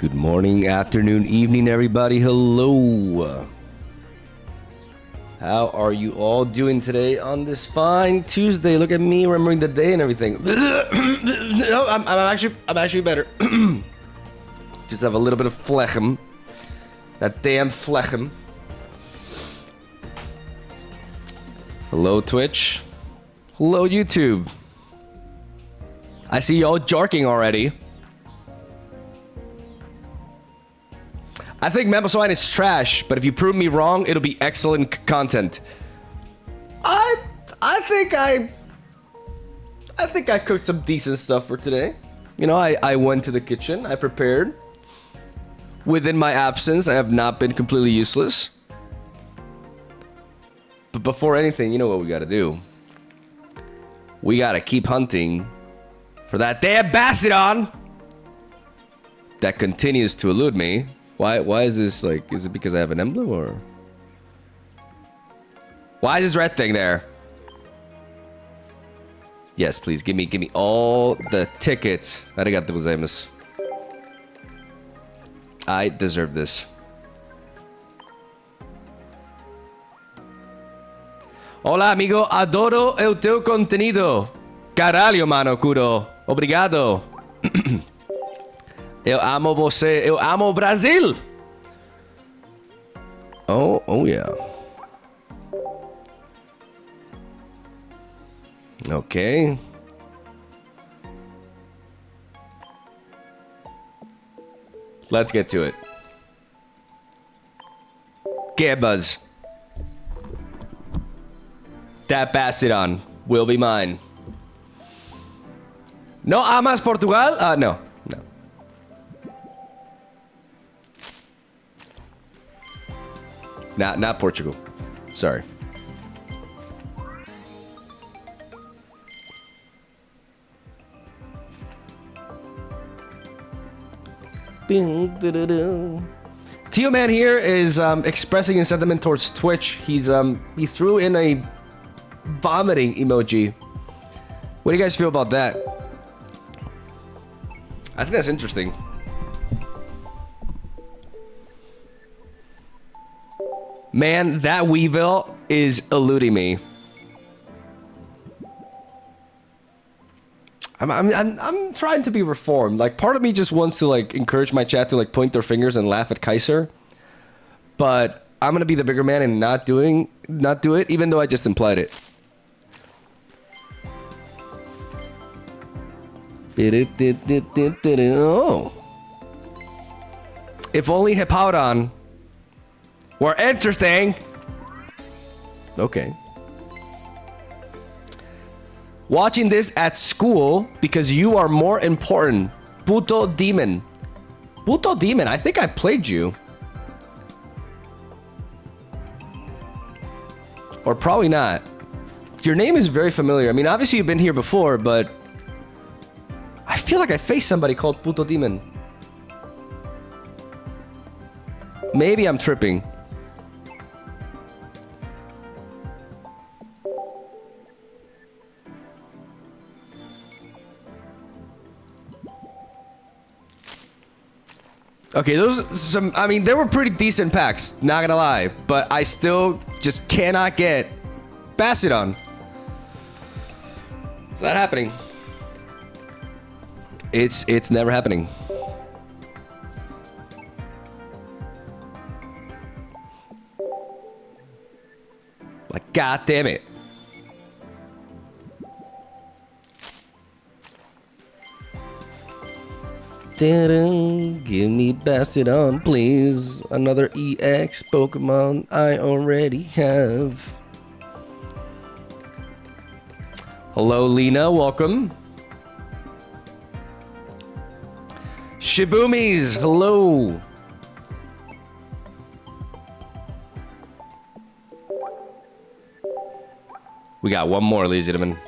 Good morning, afternoon, evening, everybody. Hello. How are you all doing today on this fine Tuesday? Look at me remembering the day and everything. No, I'm actually better. Just have a little bit of phlegm. That damn phlegm. Hello, Twitch. Hello, YouTube. I see y'all jarking already. I think Mamoswine is trash, but if you prove me wrong, it'll be excellent content. I think I cooked some decent stuff for today. You know, I went to the kitchen, I prepared. Within my absence, I have not been completely useless. But before anything, you know what we gotta do? We gotta keep hunting for that damn Bastiodon that continues to elude me. Why is this like, is it because I have an emblem or? Why is this red thing there? Yes, please give me all the tickets. Arigatou gozaimasu. I deserve this. Hola, amigo. Adoro el teu contenido. Caralho, mano, Kuro. Obrigado. Eu amo você. Eu amo o Brasil. Oh yeah. Okay. Let's get to it. Get Buzz. That Bastiodon will be mine. No amas Portugal? No. Not Portugal. Sorry. Tio Man here is expressing his sentiment towards Twitch. He threw in a vomiting emoji. What do you guys feel about that? I think that's interesting. Man, that Weevil is eluding me. I'm trying to be reformed. Like, part of me just wants to like encourage my chat to like point their fingers and laugh at Kaiser. But I'm gonna be the bigger man and not do it, even though I just implied it. Oh. If only Hippowdon were interesting. Okay. Watching this at school because you are more important. Puto Demon. Puto Demon, I think I played you. Or probably not. Your name is very familiar. I mean, obviously you've been here before, but I feel like I faced somebody called Puto Demon. Maybe I'm tripping. Okay, I mean, they were pretty decent packs, not gonna lie, but I still just cannot get Bastiodon. It's not happening. It's never happening. Like, god damn it. Give me Bastiodon, please. Another EX Pokemon I already have. Hello, Lena. Welcome. Shibumis. Hello. We got one more, ladies and gentlemen.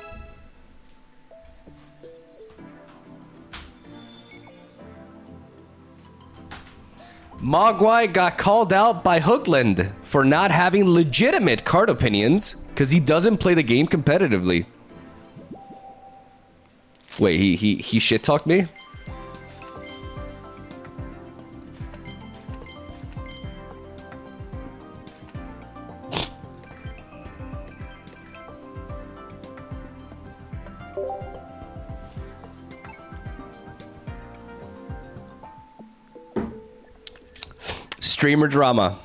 Mogwai got called out by Hookland for not having legitimate card opinions because he doesn't play the game competitively. Wait, he shit-talked me? Streamer drama.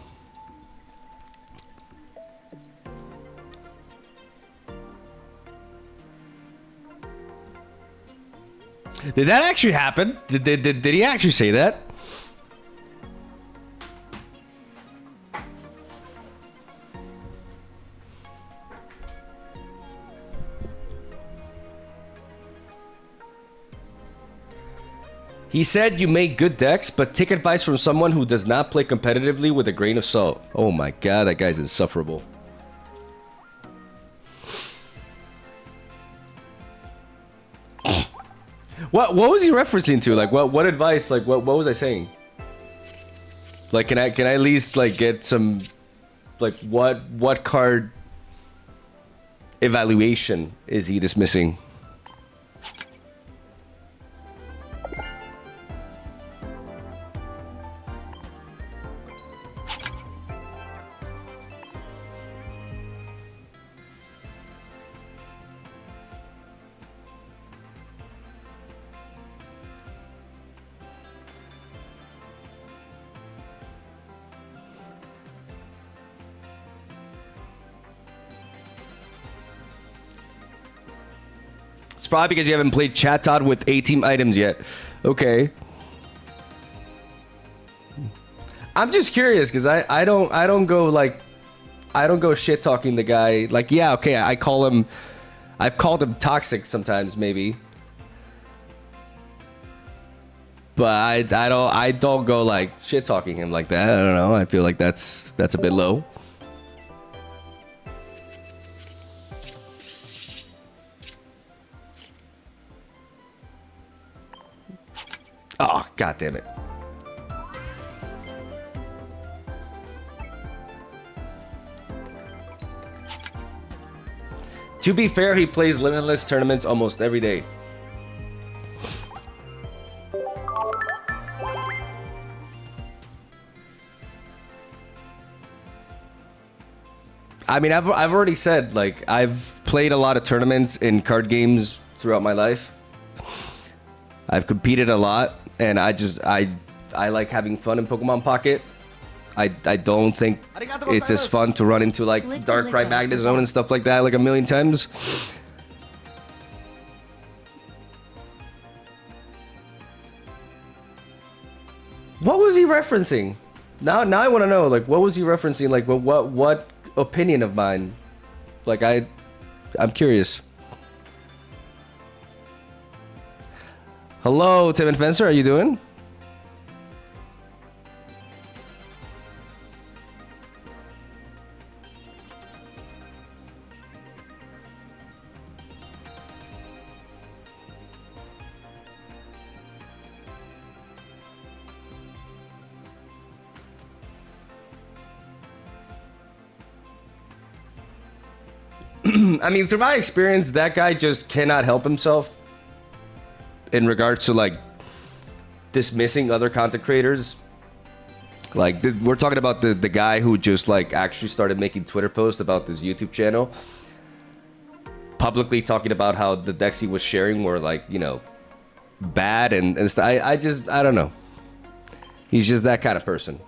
Did that actually happen? Did he actually say that? He said you make good decks, but take advice from someone who does not play competitively with a grain of salt. Oh my god, that guy's insufferable. What was he referencing to? Like what advice? Like what was I saying? Like can I at least like get some like what card evaluation is he dismissing? It's probably because you haven't played Chat-Tot with A-Team items yet. Okay. I'm just curious because I don't go shit talking the guy. Like, yeah, okay, I've called him toxic sometimes maybe. But I don't go like shit talking him like that. I don't know. I feel like that's a bit low. Oh, god damn it. To be fair, he plays limitless tournaments almost every day. I mean, I've already said, like, I've played a lot of tournaments in card games throughout my life. I've competed a lot. And I like having fun in Pokemon Pocket. I don't think it's as fun to run into like Darkrai Magnet Zone and stuff like that like a million times. What was he referencing? Now I want to know, like, what was he referencing? Like, what opinion of mine? Like, I'm curious. Hello, Tim and Fencer, how you doing? I mean, through my experience, that guy just cannot help himself in regards to like dismissing other content creators. Like we're talking about the guy who just like actually started making Twitter posts about this YouTube channel, publicly talking about how the decks he was sharing were like, you know, bad and stuff. I don't know. He's just that kind of person.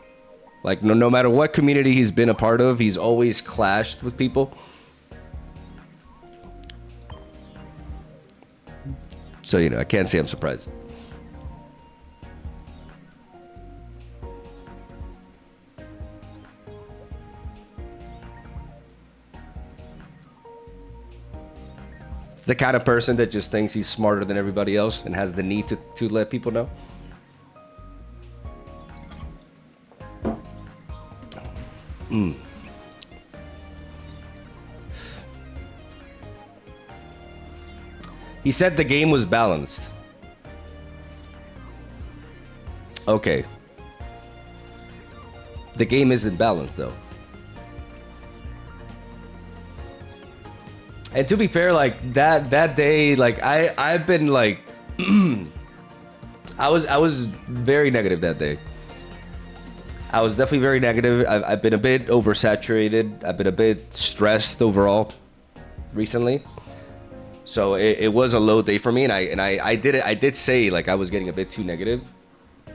Like no matter what community he's been a part of, he's always clashed with people. So, you know, I can't say I'm surprised. It's the kind of person that just thinks he's smarter than everybody else and has the need to let people know. He said the game was balanced. Okay. The game isn't balanced though. And to be fair, like that day, like I've been like I was very negative that day. I was definitely very negative. I've been a bit oversaturated. I've been a bit stressed overall recently. So it was a low day for me, and I did say like I was getting a bit too negative,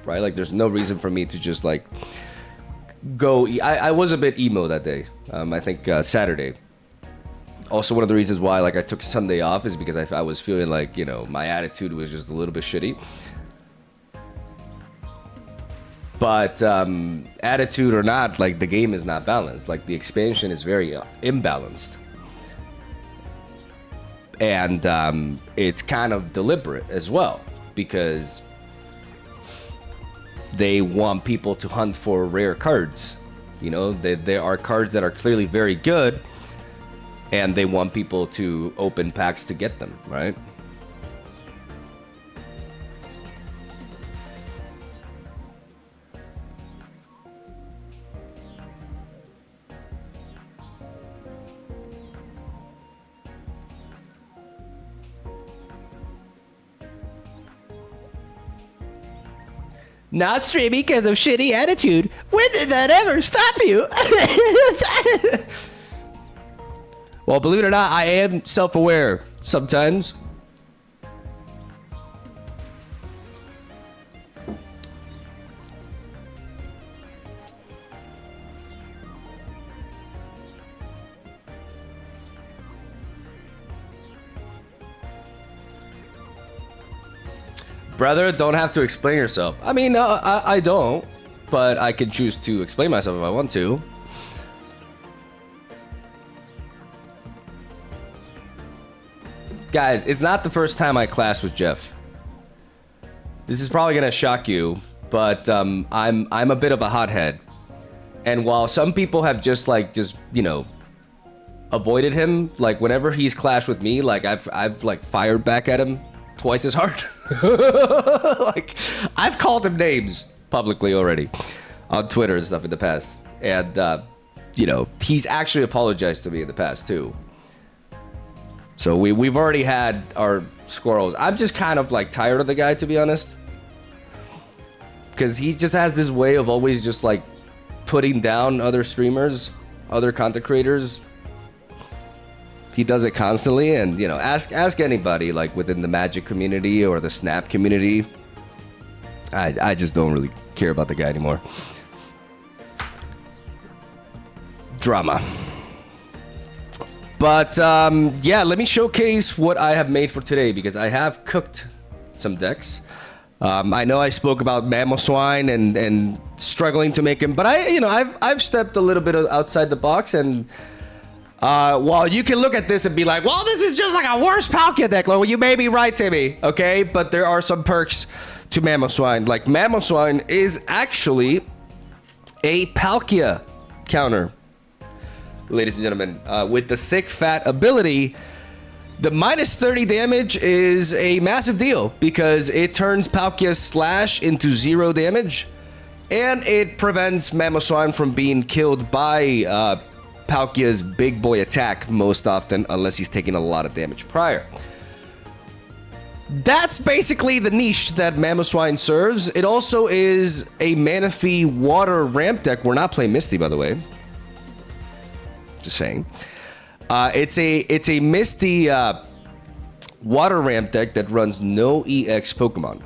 right? Like there's no reason for me to just like go. I was a bit emo that day. I think Saturday. Also, one of the reasons why like I took Sunday off is because I was feeling like, you know, my attitude was just a little bit shitty. But attitude or not, like the game is not balanced. Like the expansion is very imbalanced. And it's kind of deliberate as well, because they want people to hunt for rare cards. You know, there are cards that are clearly very good, and they want people to open packs to get them, right? Not streaming because of shitty attitude. When did that ever stop you? Well, believe it or not, I am self-aware sometimes. Brother, don't have to explain yourself. I mean, I don't, but I can choose to explain myself if I want to. Guys, it's not the first time I clash with Jeff. This is probably gonna shock you, but I'm a bit of a hothead. And while some people have just you know, avoided him, like whenever he's clashed with me, like I've like fired back at him twice as hard. Like I've called him names publicly already on Twitter and stuff in the past, and you know, he's actually apologized to me in the past too. So we've already had our squirrels. I'm just kind of like tired of the guy, to be honest, because he just has this way of always just like putting down other streamers, other content creators. He does it constantly, and you know, ask anybody like within the Magic community or the Snap community. I just don't really care about the guy anymore. Drama. But yeah, let me showcase what I have made for today, because I have cooked some decks. I know I spoke about Mamoswine and struggling to make him, but I've stepped a little bit outside the box, and while you can look at this and be like, well, this is just like a worse Palkia deck. Well, you may be right, Timmy, okay? But there are some perks to Mamoswine. Like, Mamoswine is actually a Palkia counter, ladies and gentlemen. With the thick, fat ability, the minus 30 damage is a massive deal, because it turns Palkia's Slash into 0 damage, and it prevents Mamoswine from being killed by Palkia's big boy attack most often, unless he's taking a lot of damage prior. That's basically the niche that Mamoswine serves. It also is a Manaphy water ramp deck. We're not playing Misty, by the way. Just saying. It's a Misty water ramp deck that runs no EX Pokemon.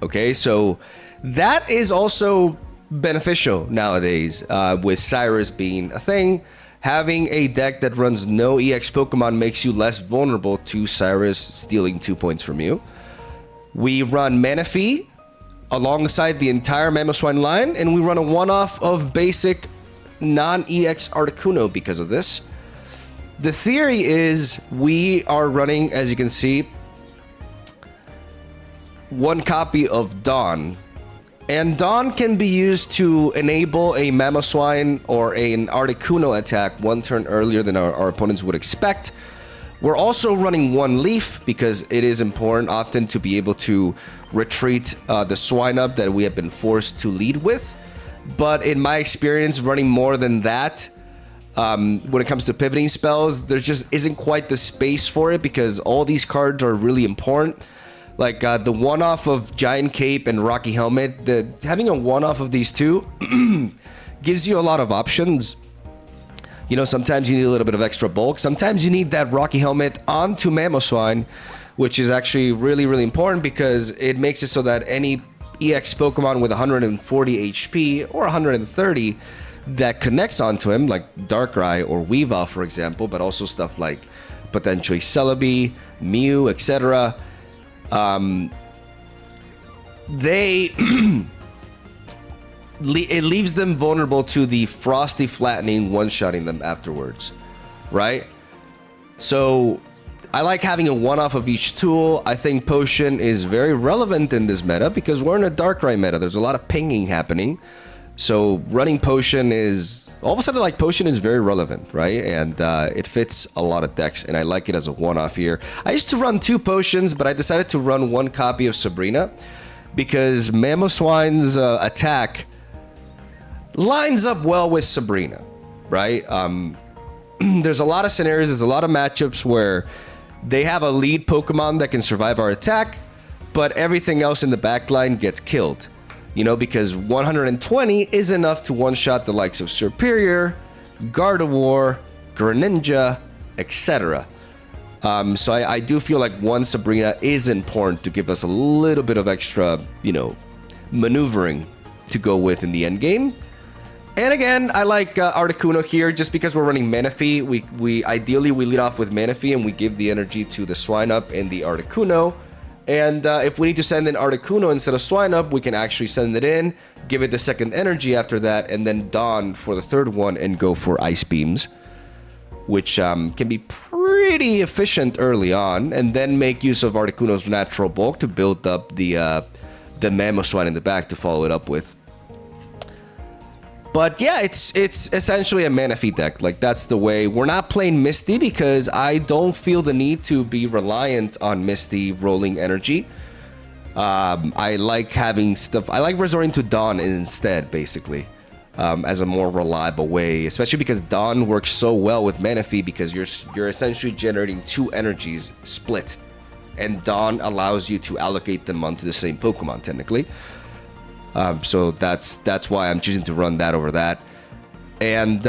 Okay, so that is also beneficial nowadays, with Cyrus being a thing. Having a deck that runs no EX Pokemon makes you less vulnerable to Cyrus stealing 2 points from you. We run Manaphy alongside the entire Mamoswine line, and we run a one-off of basic non-EX Articuno because of this. The theory is we are running, as you can see, one copy of Dawn. And Dawn can be used to enable a Mamoswine or an Articuno attack one turn earlier than our opponents would expect. We're also running one Leaf, because it is important often to be able to retreat the Swine Up that we have been forced to lead with. But in my experience, running more than that, when it comes to pivoting spells, there just isn't quite the space for it, because all these cards are really important. Like the one-off of Giant Cape and Rocky Helmet, having a one-off of these two gives you a lot of options. You know, sometimes you need a little bit of extra bulk. Sometimes you need that Rocky Helmet onto Mamoswine, which is actually really, really important, because it makes it so that any EX Pokemon with 140 HP or 130 that connects onto him, like Darkrai or Weavile, for example, but also stuff like potentially Celebi, Mew, etc. It leaves them vulnerable to the Frosty flattening, one-shotting them afterwards, right? So I like having a one-off of each tool. I think Potion is very relevant in this meta because we're in a Darkrai meta. There's a lot of pinging happening. So running Potion is, all of a sudden, like, Potion is very relevant, right? And it fits a lot of decks, and I like it as a one-off here. I used to run 2 Potions, but I decided to run 1 copy of Sabrina because Mamoswine's attack lines up well with Sabrina, right? There's a lot of scenarios, there's a lot of matchups where they have a lead Pokemon that can survive our attack, but everything else in the backline gets killed. You know, because 120 is enough to one-shot the likes of Serperior, Gardevoir, Greninja, etc. So I do feel like 1 Sabrina is important to give us a little bit of extra, you know, maneuvering to go with in the end game. And again, I like Articuno here just because we're running Manaphy. We ideally lead off with Manaphy and we give the energy to the Swinub and the Articuno. And if we need to send in Articuno instead of Swinub, we can actually send it in, give it the second energy after that, and then Dawn for the third one and go for Ice Beams, which can be pretty efficient early on, and then make use of Articuno's natural bulk to build up the Mamoswine in the back to follow it up with. But yeah, it's essentially a Manaphy deck. Like, that's the way. We're not playing Misty because I don't feel the need to be reliant on Misty rolling energy. I like having stuff. I like resorting to Dawn instead, basically, as a more reliable way. Especially because Dawn works so well with Manaphy because you're essentially generating 2 energies split, and Dawn allows you to allocate them onto the same Pokemon technically. So that's why I'm choosing to run that over that. And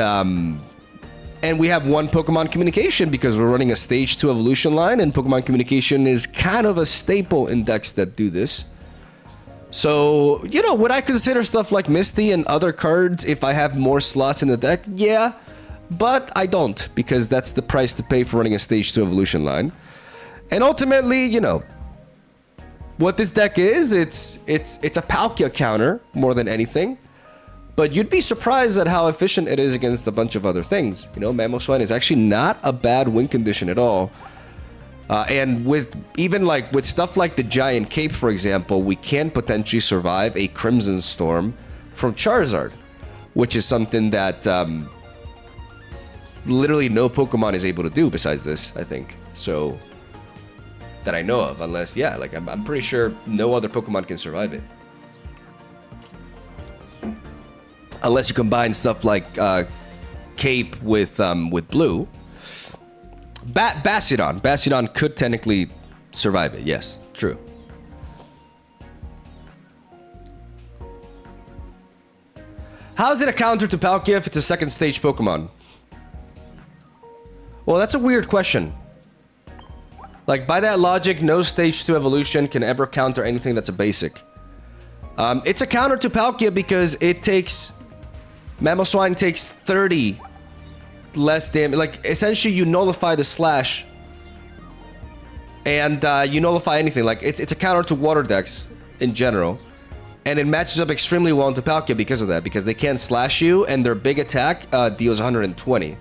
we have 1 Pokemon Communication because we're running a Stage 2 evolution line, and Pokemon Communication is kind of a staple in decks that do this. So, you know, would I consider stuff like Misty and other cards if I have more slots in the deck? Yeah, but I don't, because that's the price to pay for running a Stage 2 evolution line. And ultimately, you know, what this deck is, it's a Palkia counter more than anything, but you'd be surprised at how efficient it is against a bunch of other things. You know, Mamoswine is actually not a bad win condition at all. And with stuff like the Giant Cape, for example, we can potentially survive a Crimson Storm from Charizard, which is something that literally no Pokemon is able to do besides this, I think. So, that I know of, unless, yeah, like I'm pretty sure no other Pokemon can survive it. Unless you combine stuff like Cape with Blue. Bastiodon could technically survive it, yes, true. How is it a counter to Palkia if it's a second stage Pokemon? Well, that's a weird question. Like, by that logic, no Stage 2 evolution can ever counter anything that's a basic. It's a counter to Palkia because it takes... Mamoswine takes 30 less damage. Like, essentially, you nullify the slash. And you nullify anything. Like, it's a counter to water decks in general. And it matches up extremely well into Palkia because of that. Because they can't slash you, and their big attack deals 120.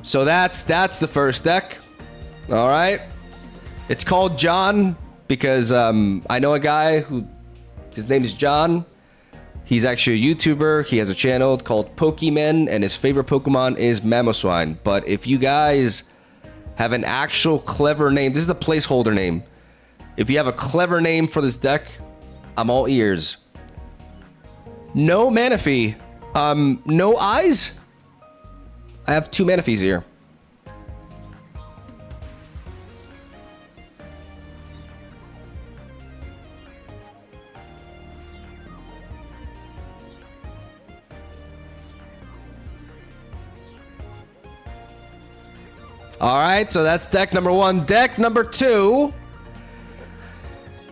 So that's the first deck. All right. It's called John because I know a guy who, his name is John. He's actually a YouTuber. He has a channel called Pokemon, and his favorite Pokemon is Mamoswine. But if you guys have an actual clever name, this is a placeholder name. If you have a clever name for this deck, I'm all ears. No Manaphy. No eyes. I have 2 Manaphy's here. All right, so that's deck number 1. Deck number 2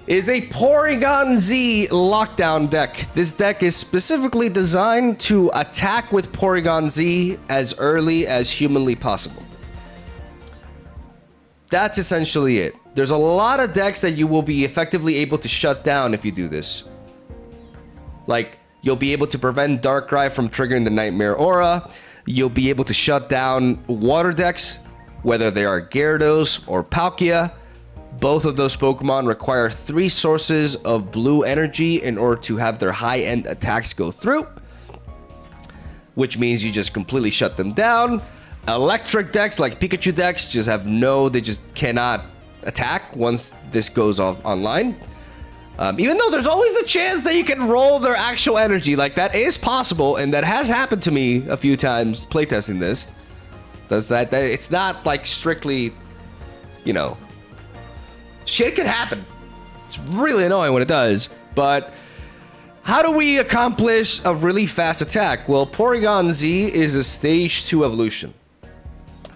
is a Porygon-Z lockdown deck. This deck is specifically designed to attack with Porygon-Z as early as humanly possible. That's essentially it. There's a lot of decks that you will be effectively able to shut down if you do this. Like, you'll be able to prevent Darkrai from triggering the Nightmare Aura. You'll be able to shut down water decks, whether they are Gyarados or Palkia. Both of those Pokemon require 3 sources of blue energy in order to have their high-end attacks go through, which means you just completely shut them down. Electric decks like Pikachu decks just have they just cannot attack once this goes off online. Even though there's always the chance that you can roll their actual energy, like that is possible, and that has happened to me a few times playtesting this. That it's not like strictly, you know, shit can happen. It's really annoying when it does, but how do we accomplish a really fast attack? Well, Porygon-Z is a stage 2 evolution,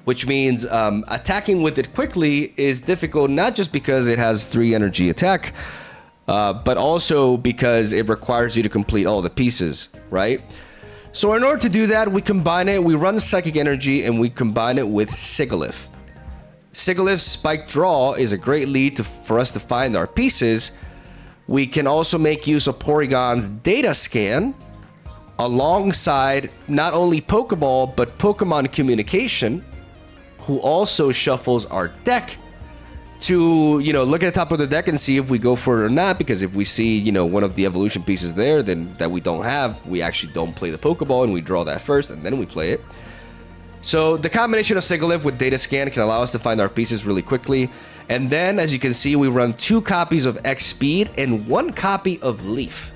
which means attacking with it quickly is difficult, not just because it has 3 energy attack, but also because it requires you to complete all the pieces, right? So in order to do that, we run Psychic Energy and we combine it with Sigilyph. Sigilyph's Spike Draw is a great lead for us to find our pieces. We can also make use of Porygon's Data Scan alongside not only Pokeball, but Pokemon Communication, who also shuffles our deck to, you know, look at the top of the deck and see if we go for it or not, because if we see, you know, one of the evolution pieces there then that we don't have, we actually don't play the Pokeball and we draw that first and then we play it. So the combination of Sigilyph with Data Scan can allow us to find our pieces really quickly. And then, as you can see, we run 2 copies of X Speed and 1 copy of Leaf,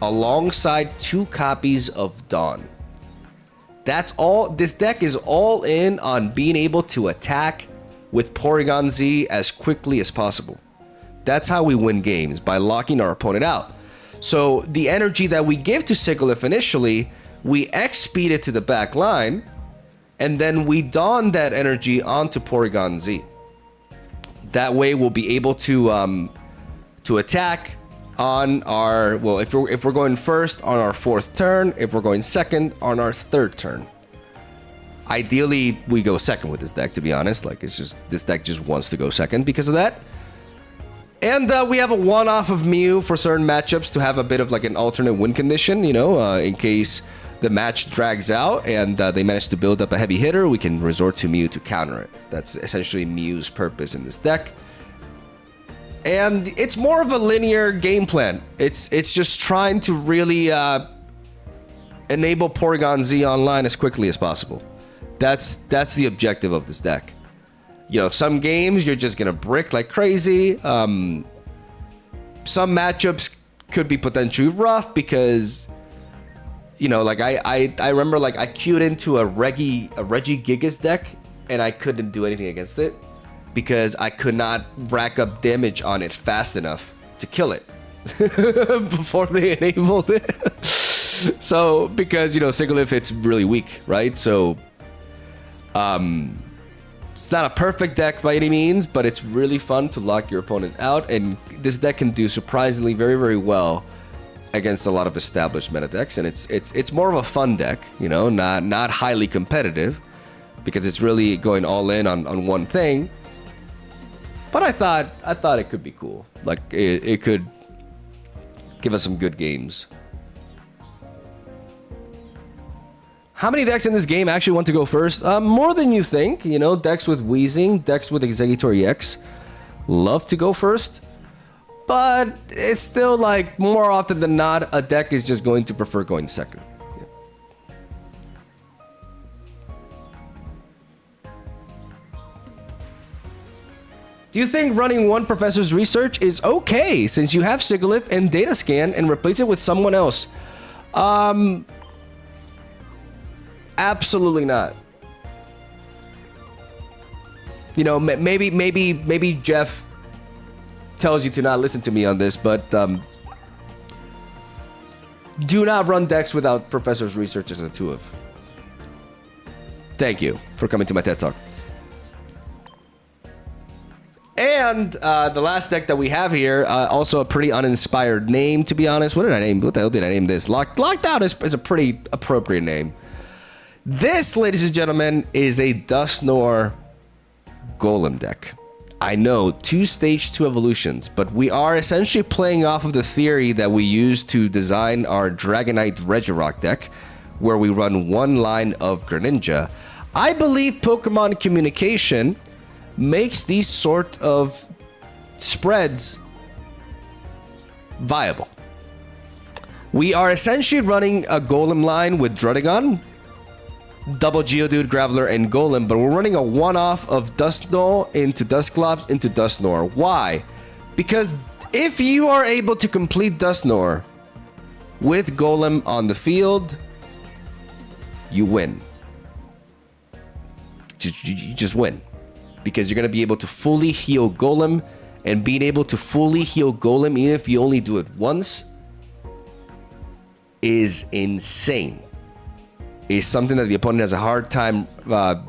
alongside 2 copies of Dawn. That's all. This deck is all in on being able to attack with Porygon-Z as quickly as possible. That's how we win games, by locking our opponent out. So the energy that we give to Sigilyph initially, we X-speed it to the back line, and then we Dawn that energy onto Porygon-Z. That way we'll be able to attack on our, well, if we're going first on our 4th turn, if we're going second on our 3rd turn. Ideally, we go second with this deck, to be honest. Like, it's just, this deck just wants to go second because of that. And we have a one-off of Mew for certain matchups to have a bit of like an alternate win condition, you know, in case the match drags out and they manage to build up a heavy hitter, we can resort to Mew to counter it. That's essentially Mew's purpose in this deck. And it's more of a linear game plan. It's just trying to really enable Porygon-Z online as quickly as possible. That's the objective of this deck. You know, some games you're just gonna brick like crazy. Some matchups could be potentially rough because, you know, like I remember like I queued into a Regigigas deck and I couldn't do anything against it because I could not rack up damage on it fast enough to kill it before they enabled it. So because, you know, Sigilyph, it's really weak, right? So it's not a perfect deck by any means, but it's really fun to lock your opponent out, and this deck can do surprisingly very, very well against a lot of established meta decks, and it's more of a fun deck, you know, not highly competitive, because it's really going all in on one thing. But I thought it could be cool. Like it could give us some good games. How many decks in this game actually want to go first? More than you think. You know, decks with Weezing, decks with Exeggutor EX love to go first. But it's still like, more often than not, a deck is just going to prefer going second. Yeah. Do you think running one professor's research is okay since you have Sigilyph and Data Scan and replace it with someone else? Absolutely not. You know, maybe Jeff tells you to not listen to me on this, but do not run decks without Professor's Research as a 2-of. Thank you for coming to my TED Talk. And the last deck that we have here, also a pretty uninspired name, to be honest. What did I name? What the hell did I name this? Locked Out is a pretty appropriate name. This, ladies and gentlemen, is a Dusknoir Golem deck. I know, 2 stage 2 evolutions, but we are essentially playing off of the theory that we used to design our Dragonite Regirock deck, where we run 1 line of Greninja. I believe Pokemon communication makes these sort of spreads viable. We are essentially running a Golem line with Druddigon, double Geodude, Graveler, and Golem, but we're running a one-off of Dusknoir into Dusclops into Dusknoir. Why? Because if you are able to complete Dusknoir with Golem on the field, you win. You just win. Because you're going to be able to fully heal Golem, and being able to fully heal Golem, even if you only do it once, is insane. Is something that the opponent has a hard time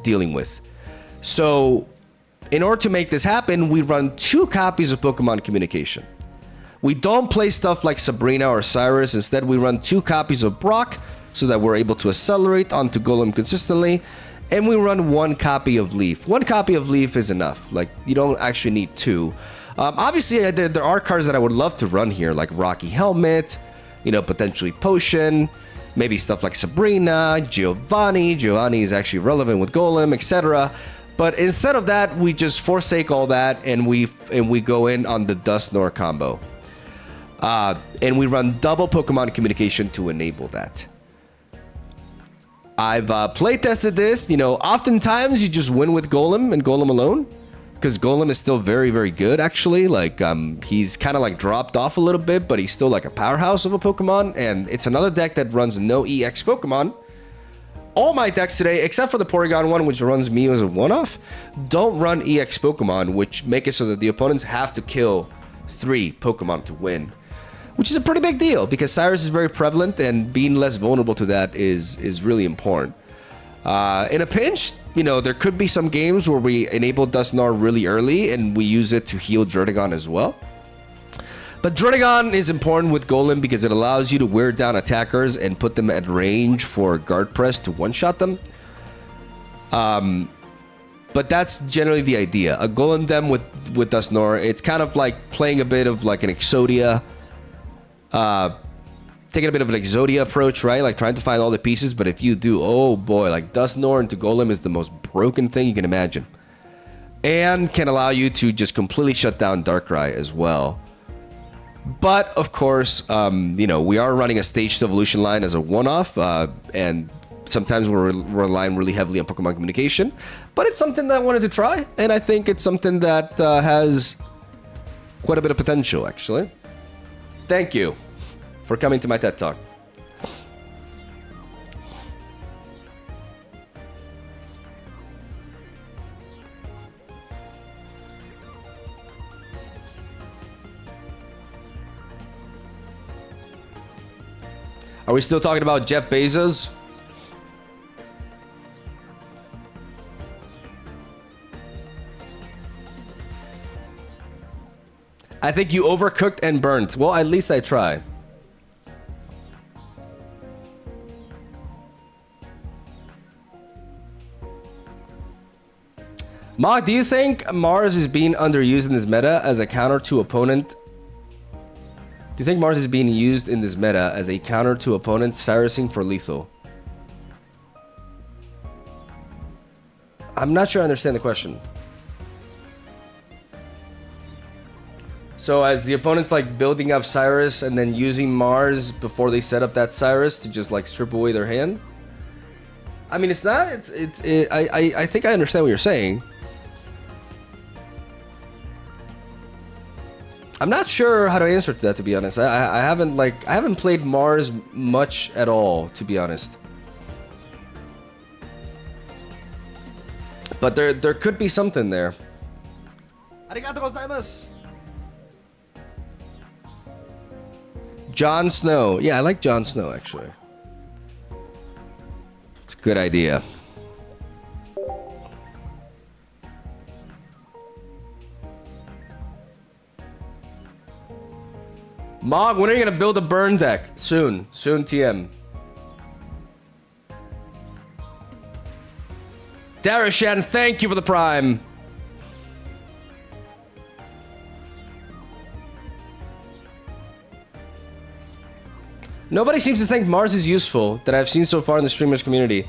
dealing with. So, in order to make this happen, we run 2 copies of Pokemon Communication. We don't play stuff like Sabrina or Cyrus. Instead, we run 2 copies of Brock so that we're able to accelerate onto Golem consistently. And we run 1 copy of Leaf. 1 copy of Leaf is enough. Like, you don't actually need 2. Obviously, there are cards that I would love to run here, like Rocky Helmet, you know, potentially Potion, maybe stuff like Sabrina, Giovanni. Giovanni is actually relevant with Golem, etc. But instead of that, we just forsake all that and we go in on the Dusknoir combo. And we run double Pokemon Communication to enable that. I've play tested this. You know, oftentimes you just win with Golem and Golem alone, because Golem is still very, very good, actually. Like, he's kind of like dropped off a little bit, but he's still like a powerhouse of a Pokemon. And it's another deck that runs no EX Pokemon. All my decks today, except for the Porygon one, which runs Mew as a one-off, don't run EX Pokemon, which make it so that the opponents have to kill 3 Pokemon to win. Which is a pretty big deal, because Cyrus is very prevalent, and being less vulnerable to that is really important. In a pinch, you know, there could be some games where we enable Dusknoir really early, and we use it to heal Druddigon as well. But Druddigon is important with Golem because it allows you to wear down attackers and put them at range for guard press to one-shot them. But that's generally the idea. A Golem Dem with Dusknoir, it's kind of like playing a bit of like an Exodia, taking a bit of an Exodia approach, right? Like trying to find all the pieces, but if you do, oh boy, like Dusknoir into Golem is the most broken thing you can imagine. And can allow you to just completely shut down Darkrai as well. But, of course, you know, we are running a staged evolution line as a one-off, and sometimes we're relying really heavily on Pokemon communication. But it's something that I wanted to try, and I think it's something that has quite a bit of potential, actually. Thank you for coming to my TED Talk. Are we still talking about Jeff Bezos? I think you overcooked and burnt. Well, at least I tried. Mog, do you think Mars is being underused in this meta as a counter to opponent? Do you think Mars is being used in this meta as a counter to opponents Cyrusing for lethal? I'm not sure I understand the question. So as the opponent's like building up Cyrus and then using Mars before they set up that Cyrus to just like strip away their hand? I mean, it's not, I think I understand what you're saying. I'm not sure how to answer to that, to be honest. I haven't played Mars much at all, to be honest. But there could be something there. Arigato gozaimasu. Jon Snow. Yeah, I like Jon Snow, actually. It's a good idea. Mog, when are you gonna build a burn deck? Soon. Soon, TM. Darashan, thank you for the prime. Nobody seems to think Mars is useful that I've seen so far in the streamers community.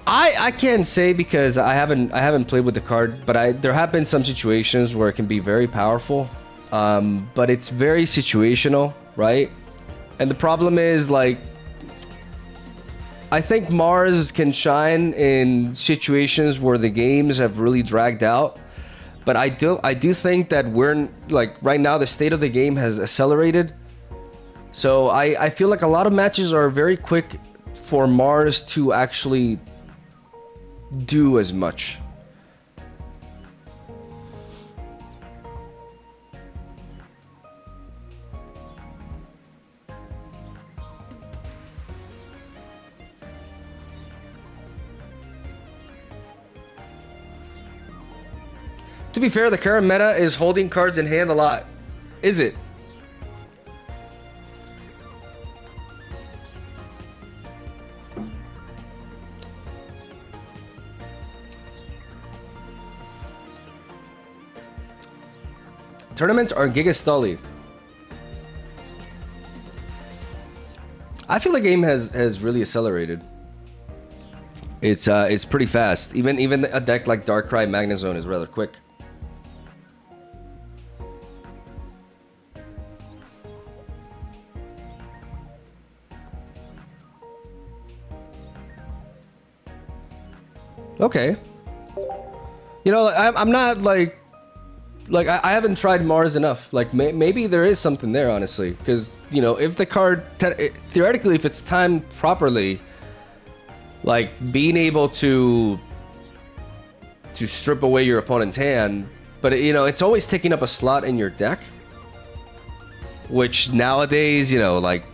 I can't say because I haven't played with the card, but there have been some situations where it can be very powerful. But it's very situational, right? And the problem is, like, I think Mars can shine in situations where the games have really dragged out. But I do think that we're, like, right now the state of the game has accelerated. So I feel like a lot of matches are very quick for Mars to actually do as much. To be fair, the current meta is holding cards in hand a lot. Is it? Tournaments are Giga Stully. I feel the game has really accelerated. It's pretty fast. Even a deck like Darkrai Magnezone is rather quick. Okay. You know, I'm not like I haven't tried Mars enough. Like maybe there is something there, honestly, because you know, if the card theoretically, if it's timed properly, like being able to strip away your opponent's hand, but you know, it's always taking up a slot in your deck, which nowadays, you know, like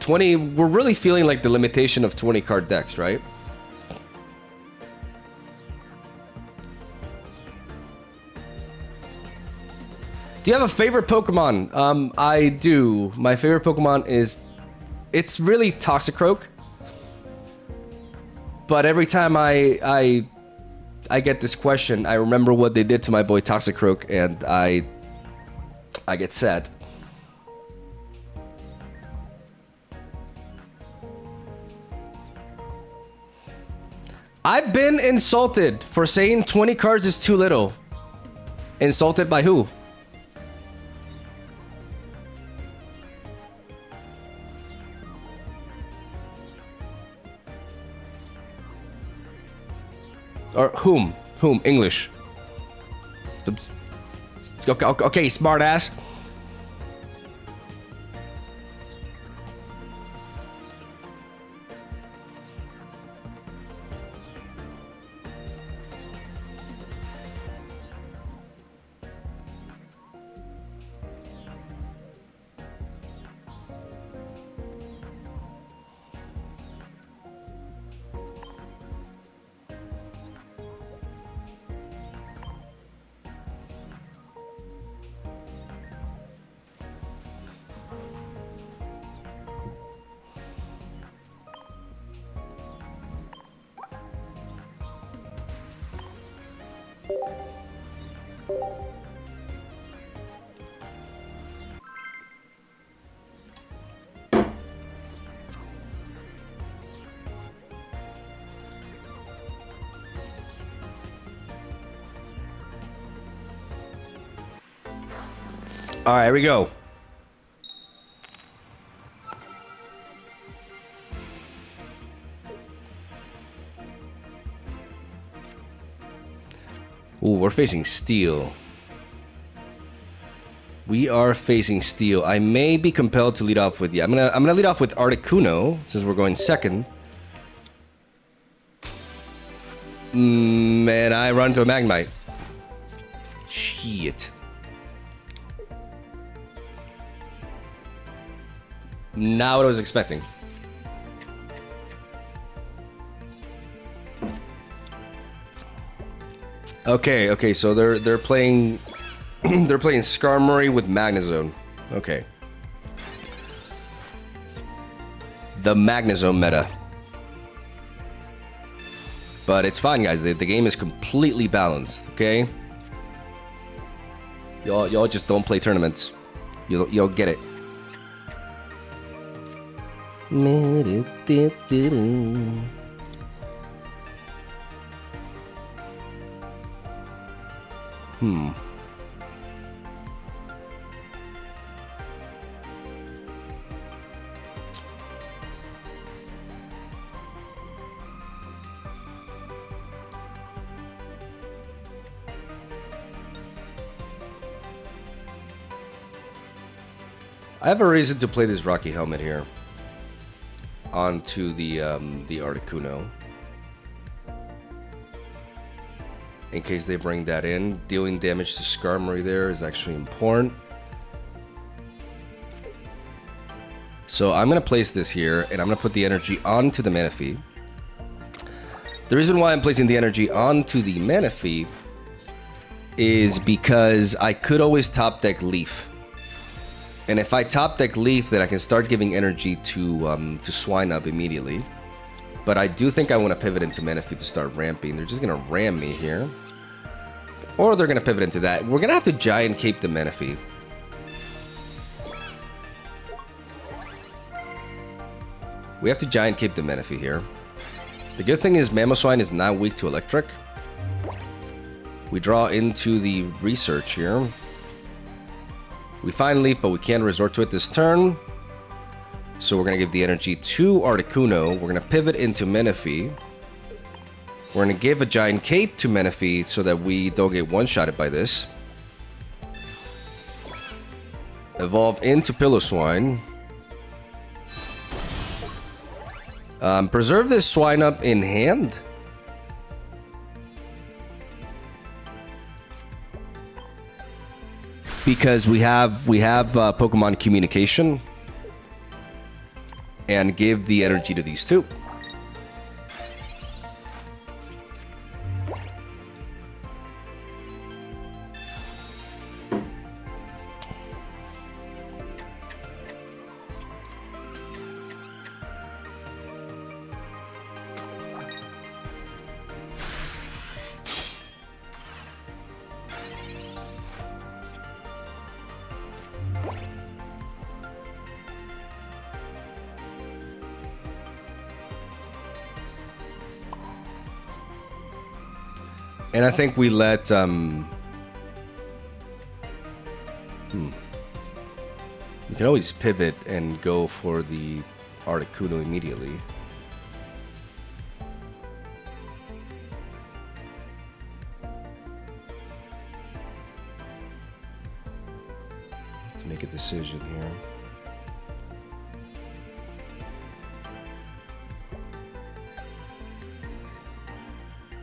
20, we're really feeling like the limitation of 20 card decks, right? Do you have a favorite Pokemon? I do. My favorite Pokemon is... It's really Toxicroak. But every time I get this question, I remember what they did to my boy Toxicroak, and I get sad. I've been insulted for saying 20 cards is too little. Insulted by who? Or whom? Whom? English. Okay, smart ass. All right, here we go. Ooh, we're facing steel. We are facing steel. I may be compelled to lead off with I'm gonna lead off with Articuno since we're going second. And I run to a Magnemite. Shit. Not what I was expecting. Okay, so they're playing They're playing Skarmory with Magnezone. Okay. The Magnezone meta. But it's fine, guys. The game is completely balanced, okay? Y'all just don't play tournaments. You'll get it. I have a reason to play this Rocky Helmet here onto the Articuno. In case they bring that in, dealing damage to Skarmory there is actually important. So I'm going to place this here, and I'm going to put the energy onto the Manaphy. The reason why I'm placing the energy onto the Manaphy is because I could always top deck Leaf. And if I top deck Leaf, then I can start giving energy to Swine up immediately. But I do think I want to pivot into Manaphy to start ramping. They're just going to ram me here. Or they're going to pivot into that. We're going to have to Giant Cape the Manaphy. We have to Giant Cape the Manaphy here. The good thing is Mamoswine is not weak to Electric. We draw into the Research here. We find Leaf, but we can't resort to it this turn. So we're going to give the energy to Articuno. We're going to pivot into Manaphy. We're going to give a Giant Cape to Manaphy so that we don't get one-shotted by this. Evolve into Piloswine. Preserve this Swine up in hand. Because we have Pokemon Communication, and give the energy to these two. And I think we let, we can always pivot and go for the Articuno immediately. To make a decision here.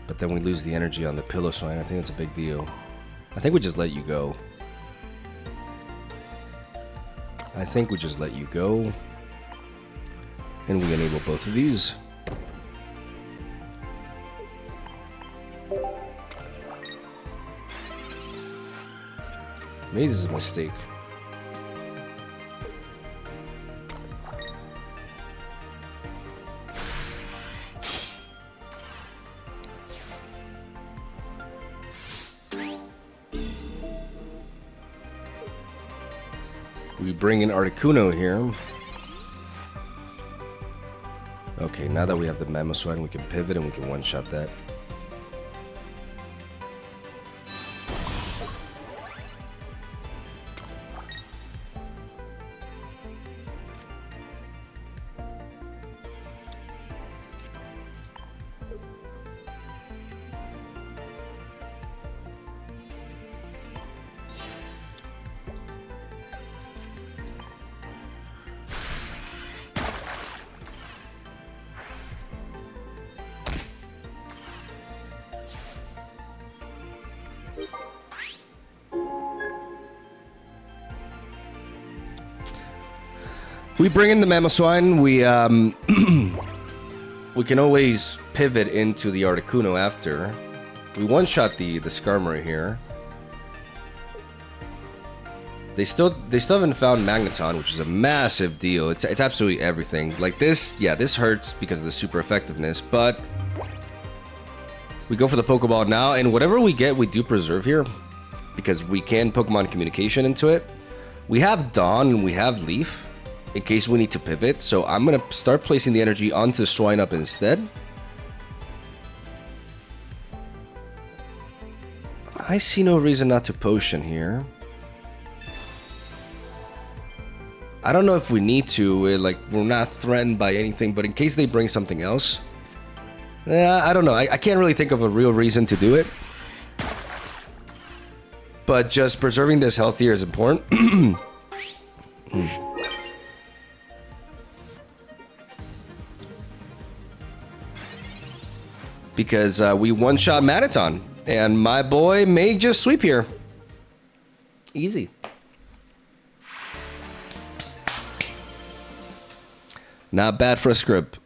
But then we lose the energy on the Piloswine. I think that's a big deal. I think we just let you go. I think we just let you go. And we enable both of these. Maybe this is a mistake. We bring in Articuno here. Okay, now that we have the Mamoswine, we can pivot and we can one-shot that. We bring in the Mamoswine. We can always pivot into the Articuno after. We one-shot the Skarmory here. They still haven't found Magneton, which is a massive deal. It's absolutely everything. Like this, yeah, this hurts because of the super effectiveness, but we go for the Pokeball now, and whatever we get, we do preserve here because we can Pokemon communication into it. We have Dawn and we have Leaf in case we need to pivot, so I'm gonna start placing the energy onto the Swine Up instead. I see no reason not to Potion here. I don't know if we need to, like, we're not threatened by anything, but in case they bring something else. I don't know. I can't really think of a real reason to do it. But just preserving this health here is important. Because we one-shot Magneton, and my boy may just sweep here. Easy. Not bad for a script.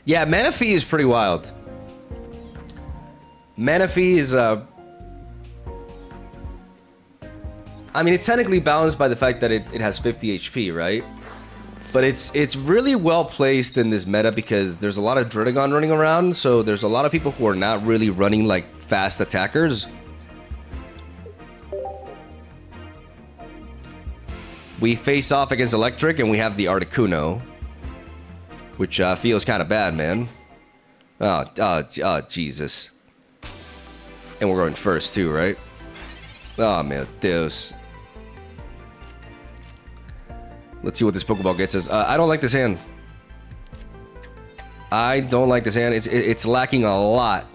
Yeah, Manaphy is pretty wild. Manaphy is I mean, it's technically balanced by the fact that it has 50 HP, right? But it's really well placed in this meta because there's a lot of Druddigon running around, so there's a lot of people who are not really running like fast attackers. We face off against Electric and we have the Articuno, which feels kind of bad, man. Oh, Jesus. And we're going first too, right? Oh, man, Deus. Let's see what this Pokeball gets us. I don't like this hand. I don't like this hand. It's lacking a lot.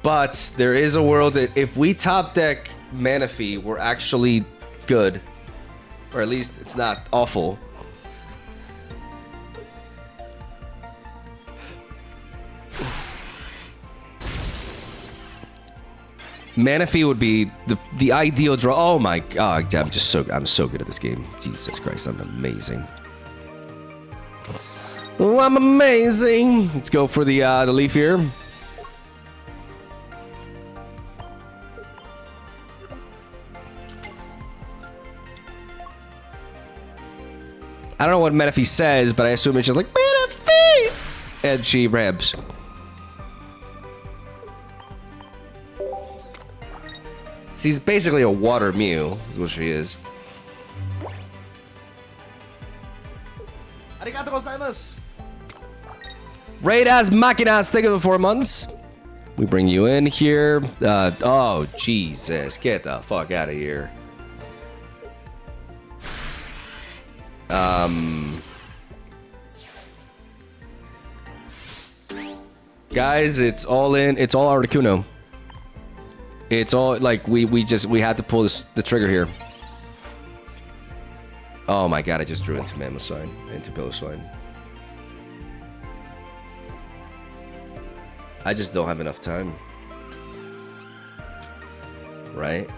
But there is a world that if we top deck Manaphy, we're actually good. Or at least it's not awful. Manaphy would be the ideal draw. Oh my god, I'm so good at this game. Jesus Christ, I'm amazing. Oh, I'm amazing. Let's go for the leaf here. I don't know what Manaphy says, but I assume it's just like Manaphy, and she revs. She's basically a water Mew, is what she is. Arigato gozaimasu. Raid as Machinas, thank you for the 4 months. We bring you in here. Oh, Jesus. Get the fuck out of here. Guys, it's all in. It's all Articuno. It's all like we had to pull the trigger here. Oh my god, I just drew into Mamoswine, into Piloswine. I just don't have enough time. Right?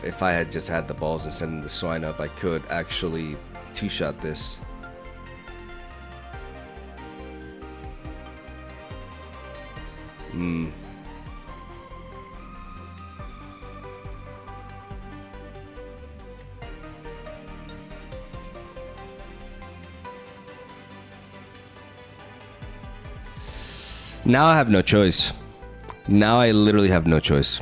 If I had just had the balls and sending the Swine up, I could actually two-shot this. Now I have no choice. Now I literally have no choice.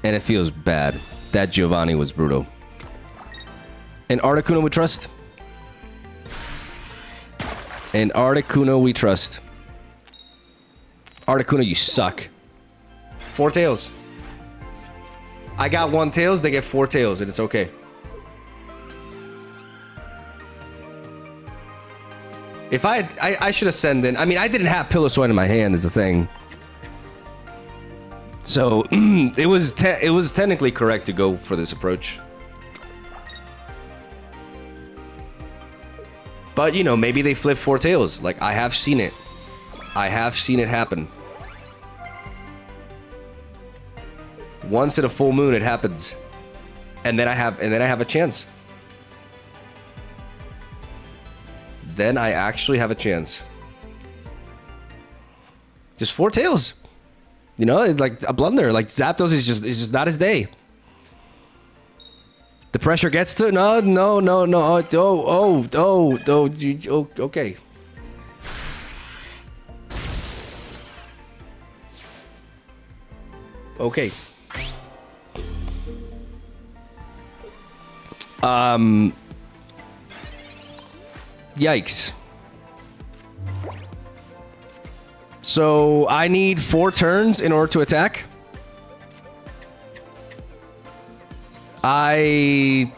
And it feels bad. That Giovanni was brutal. And Articuno we trust. And Articuno we trust. Articuno, you suck. 4 tails. I got 1 tails, they get 4 tails, and it's okay. If I should have sent in. I mean, I didn't have Piloswine in my hand is the thing. So it was technically correct to go for this approach. But you know, maybe they flip 4 tails. Like I have seen it. I have seen it happen. Once in a full moon, it happens, and then I have a chance. Then I actually have a chance. Just 4 tails. You know, it's like a blunder. Like Zapdos is just not his day. The pressure gets to no. Okay. Okay. Yikes. So I need 4 turns in order to attack. I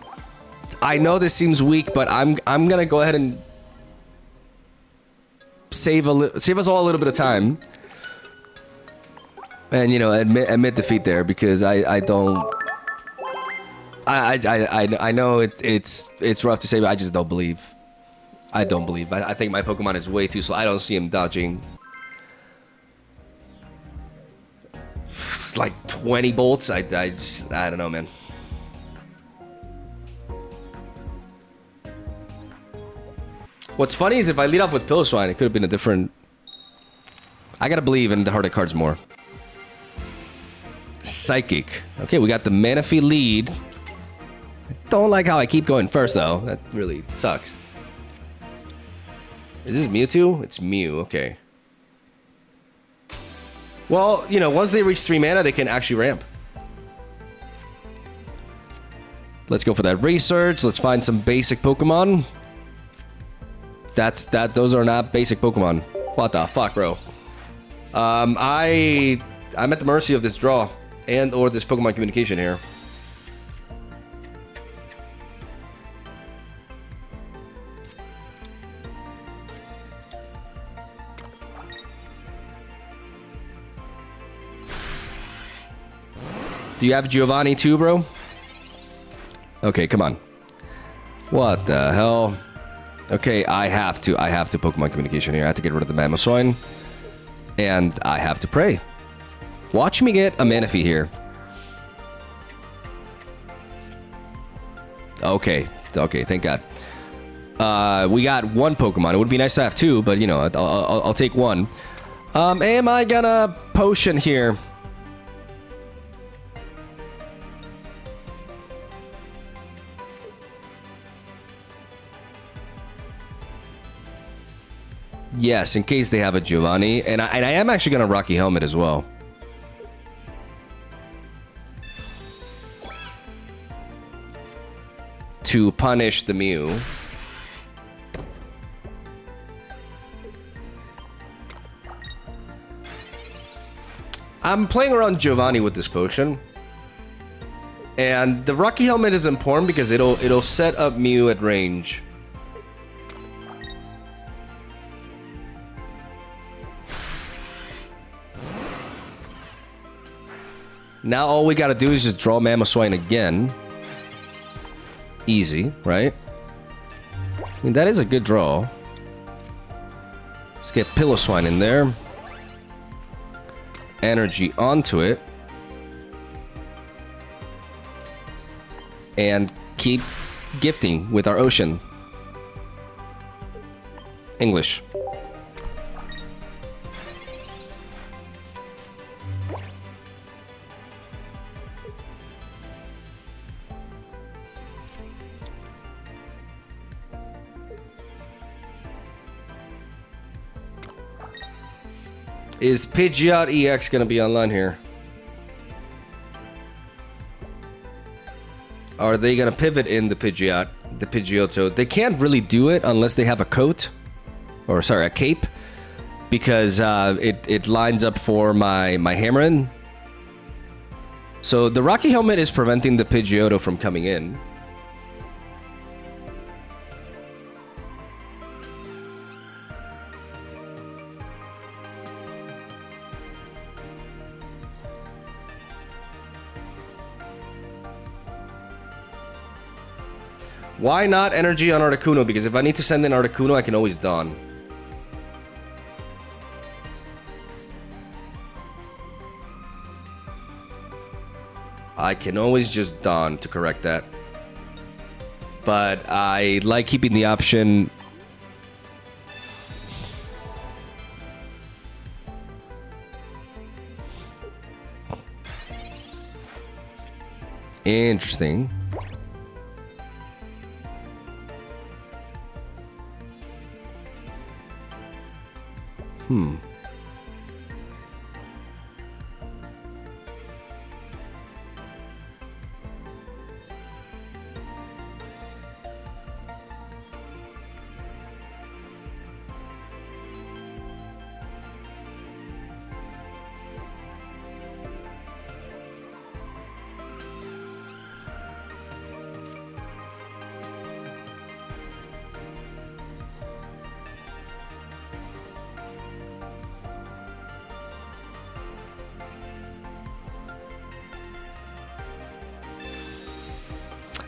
know this seems weak, but I'm gonna go ahead and save us all a little bit of time, and you know, admit defeat there, because I know it's rough to say, but I just don't believe. I don't believe. I think my Pokemon is way too slow. I don't see him dodging like 20 bolts. I don't know, man. What's funny is if I lead off with Piloswine, it could have been a different... I gotta believe in the Hearted cards more. Psychic. Okay, we got the Manaphy lead. Don't like how I keep going first, though. That really sucks. Is this Mewtwo? It's Mew, okay. Well, you know, once they reach 3 mana, they can actually ramp. Let's go for that research. Let's find some basic Pokemon. Those are not basic Pokemon. What the fuck, bro? I'm at the mercy of this draw and or this Pokemon communication here. Do you have Giovanni too, bro? Okay, come on. What the hell? Okay, I have to Pokemon communication here. I have to get rid of the Mamoswine. And I have to pray. Watch me get a Manaphy here. Okay, thank God. We got 1 Pokemon. It would be nice to have 2, but you know, I'll take 1. Am I gonna potion here? Yes, in case they have a Giovanni. And I am actually going to Rocky Helmet as well. To punish the Mew. I'm playing around Giovanni with this potion. And the Rocky Helmet is important because it'll set up Mew at range. Now all we gotta do is just draw Mamoswine again. Easy, right? I mean, that is a good draw. Let's get Piloswine in there. Energy onto it. And keep gifting with our ocean. English. Is Pidgeot EX gonna be online here? Are they gonna pivot in the Pidgeotto? They can't really do it unless they have a coat. Or sorry, a cape. Because it lines up for my Hammerin. So the Rocky Helmet is preventing the Pidgeotto from coming in. Why not energy on Articuno? Because if I need to send in Articuno, I can always Dawn. I can always just Dawn to correct that. But I like keeping the option. Interesting.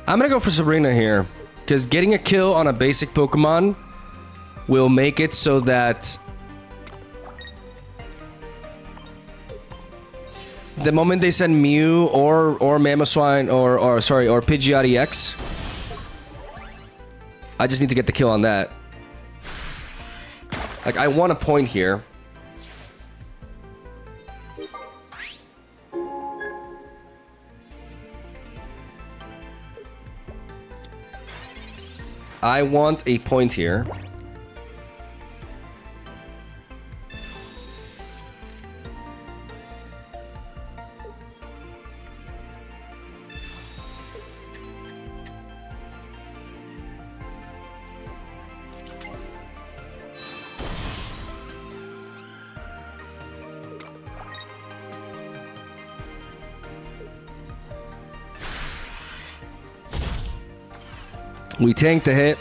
I'm gonna go for Sabrina here, because getting a kill on a basic Pokemon will make it so that the moment they send Mew or Mamoswine or Pidgeot EX, I just need to get the kill on that. Like, I want a point here. I want a point here. We tanked the hit.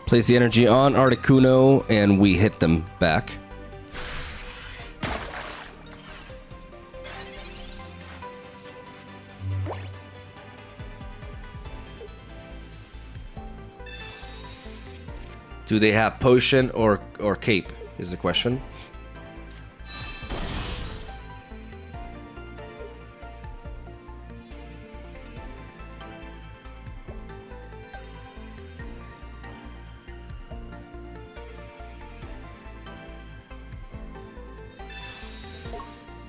Place the energy on Articuno, and we hit them back. Do they have potion or cape is the question.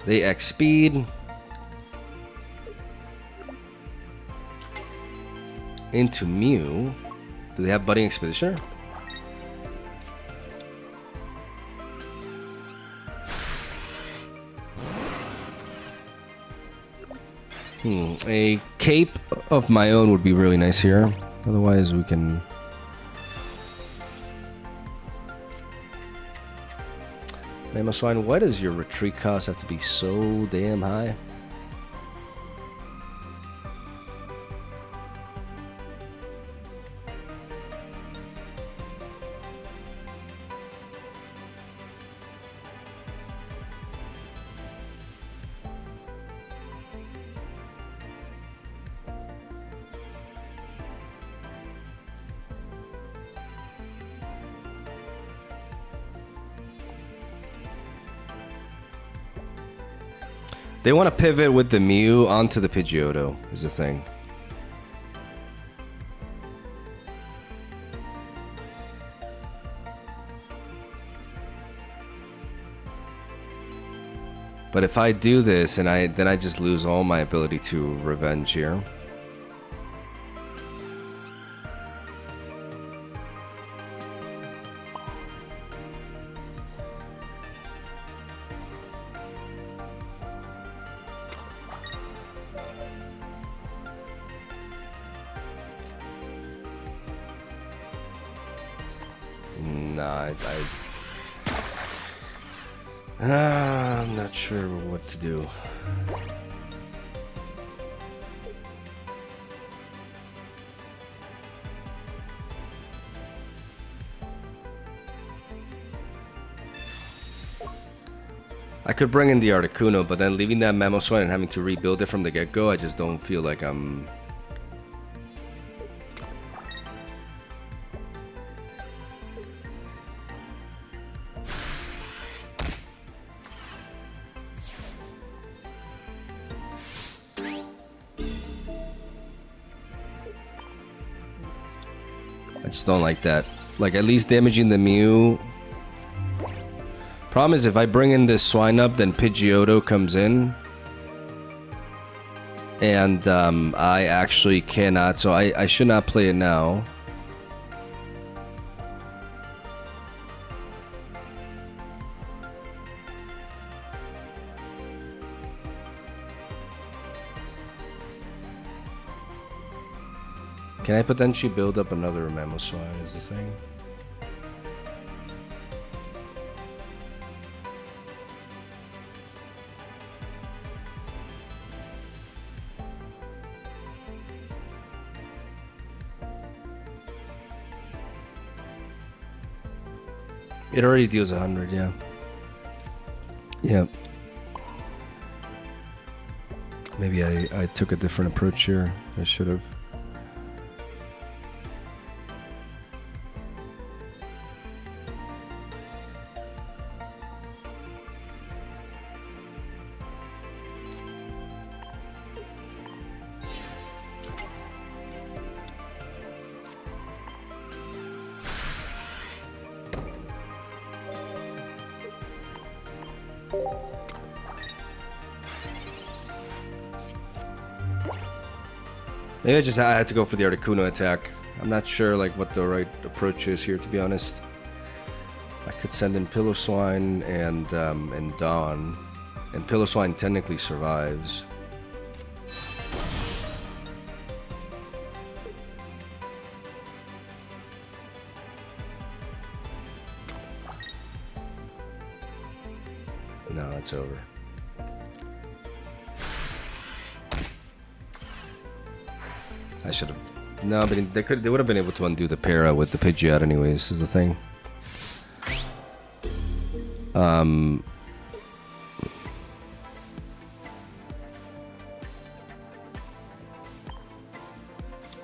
They X speed into Mew. Do they have Budding Expeditioner? A cape of my own would be really nice here. Otherwise, we can. Mamoswine, why does your retreat cost have to be so damn high? They want to pivot with the Mew onto the Pidgeotto, is the thing. But if I do this, and then I just lose all my ability to revenge here. I'm not sure what to do. I could bring in the Articuno, but then leaving that Mamoswine and having to rebuild it from the get-go, I just don't feel like I'm... I just don't like that. Like, at least damaging the Mew... Problem is, if I bring in this Swine up, then Pidgeotto comes in. And, I actually cannot, so I should not play it now. Can I potentially build up another Mamoswine is the thing? It already deals 100, yeah. Yep. Maybe I took a different approach here. I should have. Maybe I had to go for the Articuno attack. I'm not sure like what the right approach is here, to be honest. I could send in Piloswine and Dawn, and Piloswine technically survives. No, it's over. I should have. No, but they would have been able to undo the para with the Pidgeot anyways, is the thing.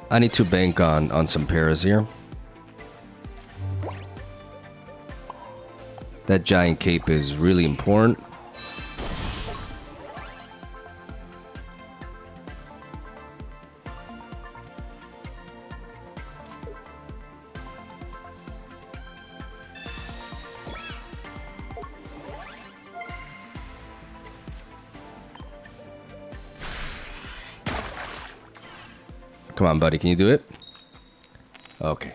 I need to bank on some paras here. That giant cape is really important. Come on, buddy, can you do it? Okay.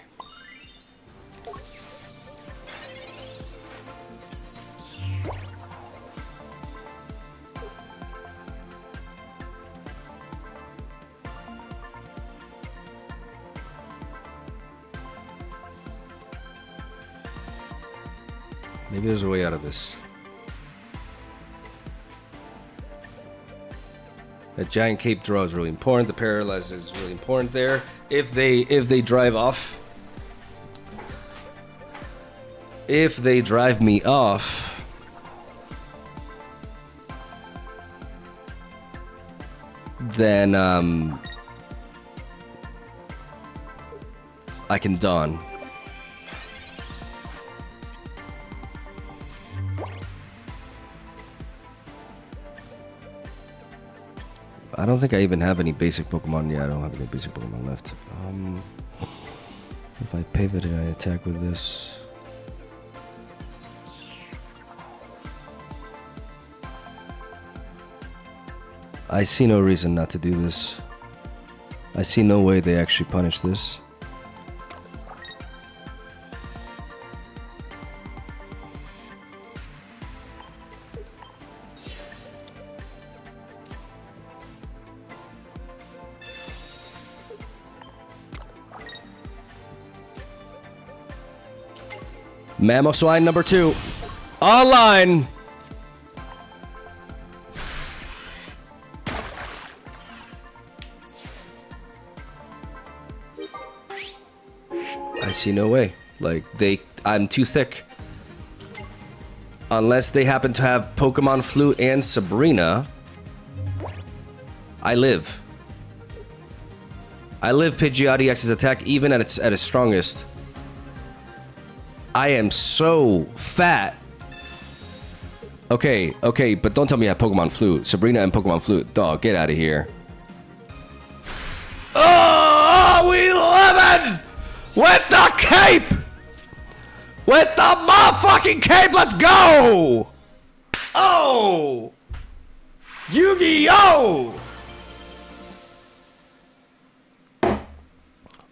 Maybe there's a way out of this. That giant cape draw is really important. The paralyze is really important there. If they drive off, if they drive me off, then I can Dawn. I don't think I even have any basic Pokemon. Yeah, I don't have any basic Pokemon left. If I pivot and I attack with this. I see no reason not to do this. I see no way they actually punish this. Mamoswine number 2. Online! I see no way. Like, I'm too thick. Unless they happen to have Pokemon Flute and Sabrina, I live. I live Pidgeotto EX's attack even at its strongest. I am so fat. Okay, okay, but don't tell me I have Pokemon Flute. Sabrina and Pokemon Flute. Dog, get out of here. Oh, we living with the cape! With the motherfucking cape, let's go! Oh! Yu-Gi-Oh!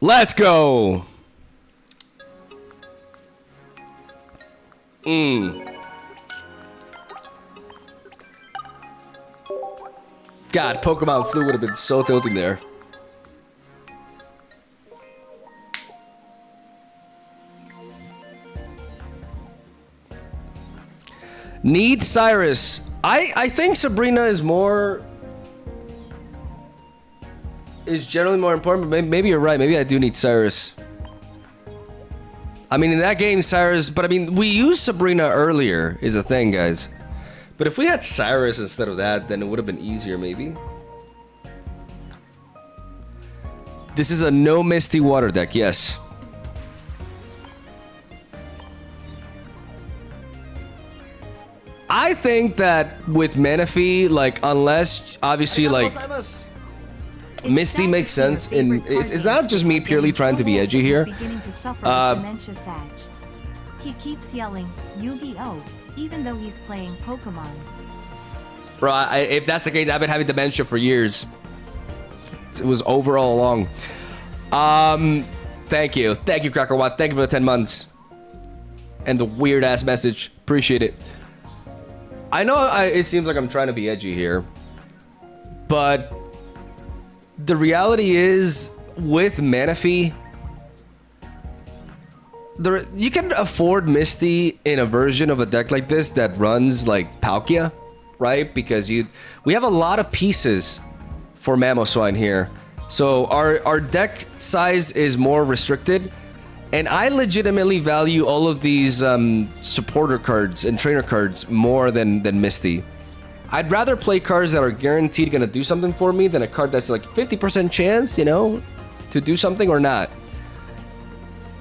Let's go! God, Pokemon Flute would have been so tilting there. Need Cyrus. I think Sabrina is generally more important, but maybe you're right. Maybe I do need Cyrus. I mean, in that game, Cyrus... But I mean, we used Sabrina earlier, is the thing, guys. But if we had Cyrus instead of that, then it would have been easier, maybe. This is a no Misty Water deck, yes. I think that with Manaphy, like, unless, obviously, like... Misty makes sense in... It's not just me purely trying to be edgy here. He keeps yelling, Yu-Gi-Oh! Even though he's playing Pokemon. Bro, if that's the case, I've been having dementia for years. It was over all along. Thank you. Thank you, Crackerwatt. Thank you for the 10 months. And the weird-ass message. Appreciate it. I know it seems like I'm trying to be edgy here. But... the reality is, with Manaphy... you can afford Misty in a version of a deck like this that runs like Palkia, right? Because we have a lot of pieces for Mamoswine here. So our deck size is more restricted. And I legitimately value all of these supporter cards and trainer cards more than Misty. I'd rather play cards that are guaranteed going to do something for me than a card that's like 50% chance, you know, to do something or not.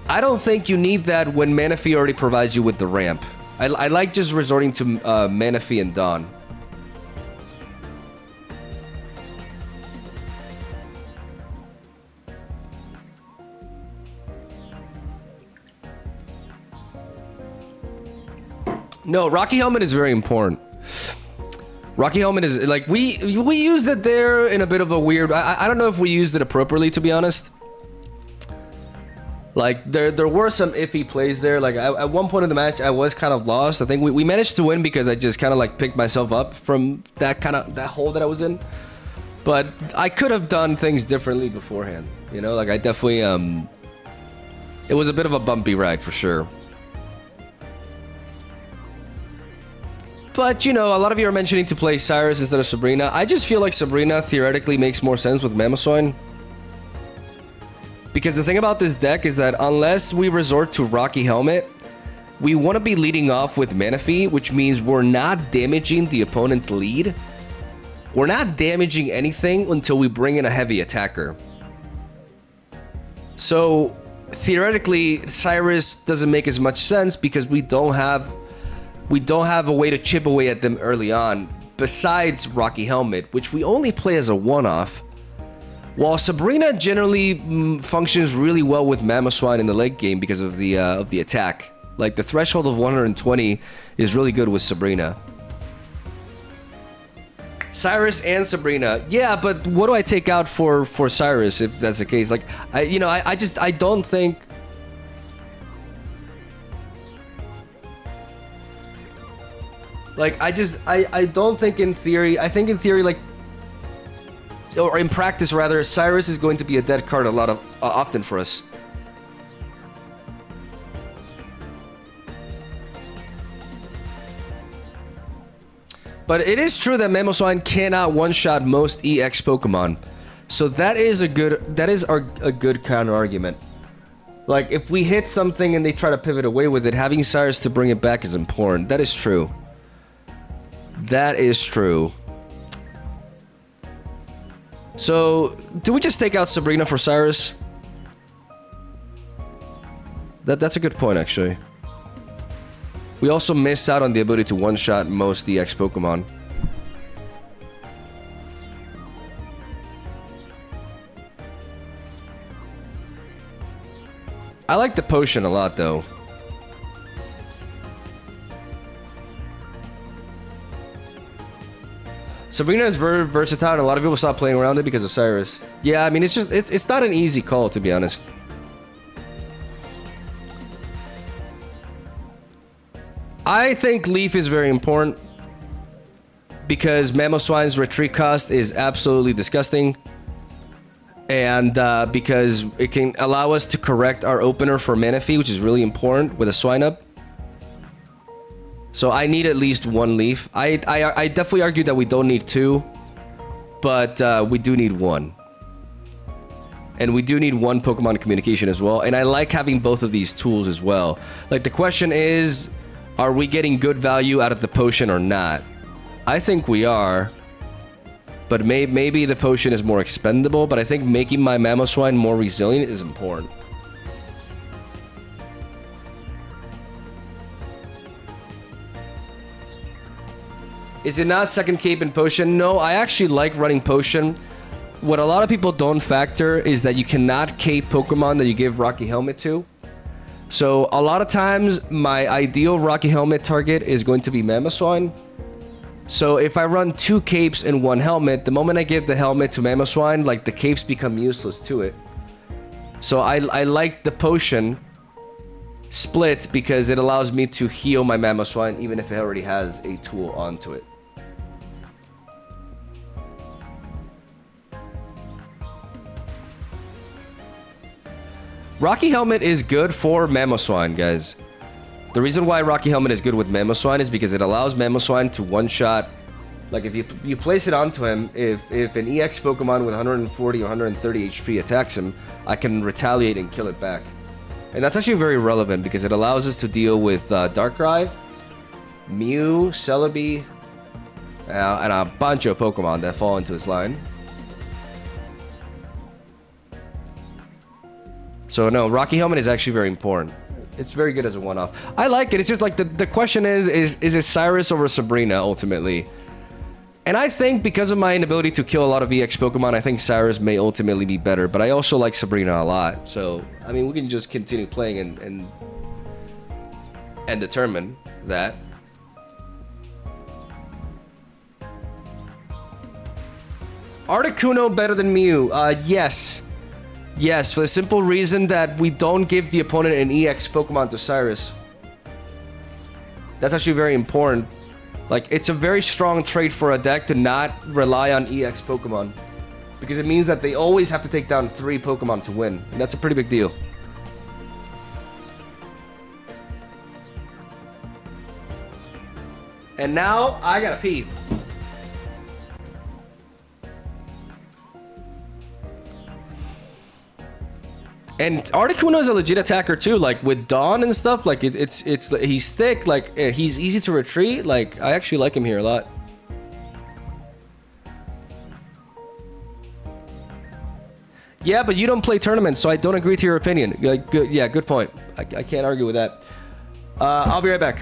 I don't think you need that when Manaphy already provides you with the ramp. I like just resorting to Manaphy and Dawn. No, Rocky Helmet is very important. Rocky Helmet is like we used it there in a bit of a weird. I don't know if we used it appropriately, to be honest. Like there were some iffy plays there. Like at one point in the match, I was kind of lost. I think we managed to win because I just kind of like picked myself up from that hole that I was in. But I could have done things differently beforehand. You know, like I definitely it was a bit of a bumpy ride for sure. But, you know, a lot of you are mentioning to play Cyrus instead of Sabrina. I just feel like Sabrina theoretically makes more sense with Mamoswine. Because the thing about this deck is that unless we resort to Rocky Helmet, we want to be leading off with Manaphy, which means we're not damaging the opponent's lead. We're not damaging anything until we bring in a heavy attacker. So, theoretically, Cyrus doesn't make as much sense because we don't have a way to chip away at them early on, besides Rocky Helmet, which we only play as a one-off. While Sabrina generally functions really well with Mamoswine in the late game because of the attack. Like, the threshold of 120 is really good with Sabrina. Cyrus and Sabrina. Yeah, but what do I take out for Cyrus if that's the case? Like, I don't think... Like, I don't think in theory... I think in theory, like... Or in practice, rather, Cyrus is going to be a dead card often for us. But it is true that Mamoswine cannot one-shot most EX Pokemon. So that is a good counter argument. Like, if we hit something and they try to pivot away with it, having Cyrus to bring it back is important. That is true. That is true. So, do we just take out Sabrina for Cyrus? That's a good point, actually. We also miss out on the ability to one-shot most EX Pokemon. I like the potion a lot, though. Sabrina is very versatile, and a lot of people stop playing around it because of Cyrus. Yeah, I mean, it's not an easy call, to be honest. I think Leaf is very important because Mamoswine's retreat cost is absolutely disgusting. And because it can allow us to correct our opener for Manaphy, which is really important with a Swine up. So I need at least one Leaf. I definitely argue that we don't need two, but we do need one. And we do need one Pokemon communication as well. And I like having both of these tools as well. Like, the question is, are we getting good value out of the potion or not? I think we are. But maybe the potion is more expendable, but I think making my Mamoswine more resilient is important. Is it not second cape and potion? No, I actually like running potion. What a lot of people don't factor is that you cannot cape Pokemon that you give Rocky Helmet to. So a lot of times my ideal Rocky Helmet target is going to be Mamoswine. So if I run two capes in one helmet, the moment I give the helmet to Mamoswine, like, the capes become useless to it. So I like the potion split because it allows me to heal my Mamoswine even if it already has a tool onto it. Rocky Helmet is good for Mamoswine, guys. The reason why Rocky Helmet is good with Mamoswine is because it allows Mamoswine to one-shot. Like, if you place it onto him, if an EX Pokemon with 140 or 130 HP attacks him, I can retaliate and kill it back. And that's actually very relevant because it allows us to deal with Darkrai, Mew, Celebi, and a bunch of Pokemon that fall into this line. So no, Rocky Helmet is actually very important. It's very good as a one-off. I like it. It's just like the question is it Cyrus over Sabrina ultimately? And I think because of my inability to kill a lot of EX Pokemon, I think Cyrus may ultimately be better. But I also like Sabrina a lot. So, I mean, we can just continue playing and determine that. Articuno better than Mew? Yes. Yes, for the simple reason that we don't give the opponent an EX Pokemon to Cyrus. That's actually very important. Like, it's a very strong trait for a deck to not rely on EX Pokemon. Because it means that they always have to take down 3 Pokemon to win. And that's a pretty big deal. And now, I gotta pee. And Articuno is a legit attacker too, like with Dawn and stuff. Like he's thick, like he's easy to retreat. Like, I actually like him here a lot. Yeah, but you don't play tournaments, so I don't agree to your opinion. Like, good, yeah, good point. I can't argue with that. I'll be right back.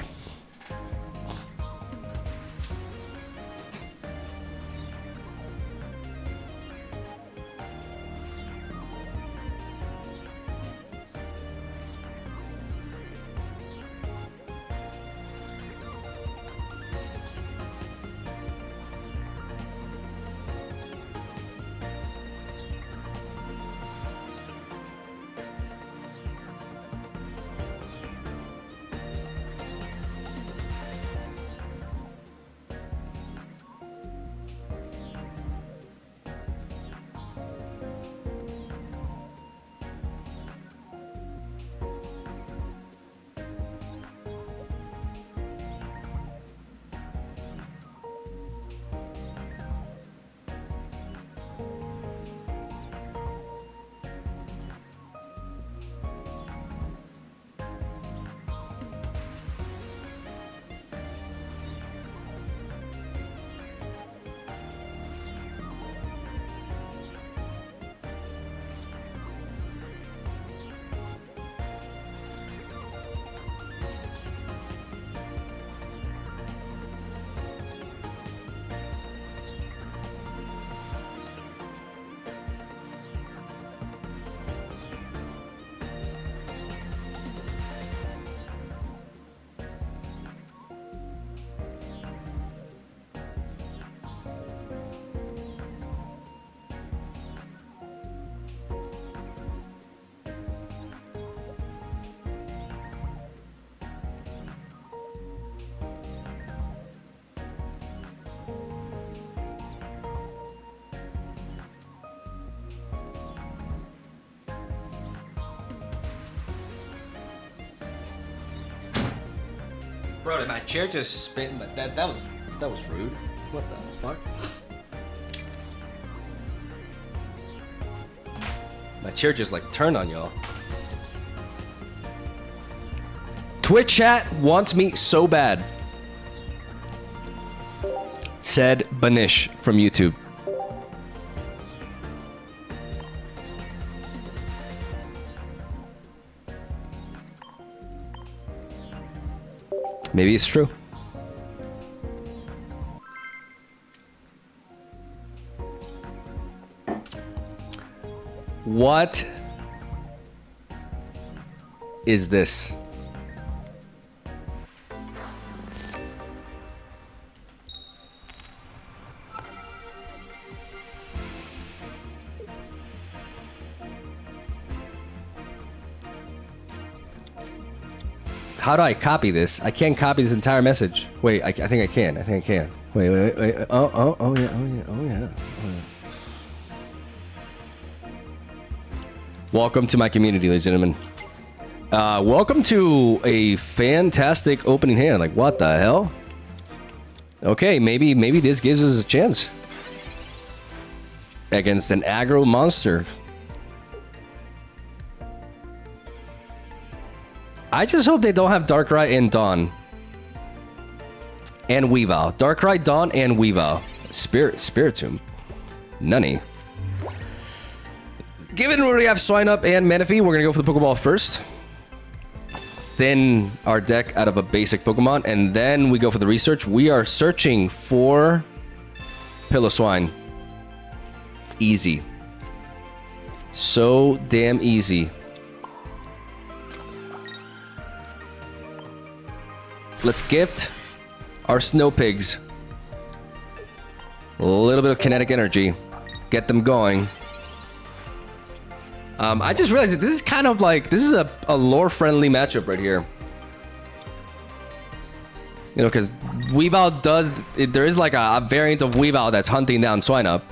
Bro, did my chair just spin? That was rude. What the fuck? My chair just like turned on y'all. Twitch chat wants me so bad. Said Banish from YouTube. Maybe it's true. What is this? How do I copy this? I can't copy this entire message. Wait, I think I can. I think I can. Wait. Oh yeah. Welcome to my community, ladies and gentlemen. Welcome to a fantastic opening hand. Like, what the hell? Okay, maybe this gives us a chance against an aggro monster. I just hope they don't have Darkrai and Dawn. And Weavile. Darkrai, Dawn, and Weavile. Spiritomb. Nunny. Given we already have Swine Up and Manaphy, we're going to go for the Pokeball first. Thin our deck out of a basic Pokemon, and then we go for the research. We are searching for Piloswine. Easy. So damn easy. Let's gift our snow pigs a little bit of kinetic energy. Get them going. I just realized that this is kind of like, this is a lore-friendly matchup right here. You know, because Weavile does, there is like a variant of Weavile that's hunting down Swineup.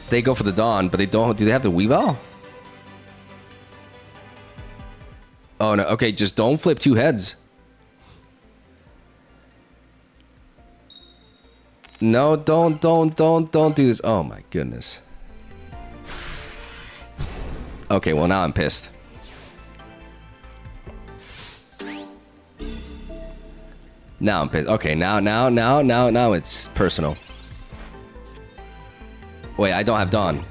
They go for the Dawn, but they don't, do they have the Weavile? Oh no, okay, just don't flip two heads. No, don't do this. Oh my goodness. Okay, well now I'm pissed. Now I'm pissed. Okay, now it's personal. Wait, I don't have Dawn.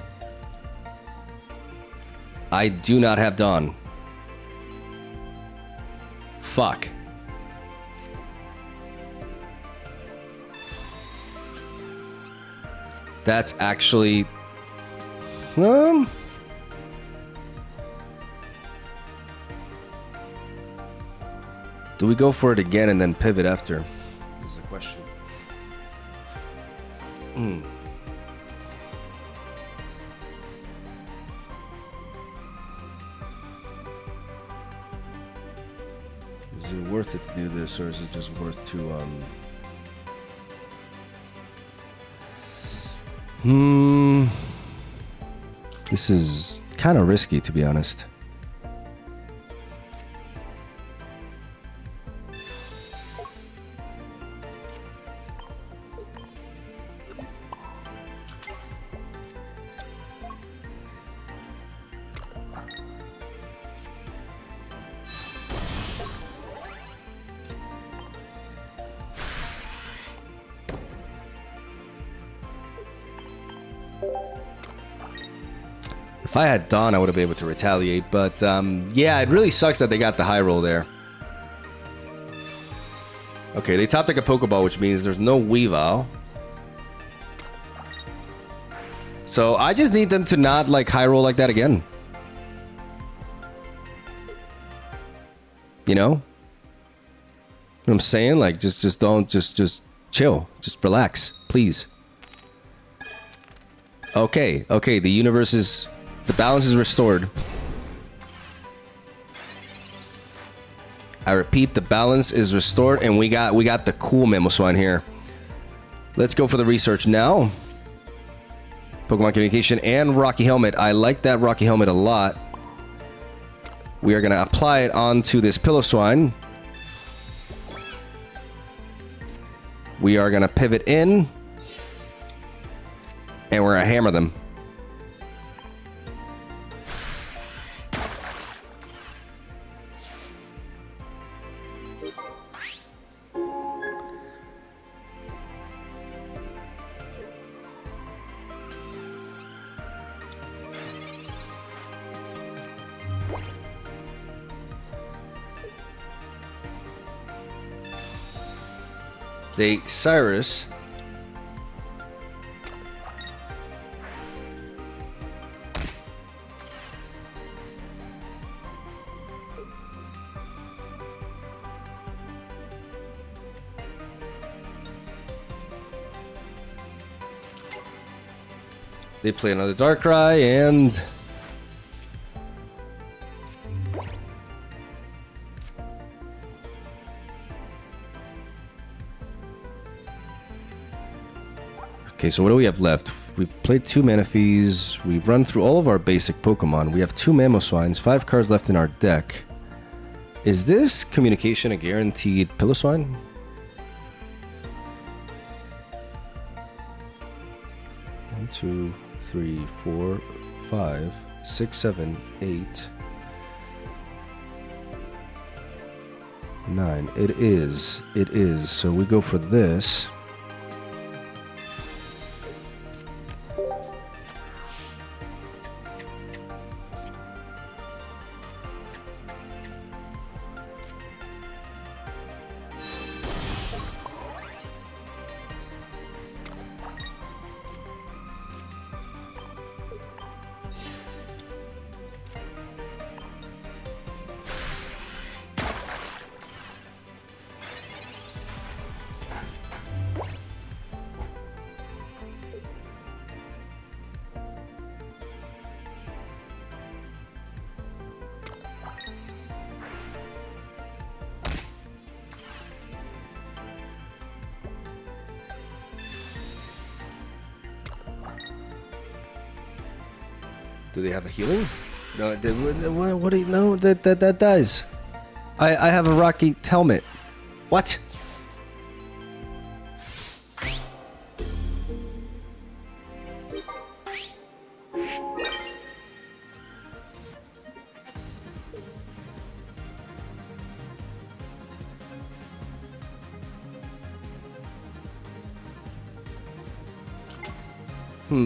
I do not have Dawn. Fuck. That's actually... Do we go for it again and then pivot after? This is the question. Is it worth it to do this, or is it just worth to This is kind of risky, to be honest. If I had Dawn, I would have been able to retaliate, but yeah, it really sucks that they got the high roll there. Okay, they top deck a Pokeball, which means there's no Weavile. So I just need them to not like high roll like that again. You know? What I'm saying? Like, just don't, just chill. Just relax, please. Okay, the universe is... The balance is restored. I repeat, the balance is restored, and we got the cool Mamoswine here. Let's go for the research now. Pokemon Communication and Rocky Helmet. I like that Rocky Helmet a lot. We are going to apply it onto this Piloswine. We are gonna pivot in, and we're gonna hammer them. They Cyrus. They play another Darkrai and okay, so what do we have left? We've played 2 Manaphy's. We've run through all of our basic Pokemon. We have 2 Mamoswines, 5 cards left in our deck. Is this communication a guaranteed Piloswine? 1, 2, 3, 4, 5, 6, 7, 8, 9. It is. It is. So we go for this. Do they have a healing? No, what do you know? That does. I have a Rocky helmet. What?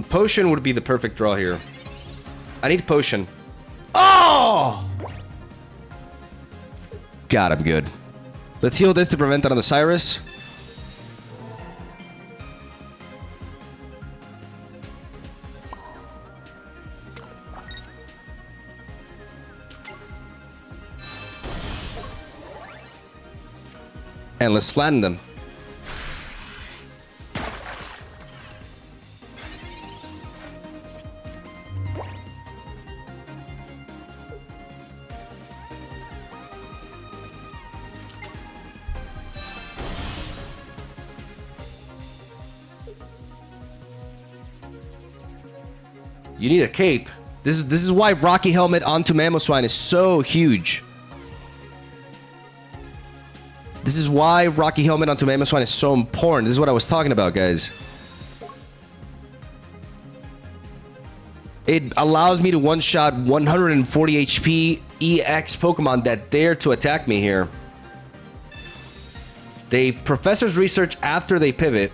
Potion would be the perfect draw here. I need potion. Oh! God, I'm good. Let's heal this to prevent another Cyrus. And let's flatten them. You need a cape. This is why Rocky Helmet onto Mamoswine is so huge. This is why Rocky Helmet onto Mamoswine is so important. This is what I was talking about, guys. It allows me to one-shot 140 HP EX Pokemon that dare to attack me here. They professors research after they pivot.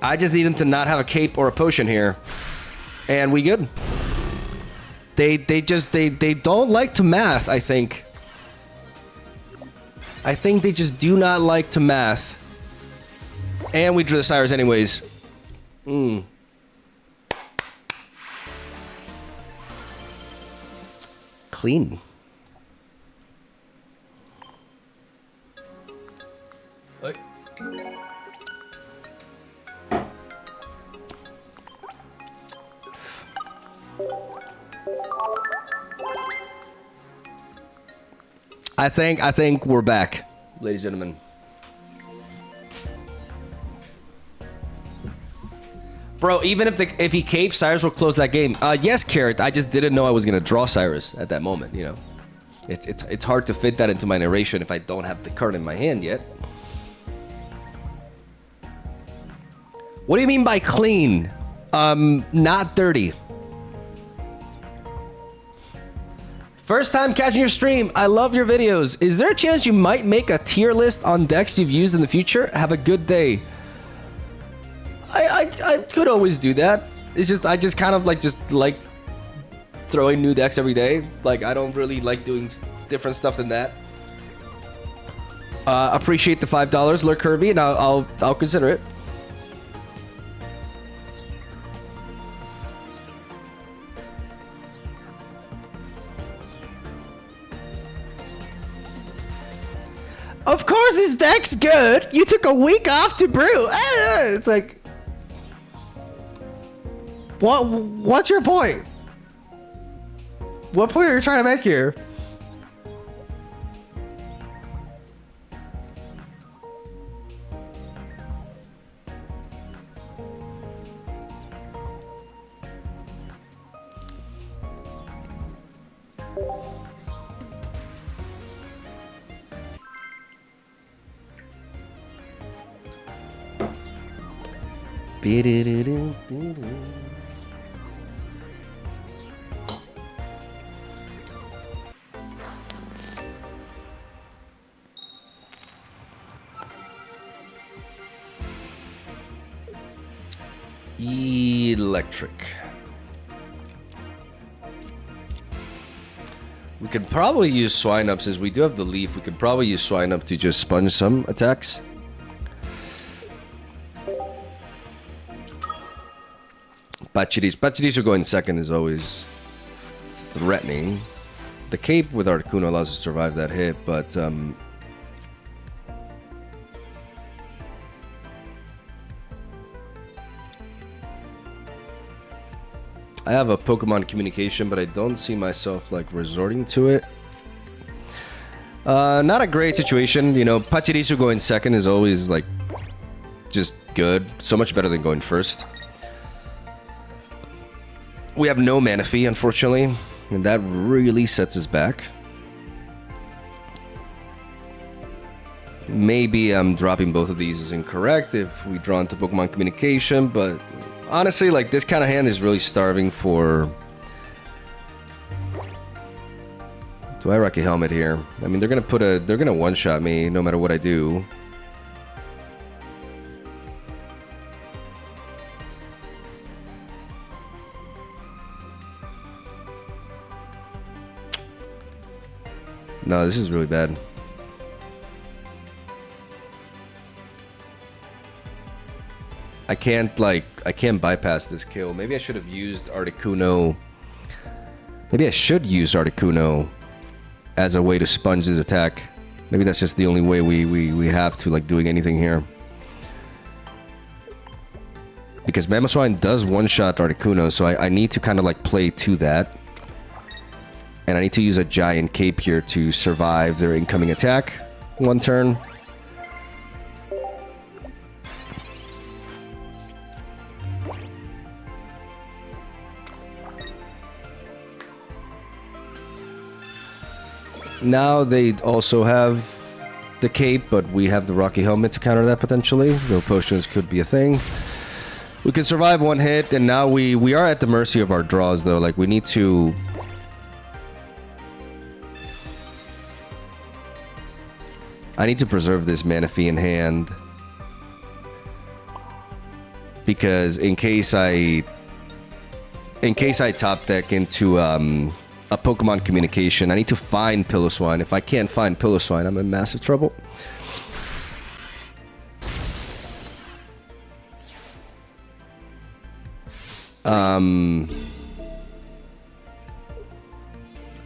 I just need them to not have a cape or a potion here. And we good. They don't like to math, I think. I think they just do not like to math. And we drew the Cyrus anyways. Clean. I think we're back, ladies and gentlemen. Bro, even if he capes, Cyrus will close that game. Yes, Carrot. I just didn't know I was gonna draw Cyrus at that moment, you know. It's hard to fit that into my narration if I don't have the card in my hand yet. What do you mean by clean? Not dirty. First time catching your stream. I love your videos. Is there a chance you might make a tier list on decks you've used in the future? Have a good day. I could always do that. It's just I just kind of like throwing new decks every day. Like I don't really like doing different stuff than that. Appreciate the $5, Lurk Kirby, and I'll consider it. Of course his deck's good. You took a week off to brew. It's like, what's your point? What point are you trying to make here? Electric. We could probably use Swine Up since we do have the leaf. We could probably use Swine Up to just sponge some attacks. Butchidis are going second is always threatening. The cape with Articuno allows us to survive that hit, but I have a Pokemon communication, but I don't see myself like resorting to it. Not a great situation, you know. Pachirisu going second is always like just good, so much better than going first. We have no Manaphy, unfortunately, and that really sets us back. Maybe dropping both of these is incorrect if we draw into Pokemon Communication, but honestly, like, this kind of hand is really starving for... Do I Rocky Helmet here? I mean, they're gonna one-shot me no matter what I do. No, this is really bad. I can't bypass this kill. Maybe I should have used Articuno. Maybe I should use Articuno as a way to sponge his attack. Maybe that's just the only way we have to, like, doing anything here. Because Mamoswine does one-shot Articuno, so I need to kind of, like, play to that. And I need to use a giant cape here to survive their incoming attack. One turn. Now they also have the cape, but we have the Rocky Helmet to counter that potentially. No potions could be a thing. We can survive one hit, and now we are at the mercy of our draws, though. Like, we need to... I need to preserve this Manaphy in hand. Because in case I top deck into a Pokemon Communication, I need to find Piloswine. If I can't find Piloswine, I'm in massive trouble. I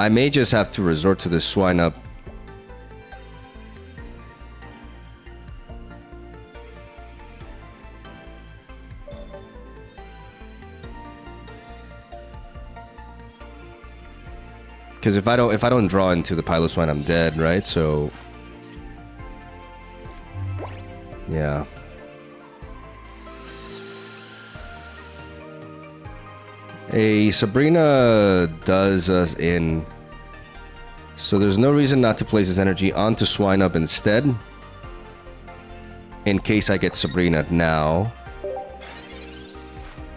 may just have to resort to this Swine Up. Because if I don't draw into the Piloswine, I'm dead, right? So yeah. A Sabrina does us in So there's no reason not to place this energy onto Swine Up instead. In case I get Sabrina now.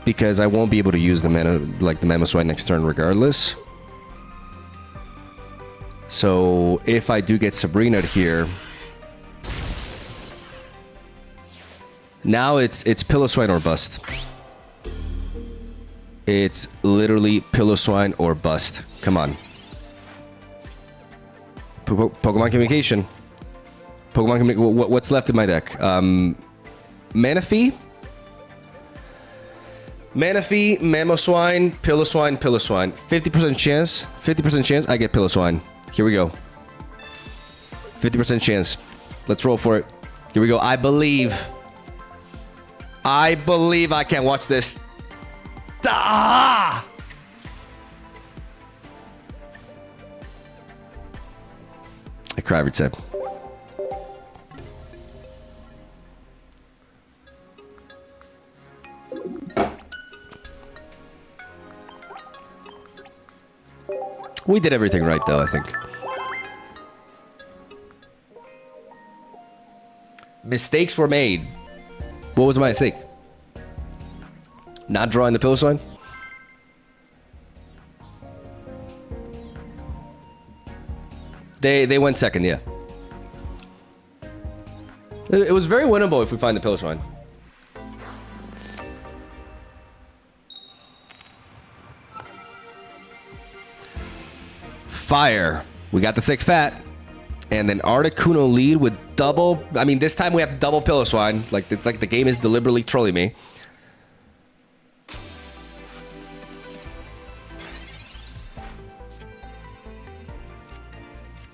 Because I won't be able to use the mana, like the Mamoswine next turn regardless. So if I do get Sabrina here, now it's Pillow-Swine or bust. It's literally Pillow-Swine or bust. Come on. Pokemon Communication. What's left in my deck? Manaphy, Mamoswine, Pillow-Swine, Pillow-Swine. 50% chance. 50% chance I get Pillow-Swine. Here we go. 50% chance. Let's roll for it. Here we go. I believe I can watch this. Ah! I cry every time. We did everything right, though, I think. Mistakes were made. What was my mistake? Not drawing the Pillow-Swine? They went second, yeah. It was very winnable if we find the Pillow-Swine. Fire. We got the thick fat. And then Articuno lead with double. I mean, this time we have double Pillow-Swine. Like, it's like the game is deliberately trolling me.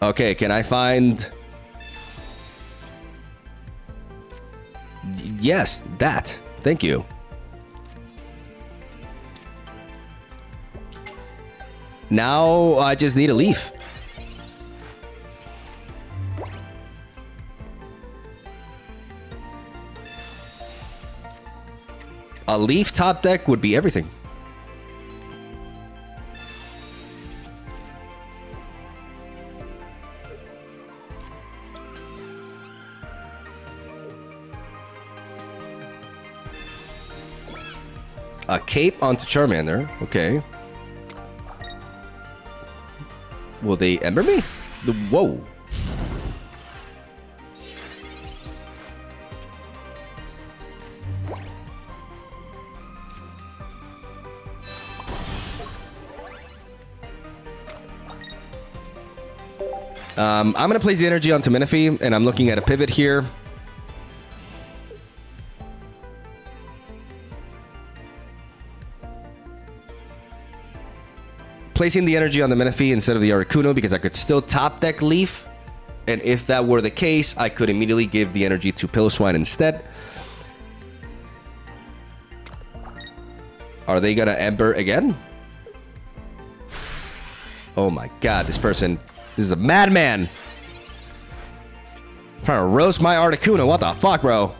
Okay, can I find... Yes, that. Thank you. Now I just need a leaf. A leaf top deck would be everything. A cape onto Charmander. Okay. Will they ember me? Whoa. I'm going to place the energy onto Manaphy, and I'm looking at a pivot here. Placing the energy on the Manaphy instead of the Articuno because I could still top deck Leaf. And if that were the case, I could immediately give the energy to Pillow-Swine instead. Are they gonna Ember again? Oh my god, this is a madman. Trying to roast my Articuno. What the fuck, bro?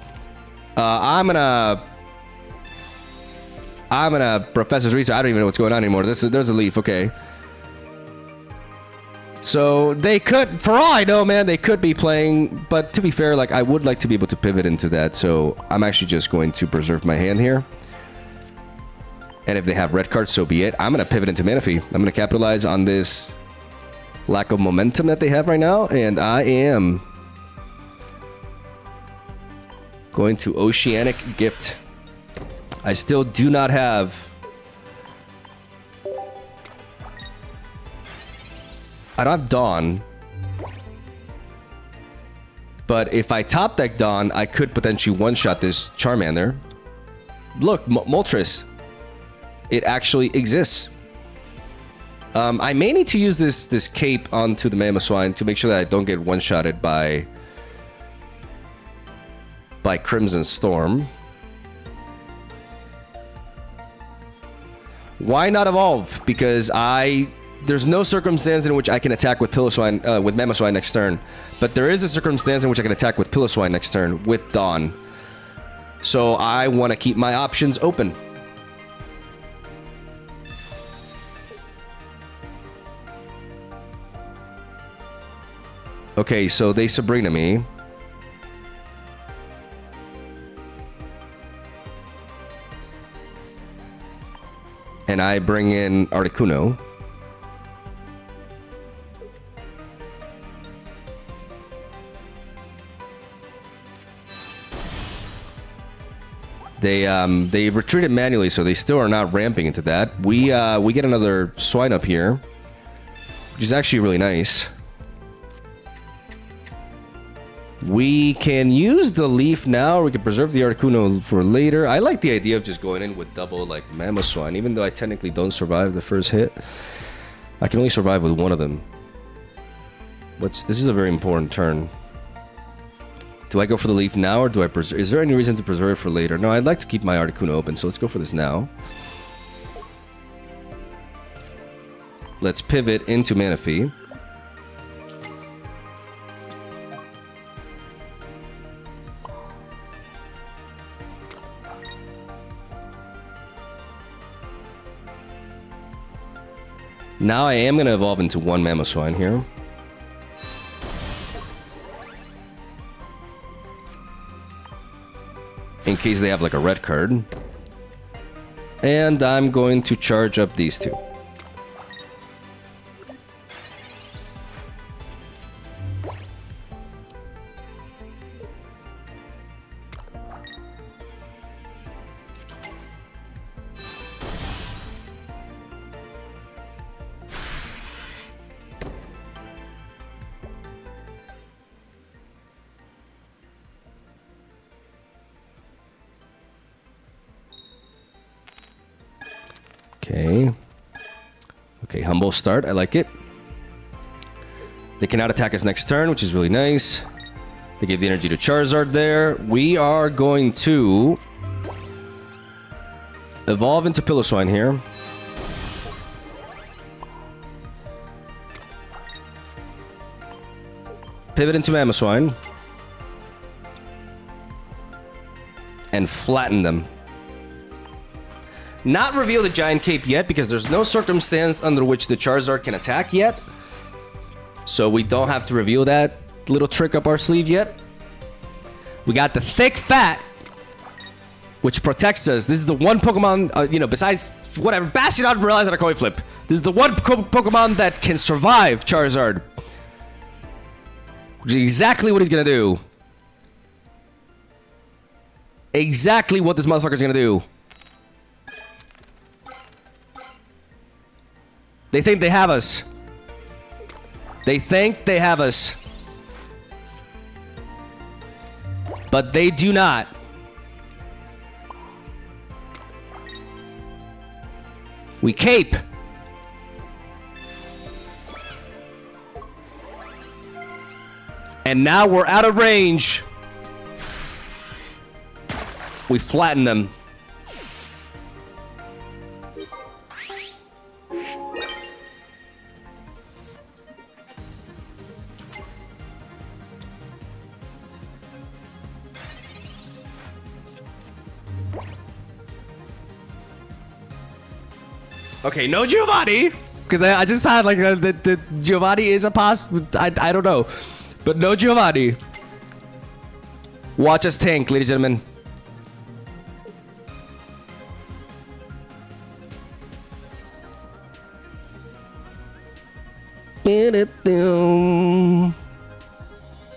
I'm gonna Professor's Research. I don't even know what's going on anymore. There's a Leaf, okay. So they could, for all I know, man, they could be playing, but to be fair, like, I would like to be able to pivot into that, so I'm actually just going to preserve my hand here. And if they have red cards, so be it. I'm going to pivot into Manaphy. I'm going to capitalize on this lack of momentum that they have right now, and I am going to Oceanic Gift. I still do not have... I don't have Dawn. But if I top deck Dawn, I could potentially one-shot this Charmander. Look, Moltres. It actually exists. I may need to use this cape onto the Mamoswine to make sure that I don't get one-shotted by Crimson Storm. Why not evolve? Because there's no circumstance in which I can attack with Pillow-Swine, with Mamoswine next turn. But there is a circumstance in which I can attack with Pillow-Swine next turn with Dawn. So I want to keep my options open. Okay, so they Sabrina me. And I bring in Articuno. They retreated manually, so they still are not ramping into that. We get another swine up here, which is actually really nice. We can use the leaf now, or we can preserve the Articuno for later. I like the idea of just going in with double, like, Mamoswine, even though I technically don't survive the first hit. I can only survive with one of them. This is a very important turn. Do I go for the leaf now, or do I preserve? Is there any reason to preserve for later? No, I'd like to keep my Articuno open, so let's go for this now. Let's pivot into Manaphy. Now I am going to evolve into one Mamoswine here. In case they have like a red card. And I'm going to charge up these two. Okay. Okay, humble start. I like it. They cannot attack us next turn, which is really nice. They gave the energy to Charizard there. We are going to evolve into Piloswine here. Pivot into Mamoswine. And flatten them. Not reveal the Giant Cape yet, because there's no circumstance under which the Charizard can attack yet. So we don't have to reveal that little trick up our sleeve yet. We got the Thick Fat, which protects us. This is the one Pokemon, you know, besides whatever, Bastion, Relies on a coin flip. This is the one Pokemon that can survive Charizard. Which is exactly what he's gonna do. Exactly what this motherfucker's gonna do. They think they have us. They think they have us. But they do not. We cape. And now we're out of range. We flatten them. Okay, no Giovanni, because I just had like the Giovanni is a pass. I don't know, but no Giovanni. Watch us tank, ladies and gentlemen.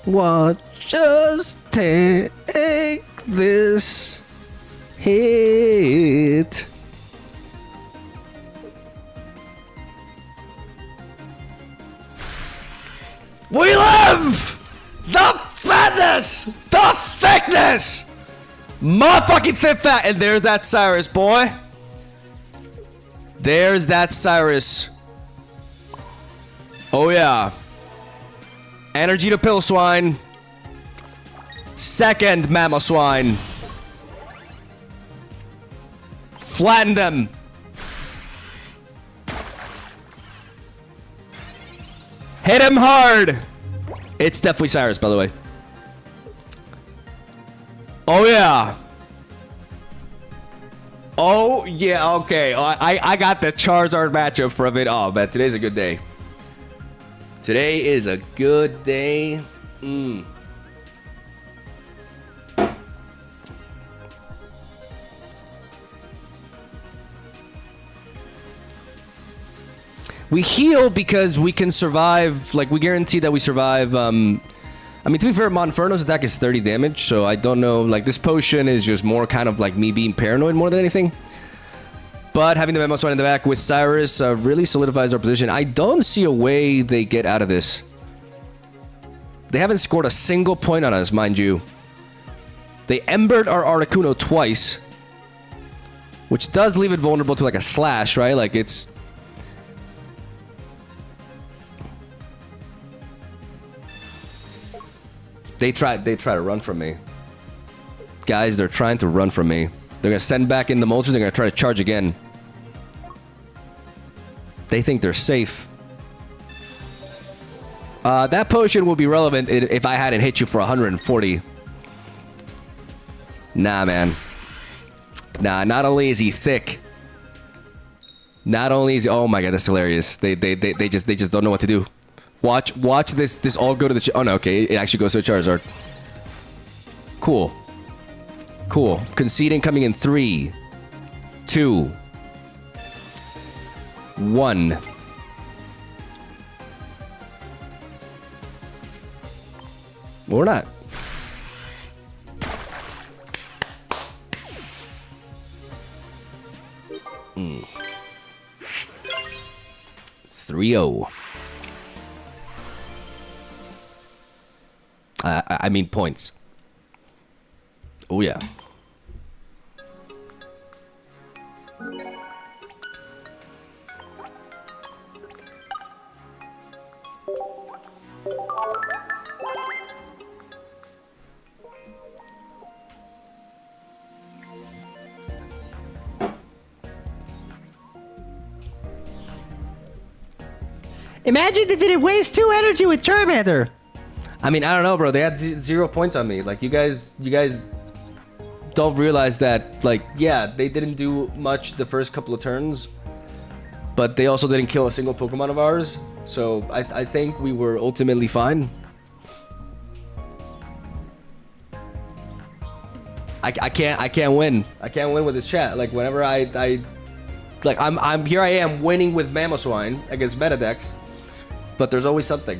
Watch us take this hit. We live! The fatness! The thickness! Motherfucking thick fat! And there's that Cyrus, boy. There's that Cyrus. Oh yeah. Energy to Piloswine. Second Mamoswine. Flatten them. Hit him hard! It's definitely Cyrus, by the way. Oh, yeah. Oh, yeah, okay. I got the Charizard matchup from it. Oh, man, today's a good day. Today is a good day. We heal because we can survive, like we guarantee that we survive. I mean, to be fair, Monferno's attack is 30 damage, so I don't know, like this potion is just more kind of like me being paranoid more than anything. But having the Mamoswine in the back with Cyrus really solidifies our position. I don't see a way they get out of this. They haven't scored a single point on us, mind you. They embered our Articuno twice, which does leave it vulnerable to like a slash, right? Like it's... They try to run from me. Guys, they're trying to run from me. They're going to send back in the Moltres. They're going to try to charge again. They think they're safe. That potion will be relevant if I hadn't hit you for 140. Nah, man. Nah, not only is he thick. Not only is he... Oh my god, that's hilarious. They just don't know what to do. Watch this all go to the... Oh no, okay, it actually goes to the Charizard. Cool. Cool. Conceding coming in 3, 2, 1. Well, we're not. Mm. 3-0. I mean points. Oh yeah. Imagine they didn't waste 2 energy with Charmander. I mean, I don't know, bro. They had 0 points on me. Like, you guys don't realize that, like, yeah, they didn't do much the first couple of turns, but they also didn't kill a single Pokemon of ours. So I think we were ultimately fine. I can't win. I can't win with this chat. Like, whenever I'm here, I am winning with Mamoswine against meta decks, but there's always something.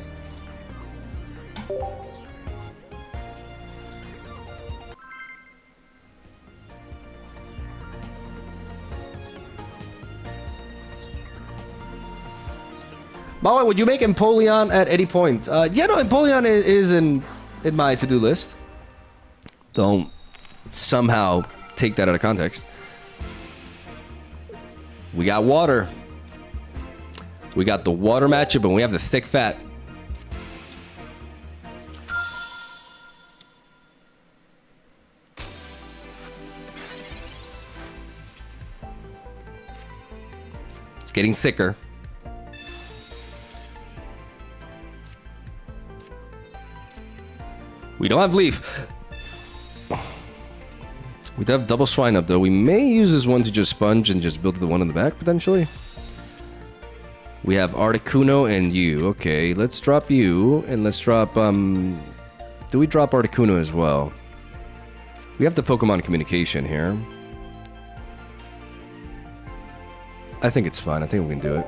Maui, would you make Empoleon at any point? Yeah, no, Empoleon is in my to-do list. Don't somehow take that out of context. We got water. We got the water matchup, and we have the thick fat. It's getting thicker. We don't have Leaf. We do have double Swine up, though. We may use this one to just sponge and just build the one in the back, potentially. We have Articuno and you. Okay, let's drop you, and let's drop, do we drop Articuno as well? We have the Pokemon communication here. I think it's fine. I think we can do it.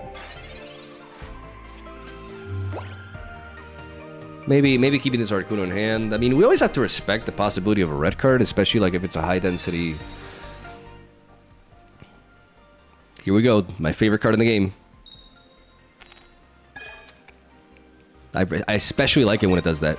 Maybe keeping this Articuno in hand. I mean, we always have to respect the possibility of a red card, especially like if it's a high density. Here we go. My favorite card in the game. I especially like it when it does that.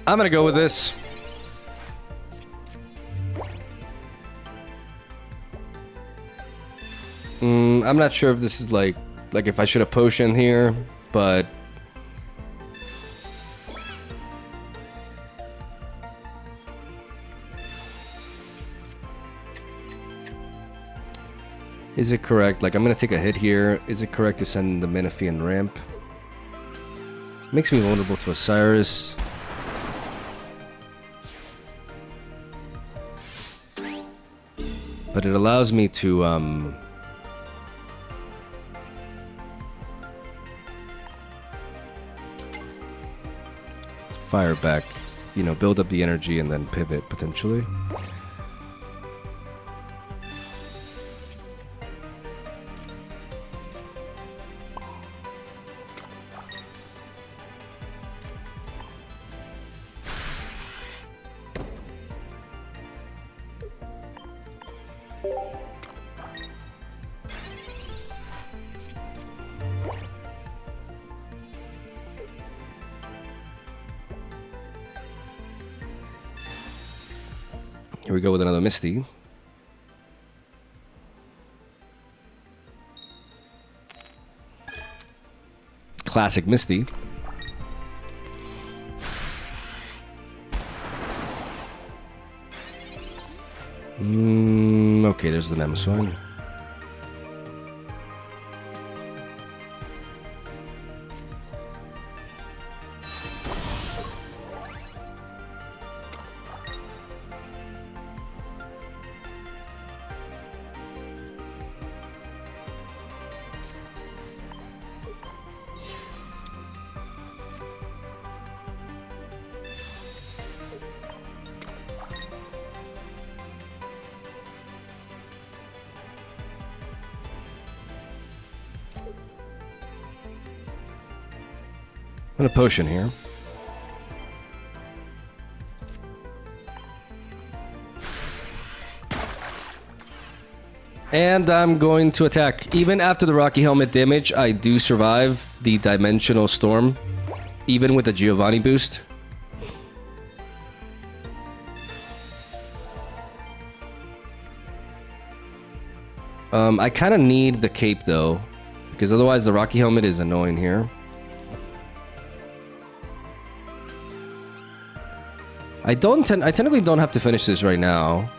I'm gonna go with this. I'm not sure if this is like if I should have potion here, but Is it correct? Like, I'm gonna take a hit here. Is it correct to send the Menifee and ramp? Makes me vulnerable to Osiris. But it allows me to, fire back, you know, build up the energy and then pivot potentially. Here we go with another Misty. Classic Misty. Okay, there's the Mamoswine. And a potion here. And I'm going to attack. Even after the Rocky Helmet damage, I do survive the Dimensional Storm. Even with the Giovanni boost. I kind of need the cape though. Because otherwise the Rocky Helmet is annoying here. I technically don't have to finish this right now.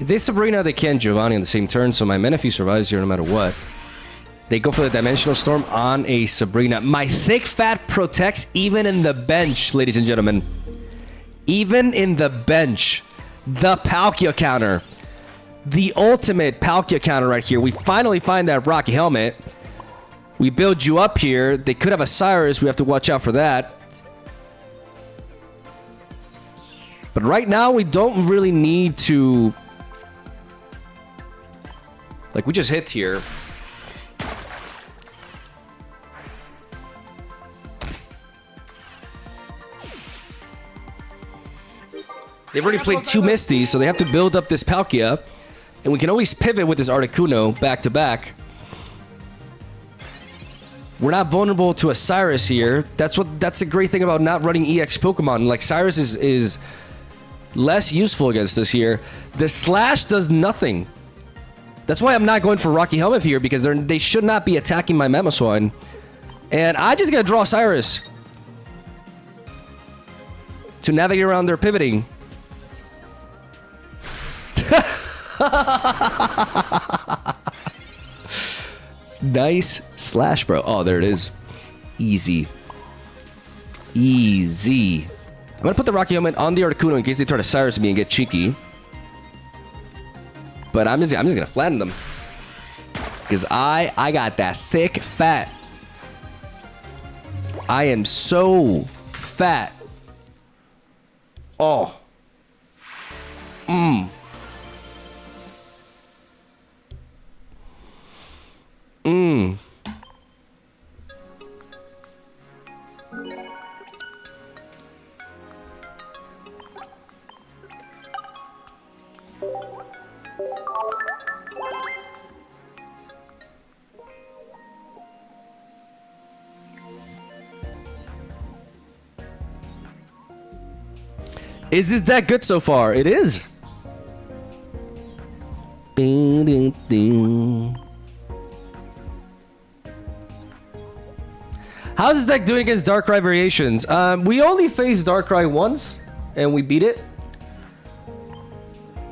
If they Sabrina, they can't Giovanni on the same turn, so my Menifee survives here no matter what. They go for the Dimensional Storm on a Sabrina. My Thick Fat protects even in the bench, ladies and gentlemen. Even in the bench. The Palkia counter. The ultimate Palkia counter right here. We finally find that Rocky Helmet. We build you up here. They could have a Cyrus. We have to watch out for that. But right now, we don't really need to... Like, we just hit here. They've already played two Misties, so they have to build up this Palkia. And we can always pivot with this Articuno back to back. We're not vulnerable to a Cyrus here. That's the great thing about not running EX Pokemon. Like, Cyrus is less useful against us here. The Slash does nothing. That's why I'm not going for Rocky Helmet here, because they should not be attacking my Mamoswine. And I just gotta draw Cyrus to navigate around their pivoting. Nice slash, bro. Oh, there it is. Easy. Easy. I'm gonna put the Rocky Helmet on the Articuno in case they try to Cyrus me and get cheeky. But I'm just gonna flatten them. Because I got that thick fat. I am so fat. Oh. Is this deck good so far? It is. Ding, ding, ding. How's this deck doing against Darkrai variations? We only faced Darkrai once, and we beat it.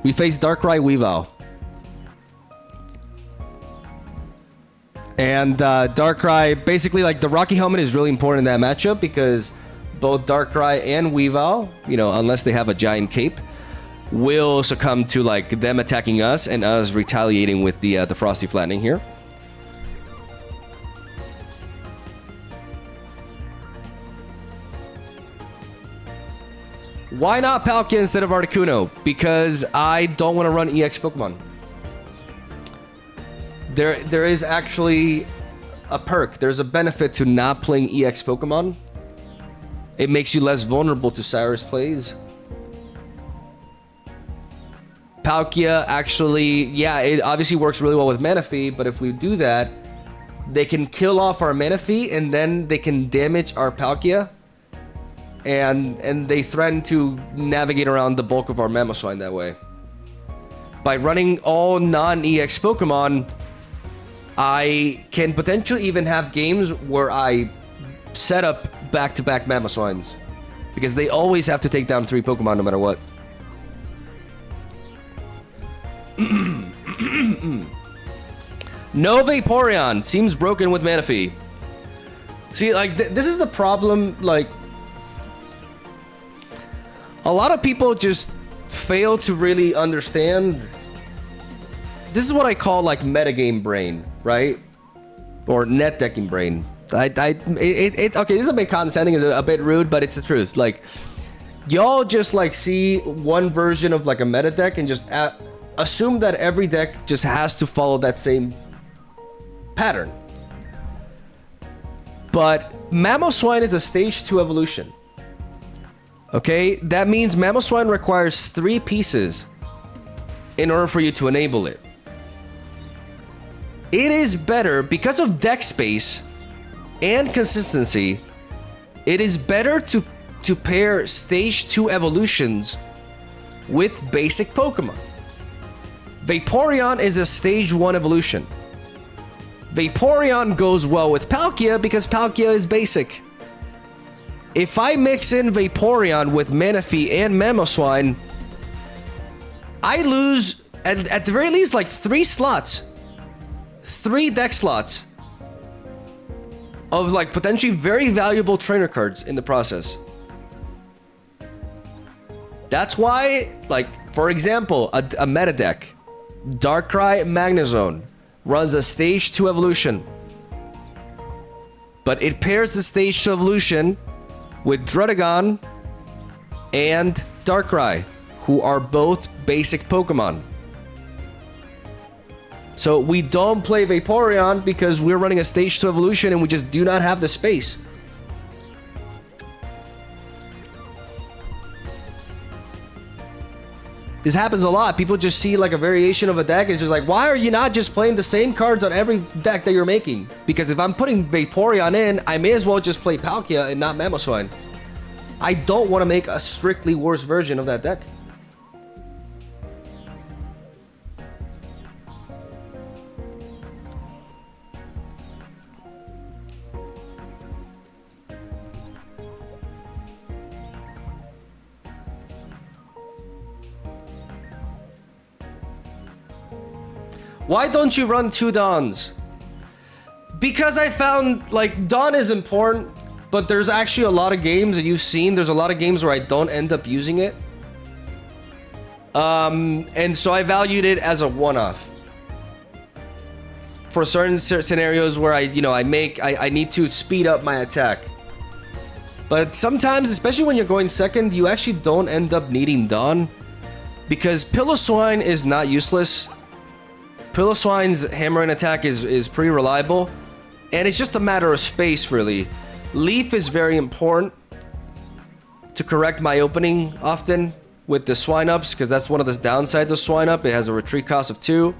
We faced Darkrai Weavile. And Darkrai, basically, like, the Rocky Helmet is really important in that matchup because both Darkrai and Weavile, you know, unless they have a giant cape, will succumb to, like, them attacking us and us retaliating with the Frosty Flattening here. Why not Palkia instead of Articuno? Because I don't want to run EX Pokemon. There is actually a perk. There's a benefit to not playing EX Pokemon. It makes you less vulnerable to Cyrus plays. Palkia actually, yeah, it obviously works really well with Manaphy, but if we do that, they can kill off our Manaphy and then they can damage our Palkia. And they threaten to navigate around the bulk of our Mamoswine that way. By running all non-EX Pokemon, I can potentially even have games where I set up back-to-back Mamoswines. Because they always have to take down 3 Pokemon no matter what. No Vaporeon. Seems broken with Manaphy. See, like, this is the problem, like... A lot of people just fail to really understand. This is what I call, like, metagame brain, right? Or net decking brain. Okay, this is a bit condescending, is a bit rude, but it's the truth. Like, y'all just, like, see one version of, like, a meta deck and just assume that every deck just has to follow that same pattern. But Mamoswine is a stage 2 evolution. Okay, that means Mamoswine requires 3 pieces in order for you to enable it. It is better, because of deck space and consistency, it is better to pair stage 2 evolutions with basic Pokemon. Vaporeon is a stage 1 evolution. Vaporeon goes well with Palkia because Palkia is basic. If I mix in Vaporeon with Manaphy and Mamoswine, I lose, at the very least, like 3 slots. 3 deck slots of, like, potentially very valuable trainer cards in the process. That's why, like, for example, a meta deck, Darkrai Magnezone, runs a stage 2 evolution. But it pairs the stage 2 evolution with Druddigon and Darkrai, who are both basic Pokemon. So we don't play Vaporeon because we're running a stage 2 evolution and we just do not have the space. This happens a lot. People just see, like, a variation of a deck and it's just like, why are you not just playing the same cards on every deck that you're making? Because if I'm putting Vaporeon in, I may as well just play Palkia and not Mamoswine. I don't want to make a strictly worse version of that deck. Why don't you run 2 Dawns? Because I found, like, Dawn is important, but there's actually a lot of games that you've seen. There's a lot of games where I don't end up using it. And so I valued it as a one-off. For certain scenarios where I need to speed up my attack. But sometimes, especially when you're going second, you actually don't end up needing Dawn. Because Piloswine is not useless. Piloswine's hammering attack is pretty reliable. And it's just a matter of space, really. Leaf is very important to correct my opening often with the Swine Ups, because that's one of the downsides of Swine Up. It has a retreat cost of 2.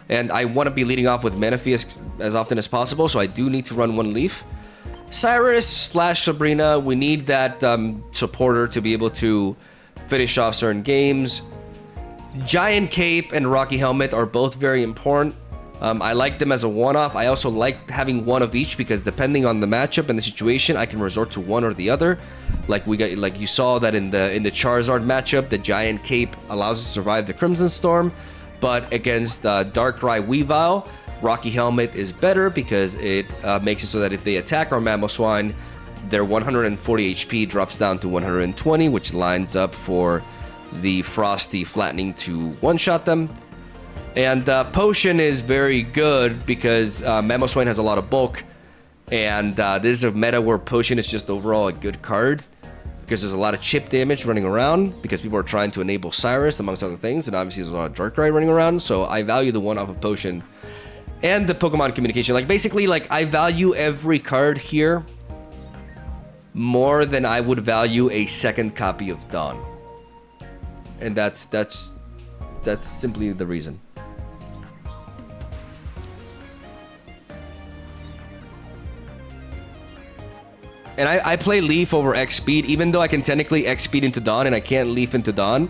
And I want to be leading off with Manaphy as often as possible, so I do need to run 1 Leaf. Cyrus/Sabrina, we need that supporter to be able to finish off certain games. Giant Cape and Rocky Helmet are both very important. I like them as a one-off. I also like having 1 of each, because depending on the matchup and the situation, I can resort to one or the other. Like you saw that in the Charizard matchup, the Giant Cape allows us to survive the Crimson Storm, but against Darkrai Weavile, Rocky Helmet is better because it makes it so that if they attack our Mamoswine, their 140 HP drops down to 120, which lines up for the Frosty flattening to one-shot them. And Potion is very good because Mamoswine has a lot of bulk, and this is a meta where Potion is just overall a good card because there's a lot of chip damage running around because people are trying to enable Cyrus, amongst other things, and obviously there's a lot of Darkrai running around, so I value the one-off of Potion. And the Pokemon communication. Like, basically, like, I value every card here more than I would value a second copy of Dawn. And that's simply the reason. And I play Leaf over X Speed, even though I can technically X Speed into Dawn and I can't Leaf into Dawn.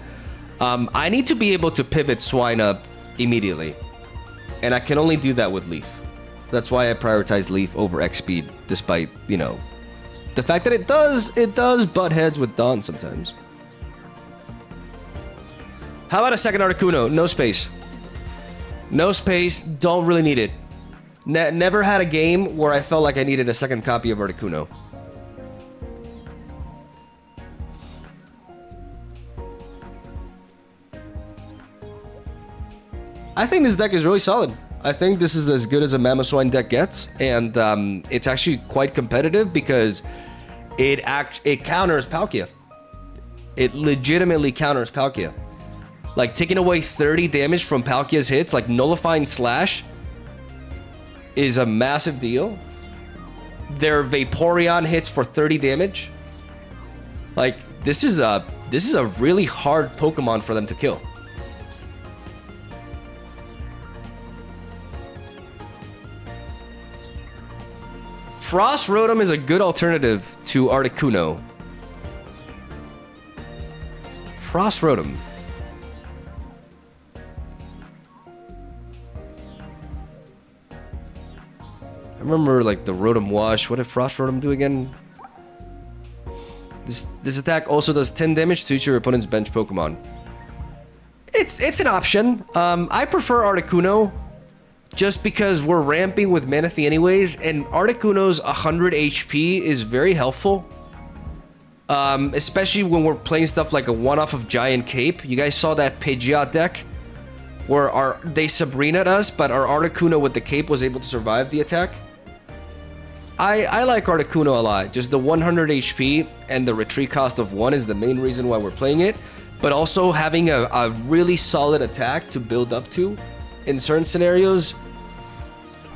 I need to be able to pivot Swine Up immediately. And I can only do that with Leaf. That's why I prioritize Leaf over X Speed, despite, you know, the fact that it does butt heads with Dawn sometimes. How about a second Articuno? No space. No space, don't really need it. Never had a game where I felt like I needed a second copy of Articuno. I think this deck is really solid. I think this is as good as a Mamoswine deck gets, and it's actually quite competitive because it counters Palkia. It legitimately counters Palkia. Like, taking away 30 damage from Palkia's hits, like nullifying Slash, is a massive deal. Their Vaporeon hits for 30 damage. Like, this is a really hard Pokemon for them to kill. Frost Rotom is a good alternative to Articuno. Frost Rotom. I remember, like, the Rotom Wash. What did Frost Rotom do again? This attack also does 10 damage to each of your opponent's bench Pokemon. It's an option. I prefer Articuno just because we're ramping with Manaphy anyways, and Articuno's 100 HP is very helpful. Especially when we're playing stuff like a one-off of Giant Cape. You guys saw that Pidgeot deck where they Sabrina'd us, but our Articuno with the Cape was able to survive the attack. I like Articuno a lot. Just the 100 HP and the retreat cost of 1 is the main reason why we're playing it. But also having a really solid attack to build up to in certain scenarios.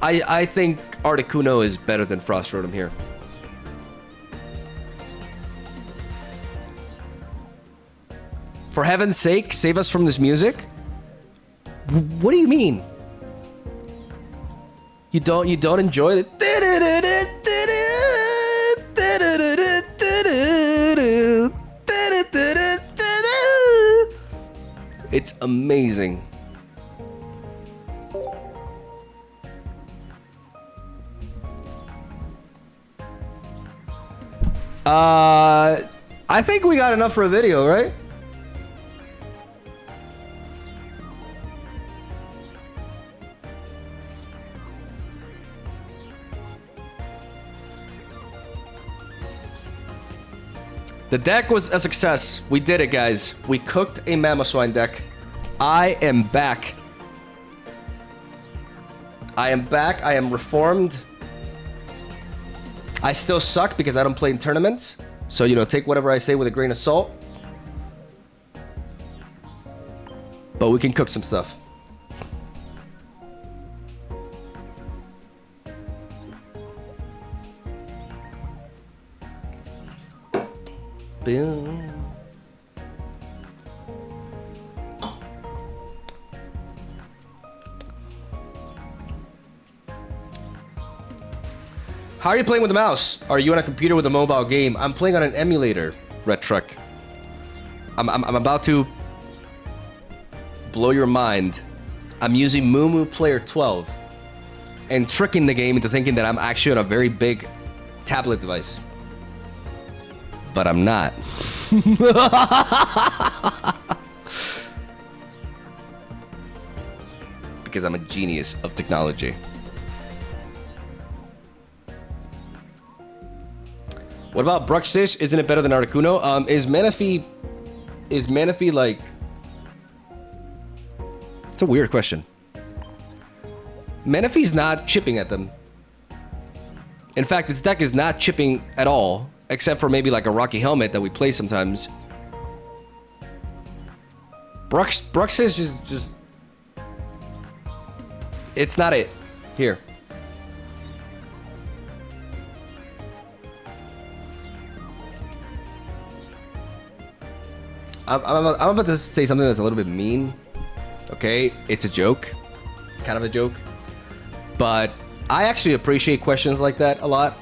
I think Articuno is better than Frost Rotom here. For heaven's sake, save us from this music? What do you mean? You don't enjoy it? It's amazing. I think we got enough for a video, right? The deck was a success. We did it, guys. We cooked a Mamoswine deck. I am back. I am back. I am reformed. I still suck because I don't play in tournaments. So, you know, take whatever I say with a grain of salt. But we can cook some stuff. boom. How are you playing with the mouse? Are you on a computer with a mobile game? I'm playing on an emulator, Red Truck. I'm about to blow your mind. I'm using Mumu Player 12 and tricking the game into thinking that I'm actually on a very big tablet device. But I'm not. Because I'm a genius of technology. What about Bruxish? Isn't it better than Articuno? Is Manaphy like... It's a weird question. Manaphy's not chipping at them. In fact, its deck is not chipping at all, except for maybe like a Rocky Helmet that we play sometimes. Bruxish is just... It's not it. Here. I'm about to say something that's a little bit mean. Okay, it's a joke. Kind of a joke. But I actually appreciate questions like that a lot.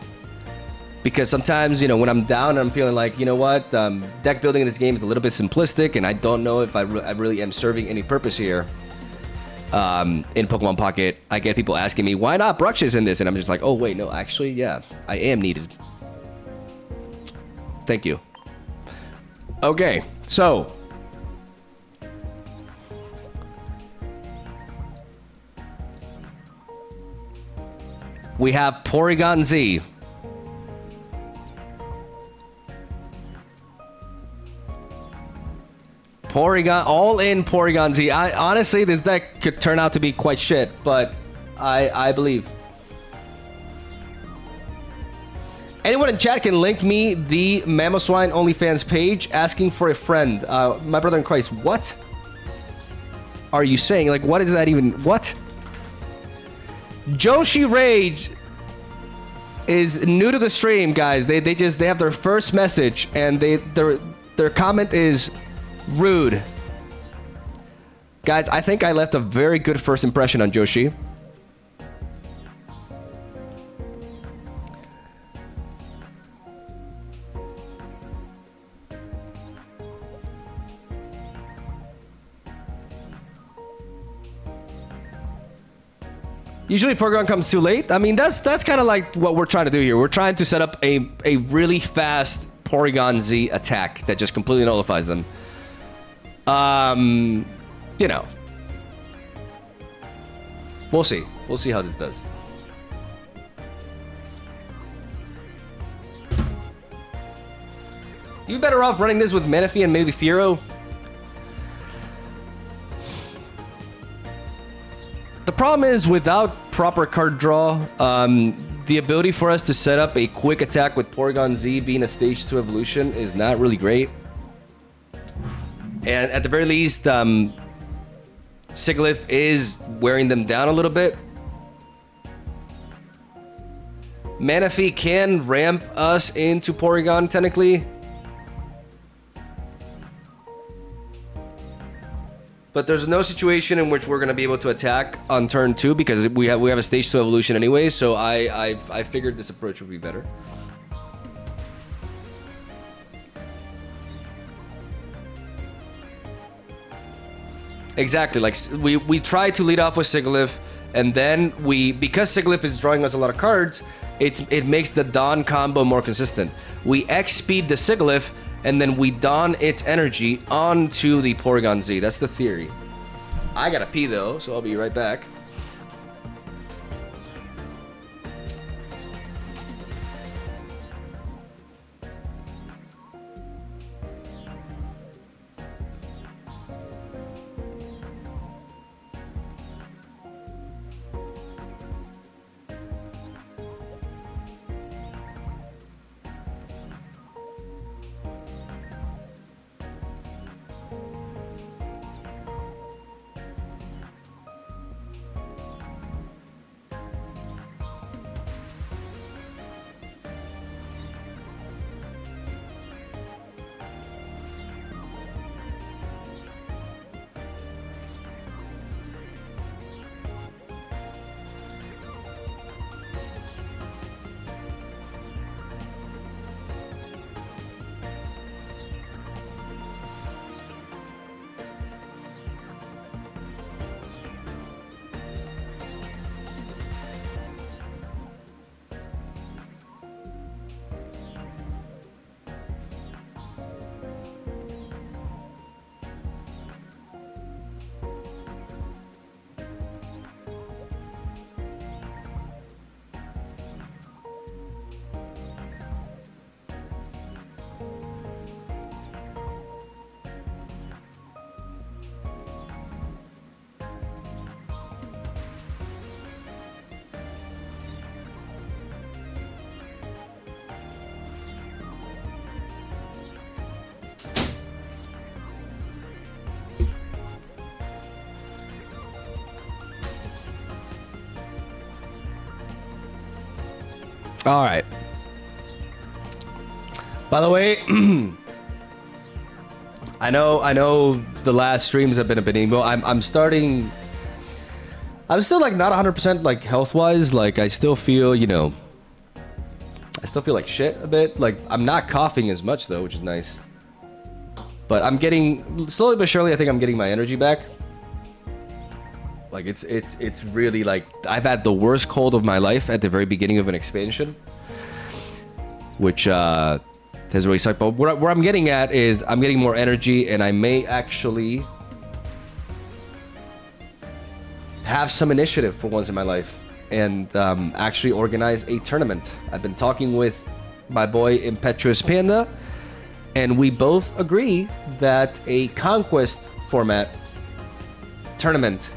Because sometimes, you know, when I'm down and I'm feeling like, you know what, deck building in this game is a little bit simplistic and I don't know if I really am serving any purpose here. In Pokemon Pocket, I get people asking me, why not Bruxish in this? And I'm just like, oh, wait, no, actually, yeah, I am needed. Thank you. Okay, so. We have Porygon-Z. All in Porygon-Z. Honestly, this deck could turn out to be quite shit, but I believe. Anyone in chat can link me the Mamoswine OnlyFans page asking for a friend. My brother in Christ, what are you saying? Like, what is that even? What? Joshi Rage is new to the stream, guys. They have their first message and their comment is rude. Guys, I think I left a very good first impression on Joshi. Usually Porygon comes too late. I mean, that's kind of like what we're trying to do here. We're trying to set up a really fast Porygon-Z attack that just completely nullifies them. You know. We'll see. We'll see how this does. You better off running this with Manaphy and maybe Fearow. The problem is, without proper card draw, the ability for us to set up a quick attack with Porygon-Z being a stage 2 evolution is not really great. And at the very least, Sigilyph is wearing them down a little bit. Manaphy can ramp us into Porygon, technically. But there's no situation in which we're going to be able to attack on turn 2 because we have a stage 2 evolution anyway, so I figured this approach would be better. Exactly, like we try to lead off with Sigilyph, and then because Sigilyph is drawing us a lot of cards, it makes the Dawn combo more consistent. We X-speed the Sigilyph, and then we don its energy onto the Porygon-Z. That's the theory. I gotta pee though, so I'll be right back. All right. By the way, I know the last streams have been a bit emo. I'm starting. I'm still like not 100% like health wise. Like I still feel, you know, I still feel like shit a bit. Like I'm not coughing as much though, which is nice. But I'm getting slowly but surely. I think I'm getting my energy back. Like it's really like I've had the worst cold of my life at the very beginning of an expansion, which has really sucked. But where I'm getting at is I'm getting more energy, and I may actually have some initiative for once in my life, and actually organize a tournament. I've been talking with my boy Impetuous Panda, and we both agree that a conquest format tournament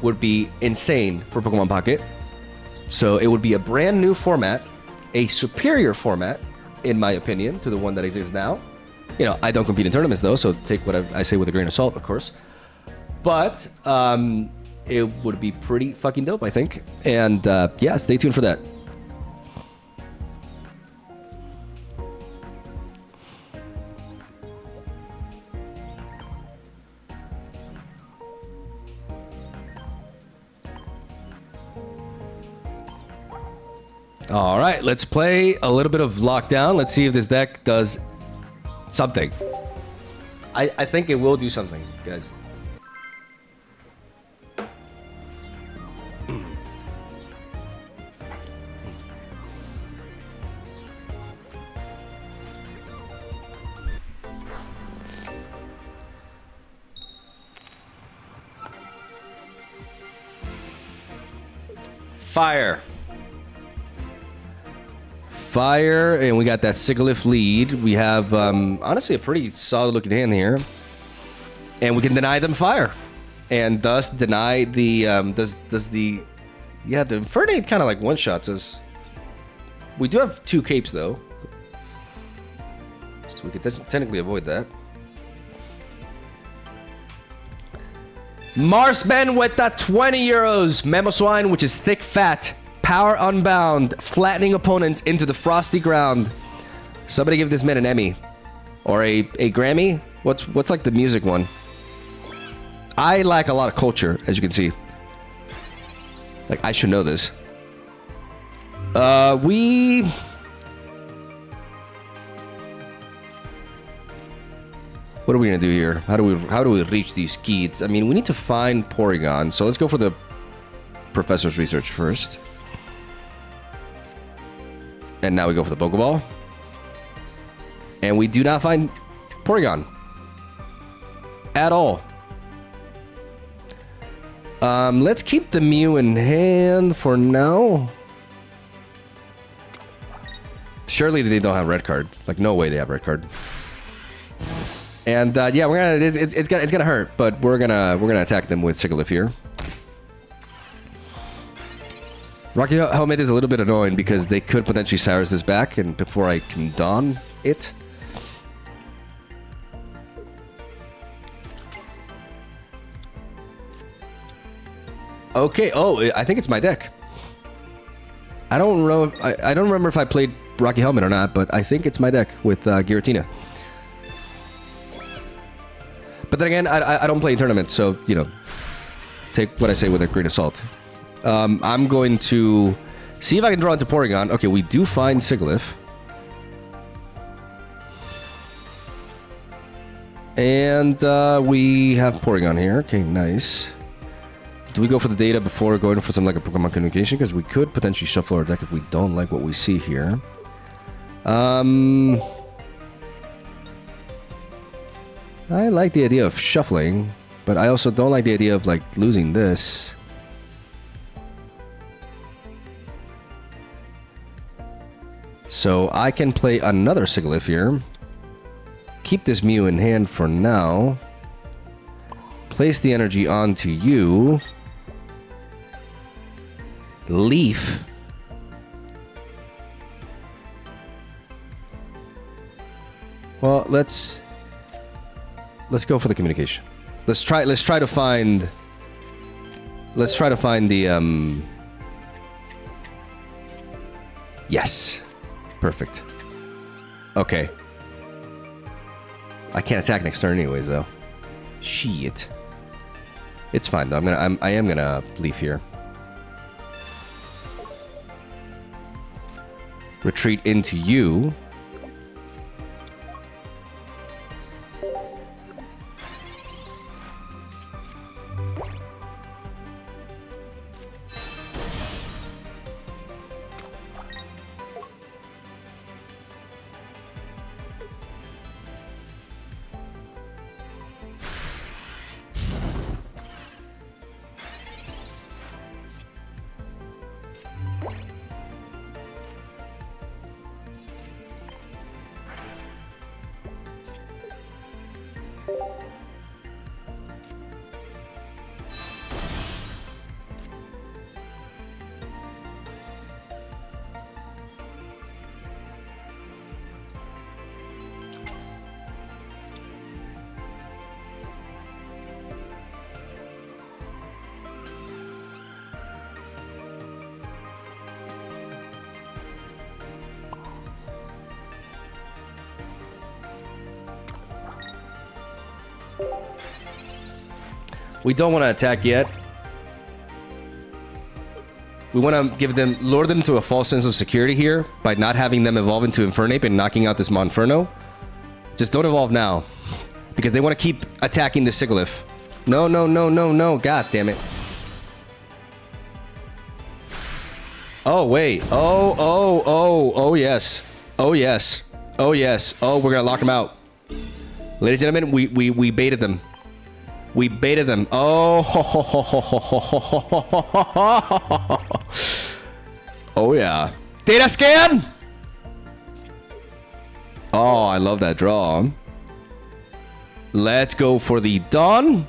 would be insane for Pokemon Pocket. So it would be a brand new format, a superior format, in my opinion, to the one that exists now. You know, I don't compete in tournaments though, so take what I say with a grain of salt, of course. But it would be pretty fucking dope, I think. And yeah, stay tuned for that. All right, let's play a little bit of Lockdown. Let's see if this deck does something. I think it will do something, guys. Fire. Fire, and we got that Sigilyph lead. We have, honestly, a pretty solid looking hand here. And we can deny them fire. And thus deny the, the Infernape kind of like one-shots us. We do have 2 capes, though. So we could technically avoid that. Marsman with the 20 euros. Mamoswine, which is thick, fat. Power unbound, flattening opponents into the frosty ground. Somebody give this man an Emmy. Or a Grammy? What's like the music one? I lack a lot of culture, as you can see. Like, I should know this. What are we gonna do here? How do we reach these skeets? I mean, we need to find Porygon, so let's go for the professor's research first. And now we go for the Pokeball. And we do not find Porygon. At all. Let's keep the Mew in hand for now. Surely they don't have red card. Like, no way they have red card. And yeah, we're gonna it's gonna hurt, but we're gonna attack them with Sigilyph here. Rocky Helmet is a little bit annoying because they could potentially Cyrus this back, and before I can don it. Okay. Oh, I think it's my deck. I don't know. I don't remember if I played Rocky Helmet or not, but I think it's my deck with Giratina. But then again, I don't play in tournaments, so you know, take what I say with a grain of salt. I'm going to see if I can draw into Porygon. Okay, we do find Sigilyph. And we have Porygon here. Okay, nice. Do we go for the data before going for some like a Pokemon communication? Because we could potentially shuffle our deck if we don't like what we see here. I like the idea of shuffling, but I also don't like the idea of like losing this. So I can play another Sigilyph here. Keep this Mew in hand for now. Place the energy onto you. Leaf. Well, let's go for the communication. Let's try to find the Yes. Perfect. Okay. I can't attack next turn anyways, though. Shit. It's fine, though. I am gonna leave here. Retreat into you. We don't want to attack yet. We want to give them, lure them to a false sense of security here by not having them evolve into Infernape and knocking out this Monferno. Just don't evolve now, because they want to keep attacking the Sigilyph. No, no, no, no, no. God damn it. Oh, wait. Oh, yes. Oh, yes. Oh, yes. Oh, we're going to lock them out. Ladies and gentlemen, we baited them. We baited them. Oh, oh yeah. Data scan. Oh, I love that draw. Let's go for the Dawn.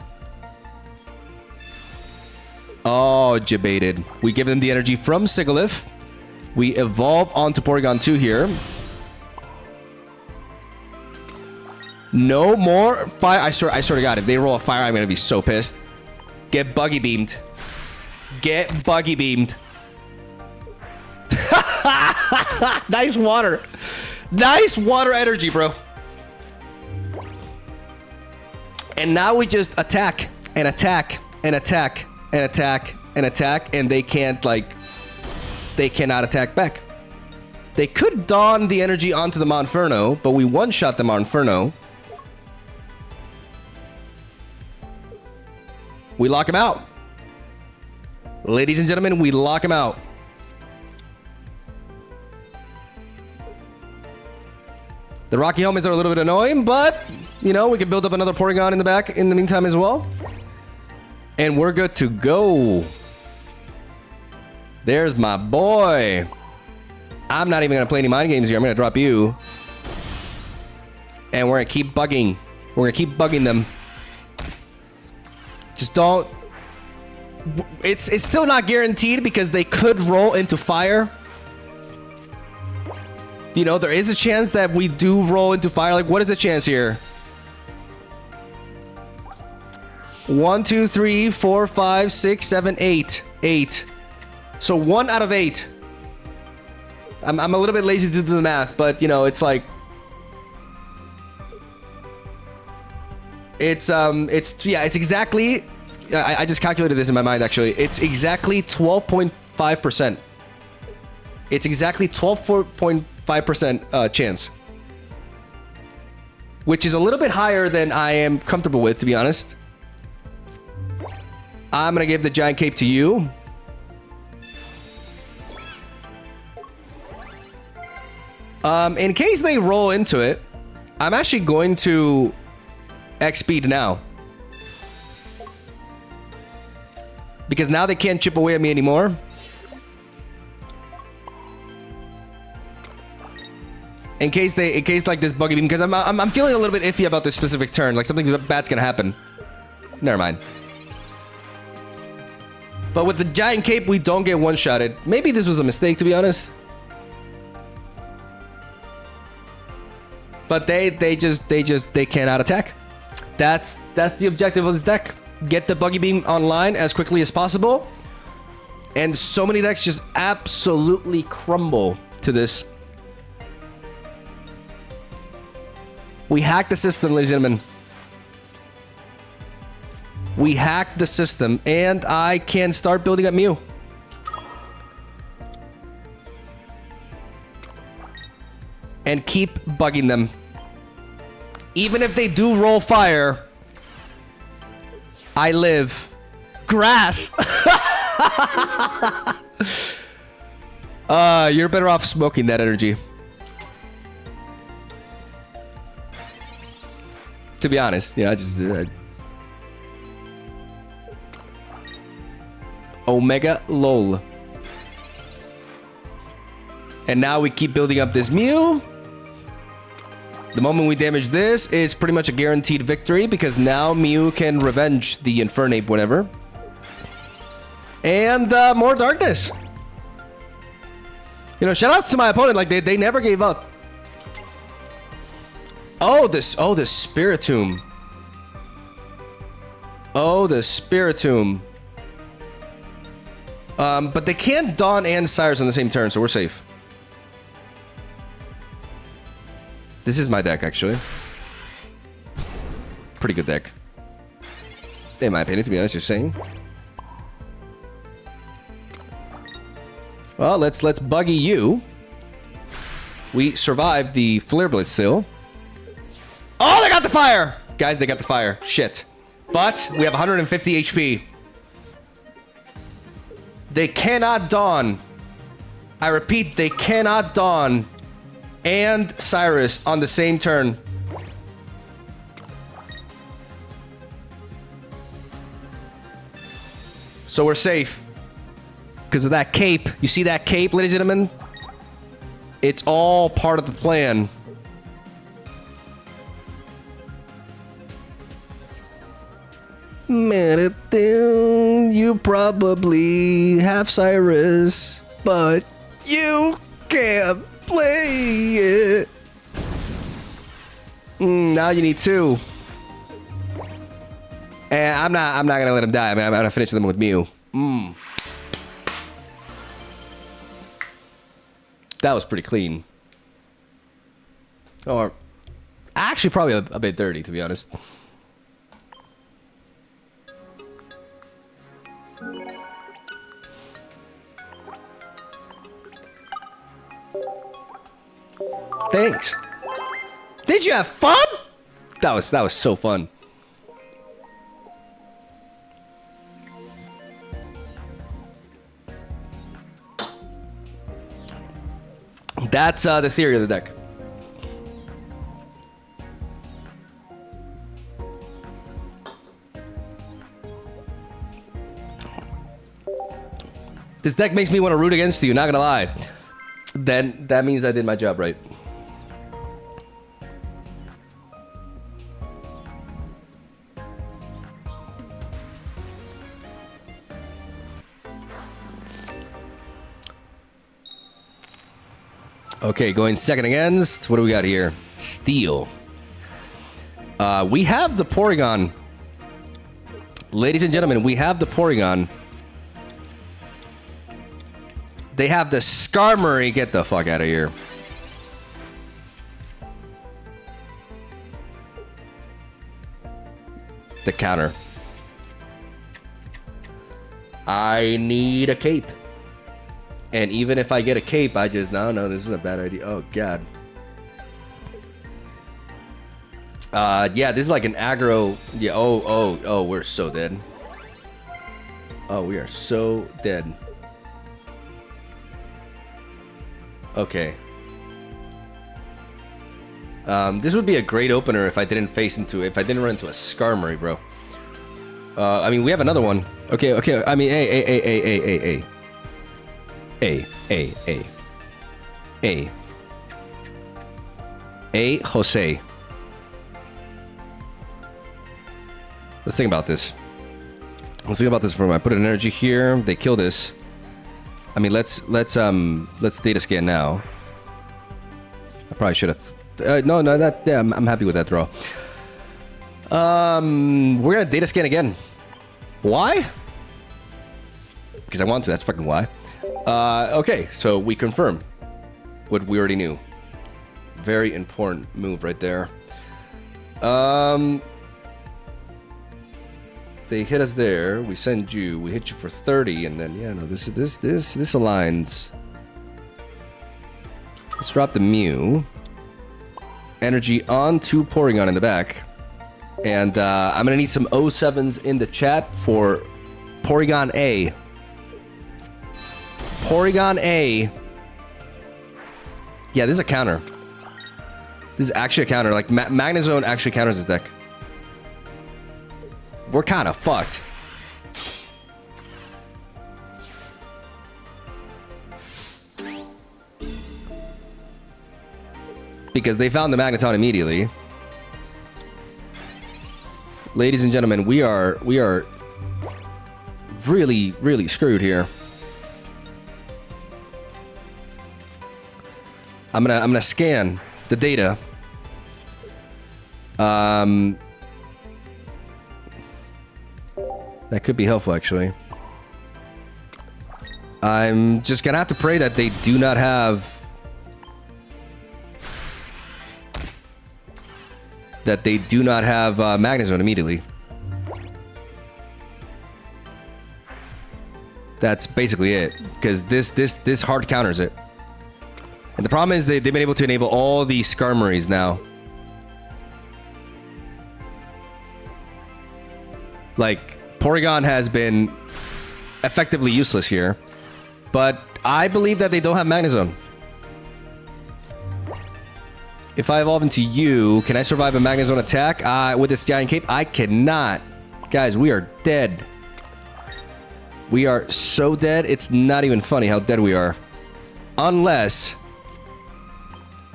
Oh, jebaited. We give them the energy from Sigilyph. We evolve onto Porygon-Z here. No more fire. I swear to God, if they roll a fire, I'm going to be so pissed. Get buggy beamed. Get buggy beamed. Nice water. Nice water energy, bro. And now we just attack and attack and attack and attack and attack, and they can't, like, they cannot attack back. They could Dawn the energy onto the Monferno, but we one-shot the Monferno. We lock him out. Ladies and gentlemen, we lock him out. The Rocky Helmets are a little bit annoying, but, you know, we can build up another Porygon in the back in the meantime as well. And we're good to go. There's my boy. I'm not even going to play any mind games here. I'm going to drop you. And we're going to keep bugging. We're going to keep bugging them. Just don't... It's still not guaranteed because they could roll into fire. You know, there is a chance that we do roll into fire. Like, what is the chance here? 1, 2, 3, 4, 5, 6, 7, 8. 8. So 1 out of 8. I'm a little bit lazy to do the math, but, you know, it's like... It's exactly... I just calculated this in my mind, actually. It's exactly 12.5%. It's exactly 12.5% chance. Which is a little bit higher than I am comfortable with, to be honest. I'm going to give the Giant Cape to you. In case they roll into it, I'm actually going to X-Speed now. Because now they can't chip away at me anymore. In case like this buggy beam, because I'm feeling a little bit iffy about this specific turn. Like something bad's gonna happen. Never mind. But with the Giant Cape, we don't get one-shotted. Maybe this was a mistake, to be honest. But they cannot attack. That's the objective of this deck. Get the buggy beam online as quickly as possible. And so many decks just absolutely crumble to to this. We hacked the system, ladies and gentlemen. We hacked the system, and I can start building up Mew. And keep bugging them. Even if they do roll fire, I live. Grass! You're better off smoking that energy. To be honest, you know, I just... Omega lol. And now we keep building up this Mew. The moment we damage this, it's pretty much a guaranteed victory because now Mew can revenge the Infernape whenever. And more darkness. You know, shoutouts to my opponent, like they never gave up. Oh, the Spiritomb. Oh, the Spiritomb. But they can't Dawn and Cyrus on the same turn, so we're safe. This is my deck, actually. Pretty good deck. In my opinion, to be honest, just saying. Well, let's buggy you. We survived the Flare Blitz still. Oh, they got the fire! Guys, they got the fire. Shit. But we have 150 HP. They cannot Dawn. I repeat, they cannot Dawn and Cyrus on the same turn. So we're safe. Because of that cape. You see that cape, ladies and gentlemen? It's all part of the plan. Marathon, you probably have Cyrus, but you can't play it. Now you need 2. And I'm not gonna let him die. I mean, I'm gonna finish them with Mew. That was pretty clean. Or actually probably a bit dirty, to be honest. Thanks. Did you have fun? That was so fun. That's the theory of the deck. This deck makes me want to root against you, not gonna lie. Then that means I did my job right. Okay, going second against. What do we got here? Steel. We have the Porygon. Ladies and gentlemen, we have the Porygon. They have the Skarmory. Get the fuck out of here. The counter. I need a cape. And even if I get a cape, I just... No, this is a bad idea. Oh, God. Yeah, this is like an aggro... Yeah, oh, we're so dead. Oh, we are so dead. Okay. This would be a great opener if I didn't if I didn't run into a Skarmory, bro. I mean, we have another one. Okay. I mean, hey. Jose. Let's think about this. For him. I put an energy here. They kill this. I mean, let's data scan now. I probably should have. No, that. Yeah, I'm happy with that throw. We're gonna data scan again. Why? Because I want to. That's fucking why. Okay, so we confirm. what we already knew. Very important move right there. They hit us there. We send you. We hit you for 30, and then yeah, no, this aligns. Let's drop the Mew. Energy onto Porygon in the back, and I'm gonna need some 07s in the chat for Porygon-A. Porygon-A. Yeah, this is a counter. This is actually a counter. Like, Magnezone actually counters this deck. We're kind of fucked. Because they found the Magneton immediately. Ladies and gentlemen, we are really, really screwed here. I'm gonna scan the data. That could be helpful, actually. I'm just gonna have to pray that they do not have... Magnezone immediately. That's basically it. Because this hard counters it. And the problem is they've been able to enable all these Skarmories now. Like, Porygon has been effectively useless here. But I believe that they don't have Magnezone. If I evolve into you, can I survive a Magnezone attack? With this giant cape? I cannot. Guys, we are dead. We are so dead, it's not even funny how dead we are. Unless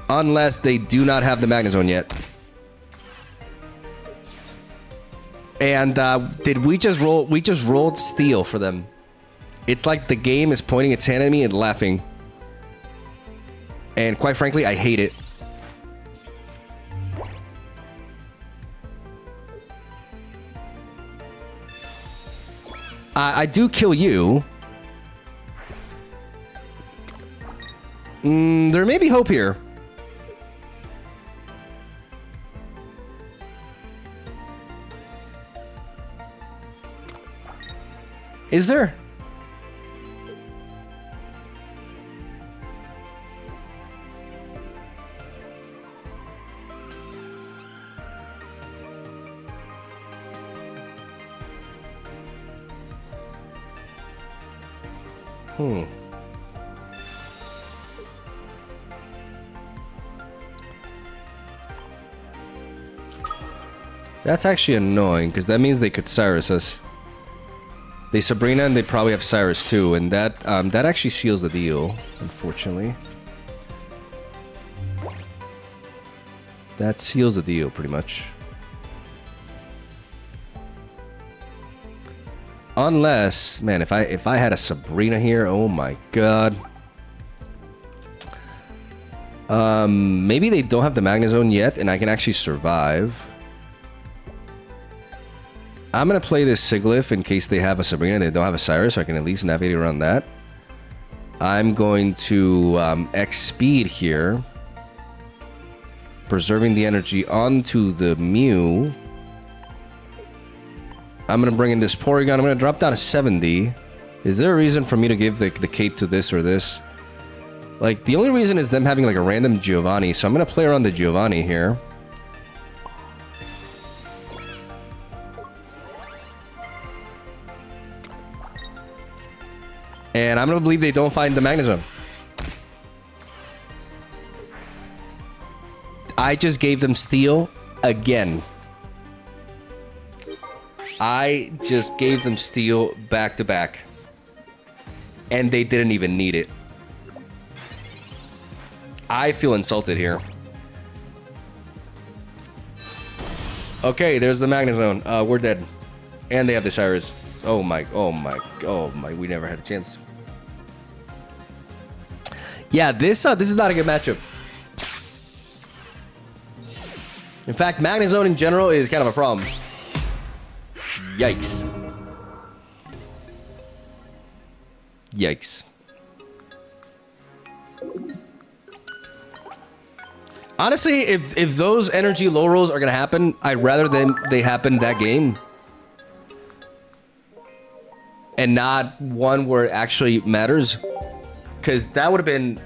they do not have the Magnezone yet. And did we just roll? We just rolled Steel for them. It's like the game is pointing its hand at me and laughing. And quite frankly, I hate it. I do kill you. There may be hope here. Is there? That's actually annoying, because that means they could Cyrus us. They Sabrina and they probably have Cyrus too, and that actually seals the deal, unfortunately. That seals the deal, pretty much. Unless, man, if I had a Sabrina here, oh my god. Maybe they don't have the Magnezone yet, and I can actually survive. I'm gonna play this Sigilyph in case they have a Sabrina and they don't have a Cyrus, so I can at least navigate around that. I'm going to X speed here, preserving the energy onto the Mew. I'm gonna bring in this Porygon. I'm gonna drop down to 70. Is there a reason for me to give the cape to this or this? Like, the only reason is them having like a random Giovanni, so I'm gonna play around the Giovanni here. And I'm gonna believe they don't find the Magnezone. I just gave them Steel again. I just gave them Steel back to back. And they didn't even need it. I feel insulted here. Okay, there's the Magnezone. We're dead. And they have the Cyrus. Oh my, we never had a chance. Yeah, this is not a good matchup. In fact, Magnezone in general is kind of a problem. Yikes. Yikes. Honestly, if those energy low rolls are gonna happen, I'd rather than they happen that game. And not one where it actually matters. Because that would have been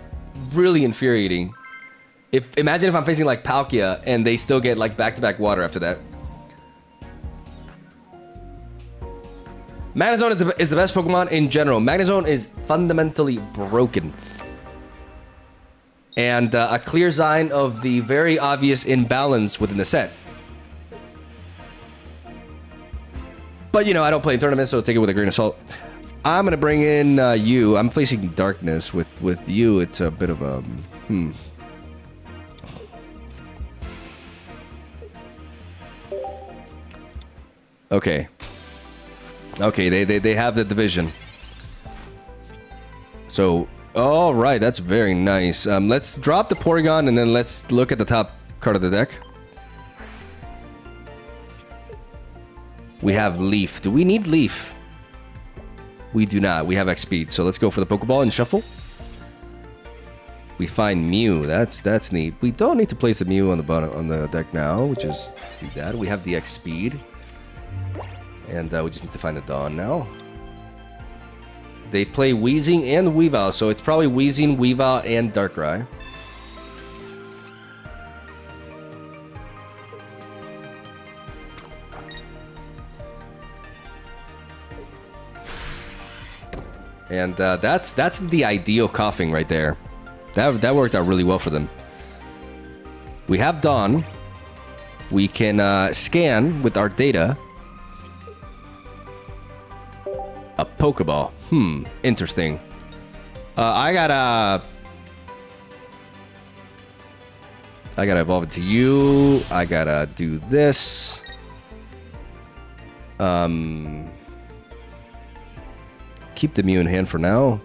really infuriating. Imagine if I'm facing like Palkia and they still get like back-to-back water after that. Magnezone is the best Pokemon in general. Magnezone is fundamentally broken. And a clear sign of the very obvious imbalance within the set. But, you know, I don't play in tournaments, so take it with a grain of salt. I'm going to bring in you. I'm facing darkness. With you, it's a bit of a... Okay. Okay, they have the division. So, all right, that's very nice. Let's drop the Porygon and then let's look at the top card of the deck. We have Leaf. Do we need Leaf? We do not. We have X-Speed. So let's go for the Pokeball and shuffle. We find Mew. That's neat. We don't need to place a Mew on the bottom on the deck now. We just do that. We have the X-Speed. And we just need to find the Dawn now. They play Weezing and Weavile, so it's probably Weezing, Weavile, and Darkrai. And that's the ideal coughing right there. That worked out really well for them. We have Dawn. We can scan with our data. A Pokeball. Interesting. I gotta evolve it to you. I gotta do this. Keep the Mew in hand for now.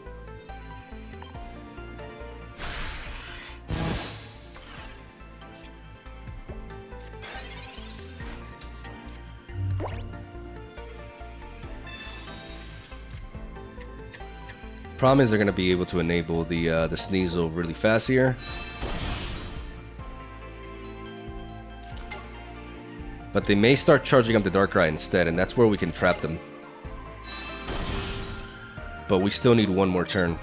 Problem is they're gonna be able to enable the Sneasel really fast here. But they may start charging up the Darkrai instead, and that's where we can trap them. But we still need one more turn.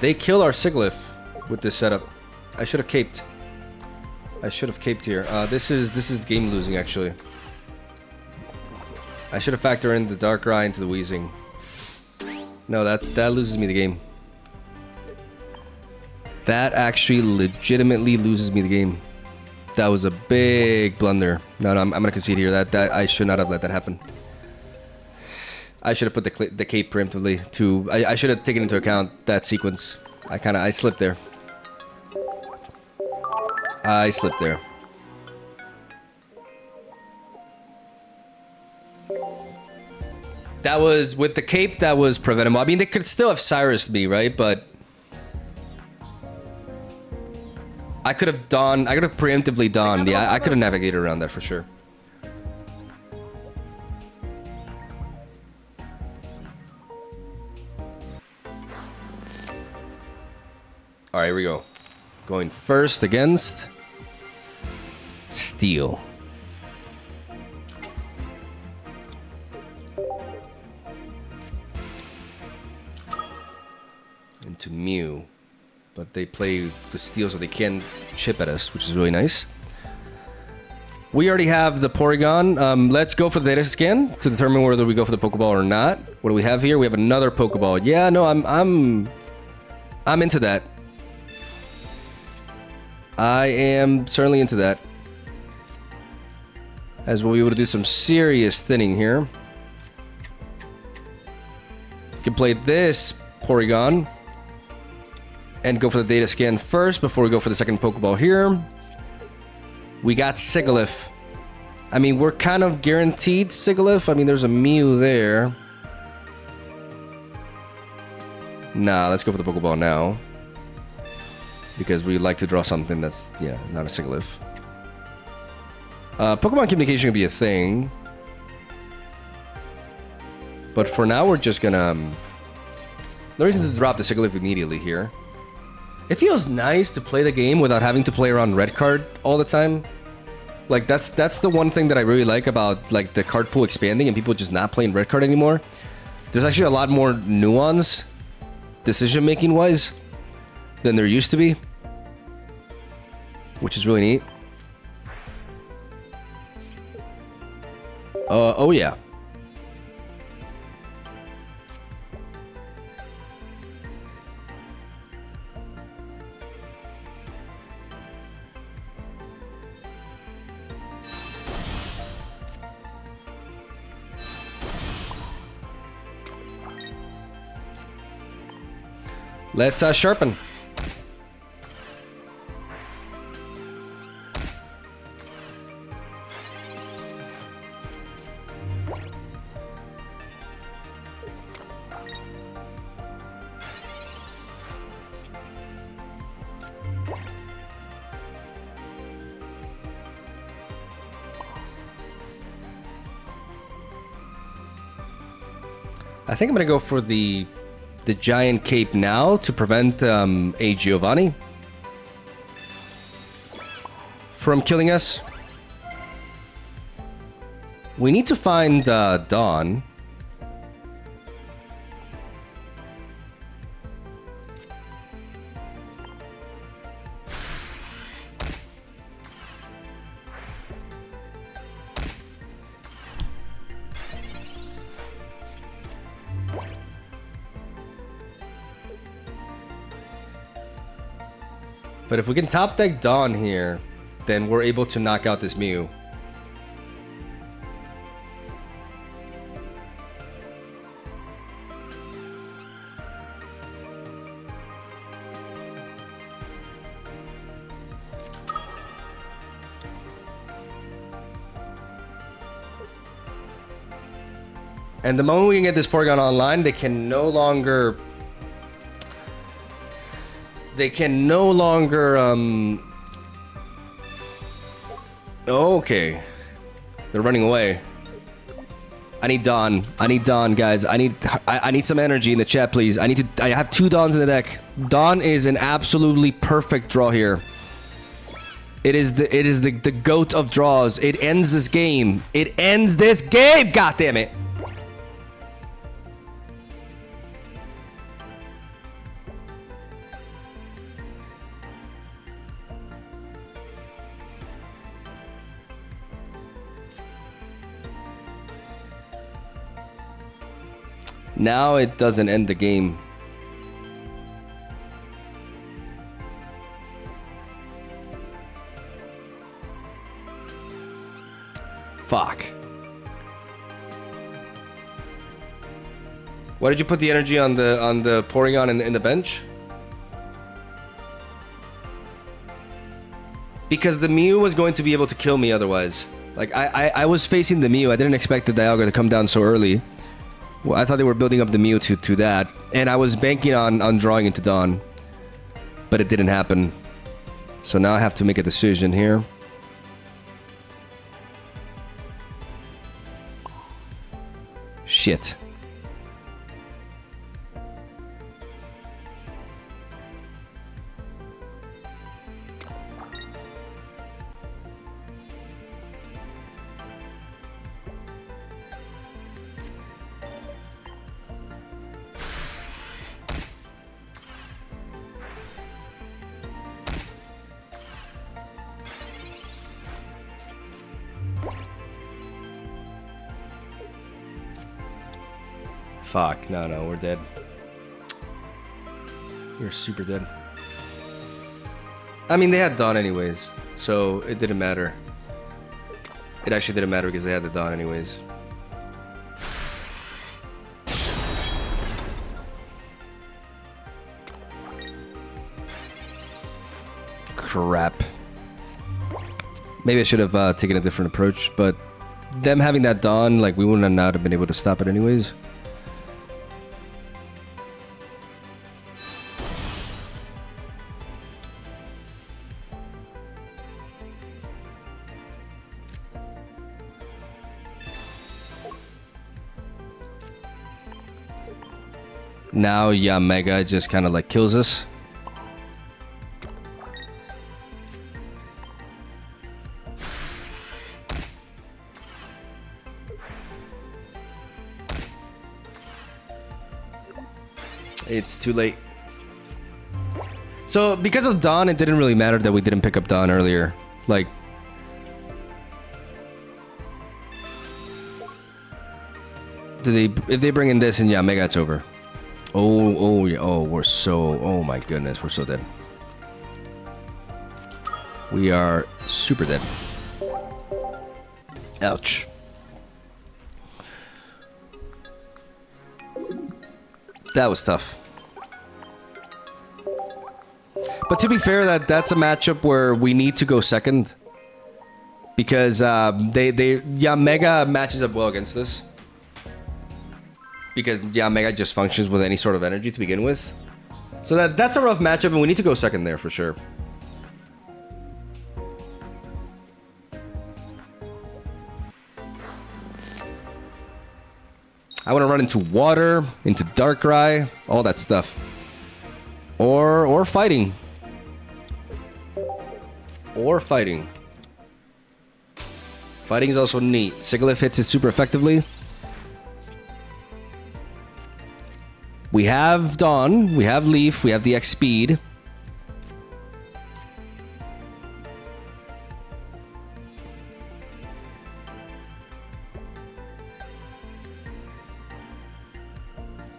They kill our Sigilyph with this setup. I should have caped. Here. This is game losing actually. I should have factored in the Darkrai into the Weezing. No, that loses me the game. That actually legitimately loses me the game. That was a big blunder. No, I'm gonna concede here. That I should not have let that happen. I should have put the cape preemptively to. I should have taken into account that sequence. I slipped there. I slipped there. That was with the cape. That was preventable. I mean, they could still have Cyrus me, right? But I could have done. I could have preemptively done. Yeah, I could have navigated around that for sure. All right, here we go. Going first against Steel. Into Mew. But they play the Steel so they can chip at us, which is really nice. We already have the Porygon. Let's go for the data scan to determine whether we go for the Pokeball or not. What do we have here? We have another Pokeball. Yeah, no, I'm into that. I am certainly into that. As we'll be able to do some serious thinning here. You can play this Porygon and go for the data scan first before we go for the second Pokeball here. We got Sigilyph. I mean, we're kind of guaranteed Sigilyph. I mean, there's a Mew there. Nah, let's go for the Pokeball now. Because we like to draw something that's, yeah, not a Sigilyph. Pokemon communication can be a thing. But for now, we're just gonna No reason to drop the Sigilyph immediately here. It feels nice to play the game without having to play around red card all the time. Like, that's the one thing that I really like about, like, the card pool expanding and people just not playing red card anymore. There's actually a lot more nuance, decision-making wise, than there used to be, which is really neat. Oh yeah. Let's sharpen. I think I'm gonna go for the giant cape now to prevent a Giovanni from killing us. We need to find Dawn. But if we can top deck Dawn here, then we're able to knock out this Mew. And the moment we can get this Porygon online, they can no longer... Okay. They're running away. I need Dawn. I need Dawn, guys. I need some energy in the chat, please. I have 2 Dawns in the deck. Dawn is an absolutely perfect draw here. It is the GOAT of draws. It ends this game. It ends this game! God damn it! Now it doesn't end the game. Fuck. Why did you put the energy on the Porygon in the bench? Because the Mew was going to be able to kill me otherwise. Like I was facing the Mew. I didn't expect the Dialga to come down so early. Well, I thought they were building up the Mew to that, and I was banking on drawing into Dawn, but it didn't happen. So now I have to make a decision here. Shit. Fuck, no, we're dead. We're super dead. I mean, they had Dawn anyways, so it didn't matter. It actually didn't matter because they had the Dawn anyways. Crap. Maybe I should have taken a different approach, but them having that Dawn, like, we wouldn't have been able to stop it anyways. Now, yeah, Mega just kind of like kills us. It's too late. So, because of Dawn, it didn't really matter that we didn't pick up Dawn earlier. Like... if they bring in this, and yeah, Mega, it's over. Oh, yeah, oh, we're so... Oh my goodness, we're so dead. We are super dead. Ouch. That was tough. But to be fair, that's a matchup where we need to go second. Because yeah, Mega matches up well against this. Because yeah, Mega just functions with any sort of energy to begin with. So that's a rough matchup, and we need to go second there for sure. I want to run into water, into Darkrai, all that stuff. Or fighting. Or fighting. Fighting is also neat. Sigilyph hits it super effectively. We have Dawn, we have Leaf, we have the X speed.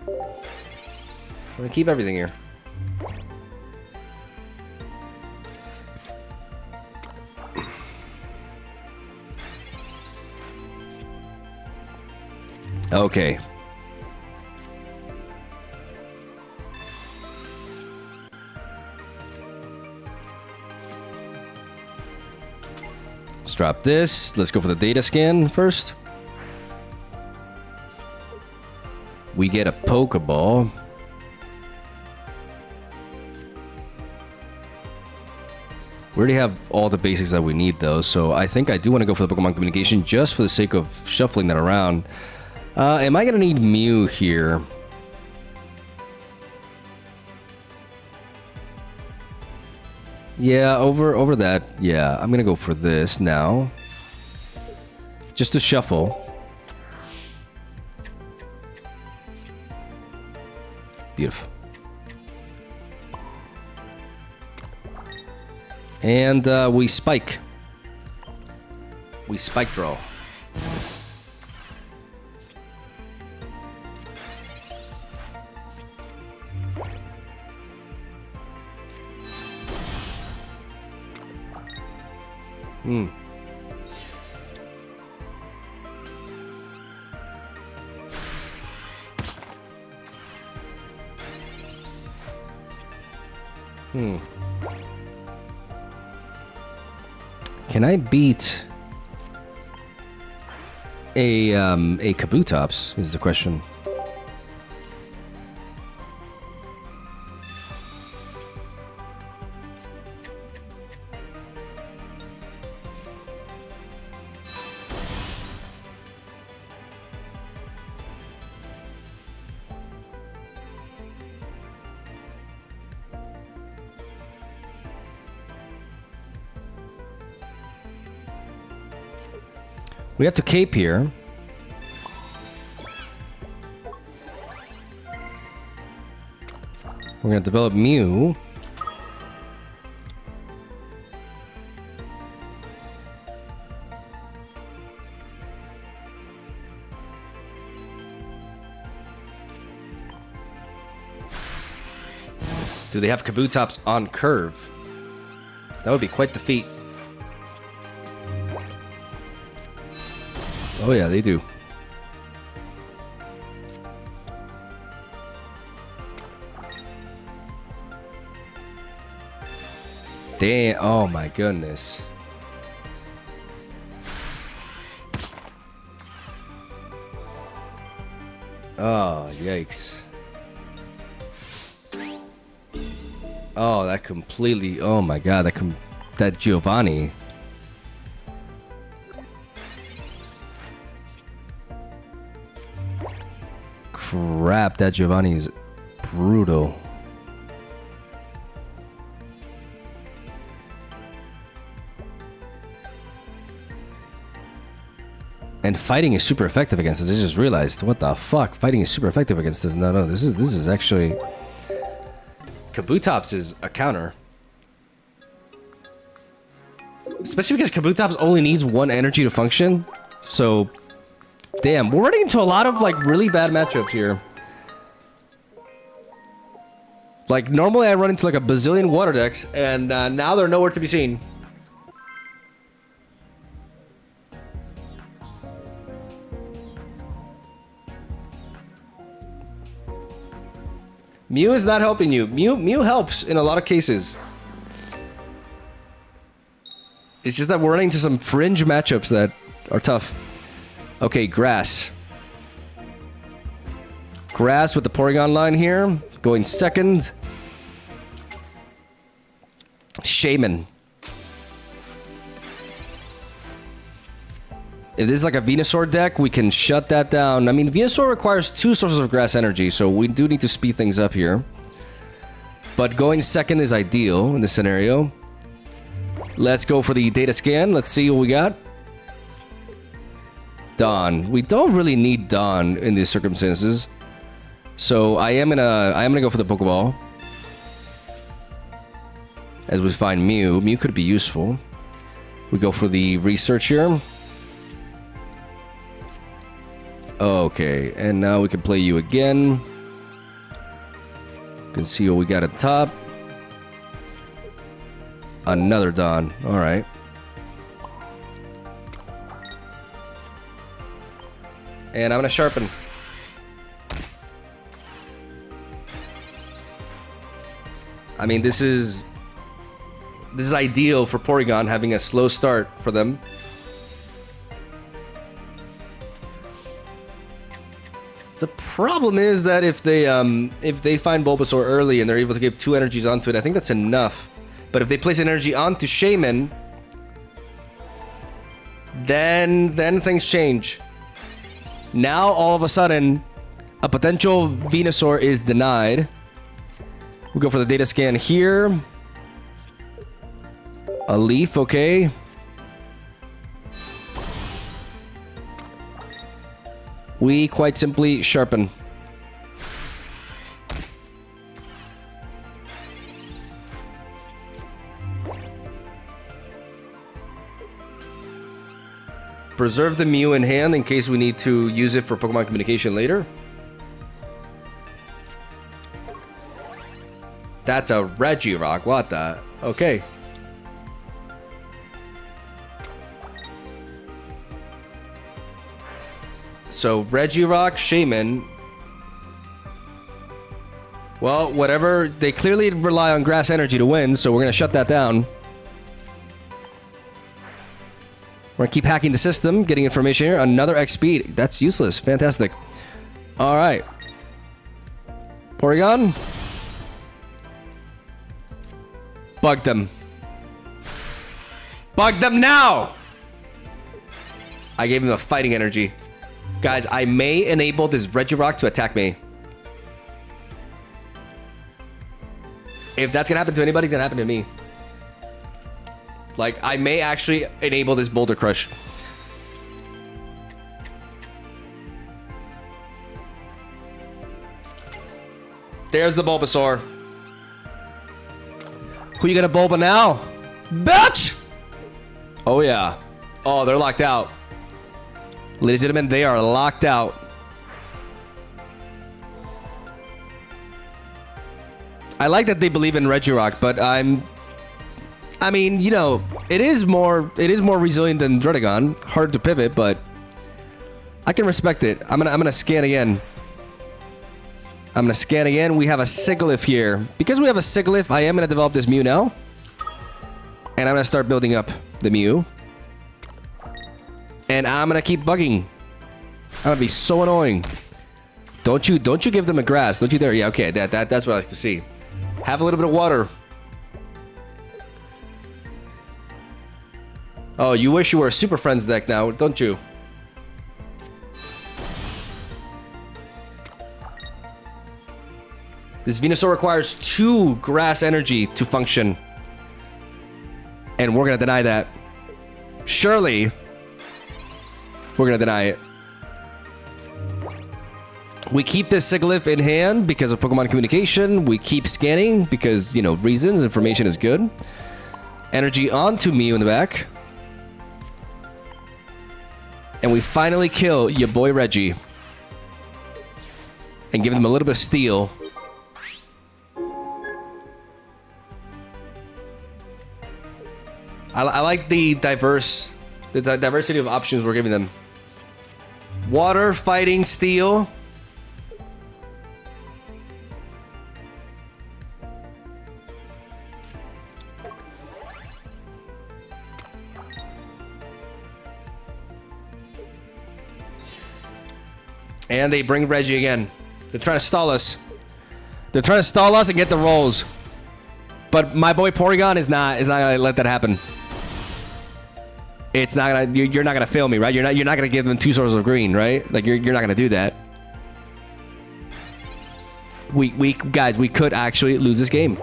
I'm gonna keep everything here. Okay. Let's drop this. Let's go for the data scan first. We get a Pokeball. We already have all the basics that we need though, so I think I do want to go for the Pokemon communication just for the sake of shuffling that around. Am I gonna need Mew here? Yeah, over that. Yeah, I'm gonna go for this now. Just to shuffle. Beautiful. And we spike. We spike draw. Hmm. Hmm. Can I beat a Kabutops is the question. We have to cape here. We're gonna develop Mew. Do they have Kabutops on curve? That would be quite the feat. Oh yeah, they do. Damn, oh my goodness. Oh, yikes. Oh, that completely, oh my god, that Giovanni. Crap, that Giovanni is brutal. And fighting is super effective against this. I just realized. What the fuck? Fighting is super effective against this. No, this is actually... Kabutops is a counter. Especially because Kabutops only needs 1 energy to function. So, damn, we're running into a lot of like really bad matchups here. Like normally I run into like a bazillion water decks, and now they're nowhere to be seen. Mew is not helping you. Mew helps in a lot of cases. It's just that we're running into some fringe matchups that are tough. Okay, grass. Grass with the Porygon line here. Going second. Shaman. If this is like a Venusaur deck, we can shut that down. I mean, Venusaur requires 2 sources of grass energy, so we do need to speed things up here. But going second is ideal in this scenario. Let's go for the data scan. Let's see what we got. Dawn. We don't really need Dawn in these circumstances. So I am gonna go for the Pokeball. As we find Mew. Mew could be useful. We go for the research here. Okay, and now we can play you again. You can see what we got at the top. Another Dawn. Alright. And I'm gonna sharpen. I mean, this is ideal for Porygon, having a slow start for them. The problem is that if they find Bulbasaur early and they're able to give 2 energies onto it, I think that's enough. But if they place an energy onto Shaman, then things change. Now all of a sudden, a potential Venusaur is denied. We go for the data scan here. A leaf, okay. We quite simply sharpen. Preserve the Mew in hand in case we need to use it for Pokemon communication later. That's a Regirock. What the? Okay. So, Regirock, Shaman. Well, whatever. They clearly rely on grass energy to win, so we're going to shut that down. We're going to keep hacking the system, getting information here. Another X speed. That's useless. Fantastic. All right. Porygon. Bug them. Bug them now! I gave him the fighting energy. Guys, I may enable this Regirock to attack me. If that's gonna happen to anybody, it's gonna happen to me. Like, I may actually enable this Boulder Crush. There's the Bulbasaur. Who you gonna Bulba now? Bitch! Oh, yeah. Oh, they're locked out. Ladies and gentlemen, they are locked out. I like that they believe in Regirock, but I mean, you know, it is more resilient than Druddigon. Hard to pivot, but I can respect it. I'm gonna scan again. I'm gonna scan again. We have a Sigilyph here. Because we have a Sigilyph, I am gonna develop this Mew now. And I'm gonna start building up the Mew. And I'm gonna keep bugging. I'm gonna be so annoying. Don't you give them a grass. Don't you dare. Yeah, okay, that's what I like to see. Have a little bit of water. Oh, you wish you were a Super Friends deck now, don't you? This Venusaur requires 2 grass energy to function. And we're going to deny that. Surely, we're going to deny it. We keep this Sigilyph in hand because of Pokemon communication. We keep scanning because, you know, reasons. Information is good. Energy onto Mew in the back. And we finally kill your boy Reggie. And give him a little bit of steel. I like the diversity of options we're giving them. Water, fighting, steel. And they bring Reggie again. They're trying to stall us. They're trying to stall us and get the rolls. But my boy Porygon is not gonna let that happen. It's not gonna. You're not gonna fail me, right? You're not gonna give them 2 sources of green, right? Like you're not gonna do that. We guys, we could actually lose this game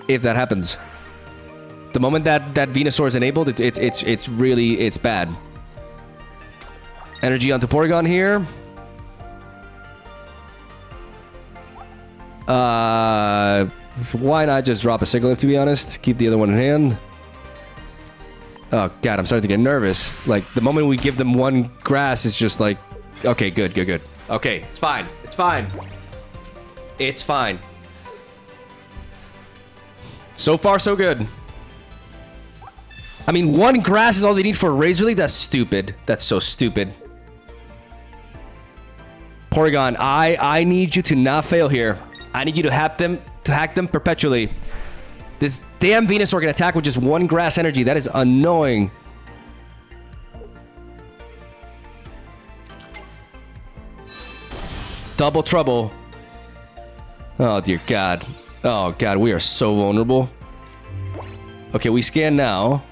if that happens. The moment that Venusaur is enabled, it's really bad. Energy onto Porygon here. Why not just drop a Sigilyph, to be honest? Keep the other one in hand. Oh, God, I'm starting to get nervous. Like, the moment we give them 1 grass, it's just like... Okay, good. Okay, it's fine. It's fine. It's fine. So far, so good. I mean, 1 grass is all they need for a Razor Leaf? That's stupid. That's so stupid. Porygon, I need you to not fail here. I need you to hack them perpetually. This damn Venusaur can attack with just 1 grass energy. That is annoying. Double trouble. Oh, dear God. Oh, God, we are so vulnerable. Okay, we scan now.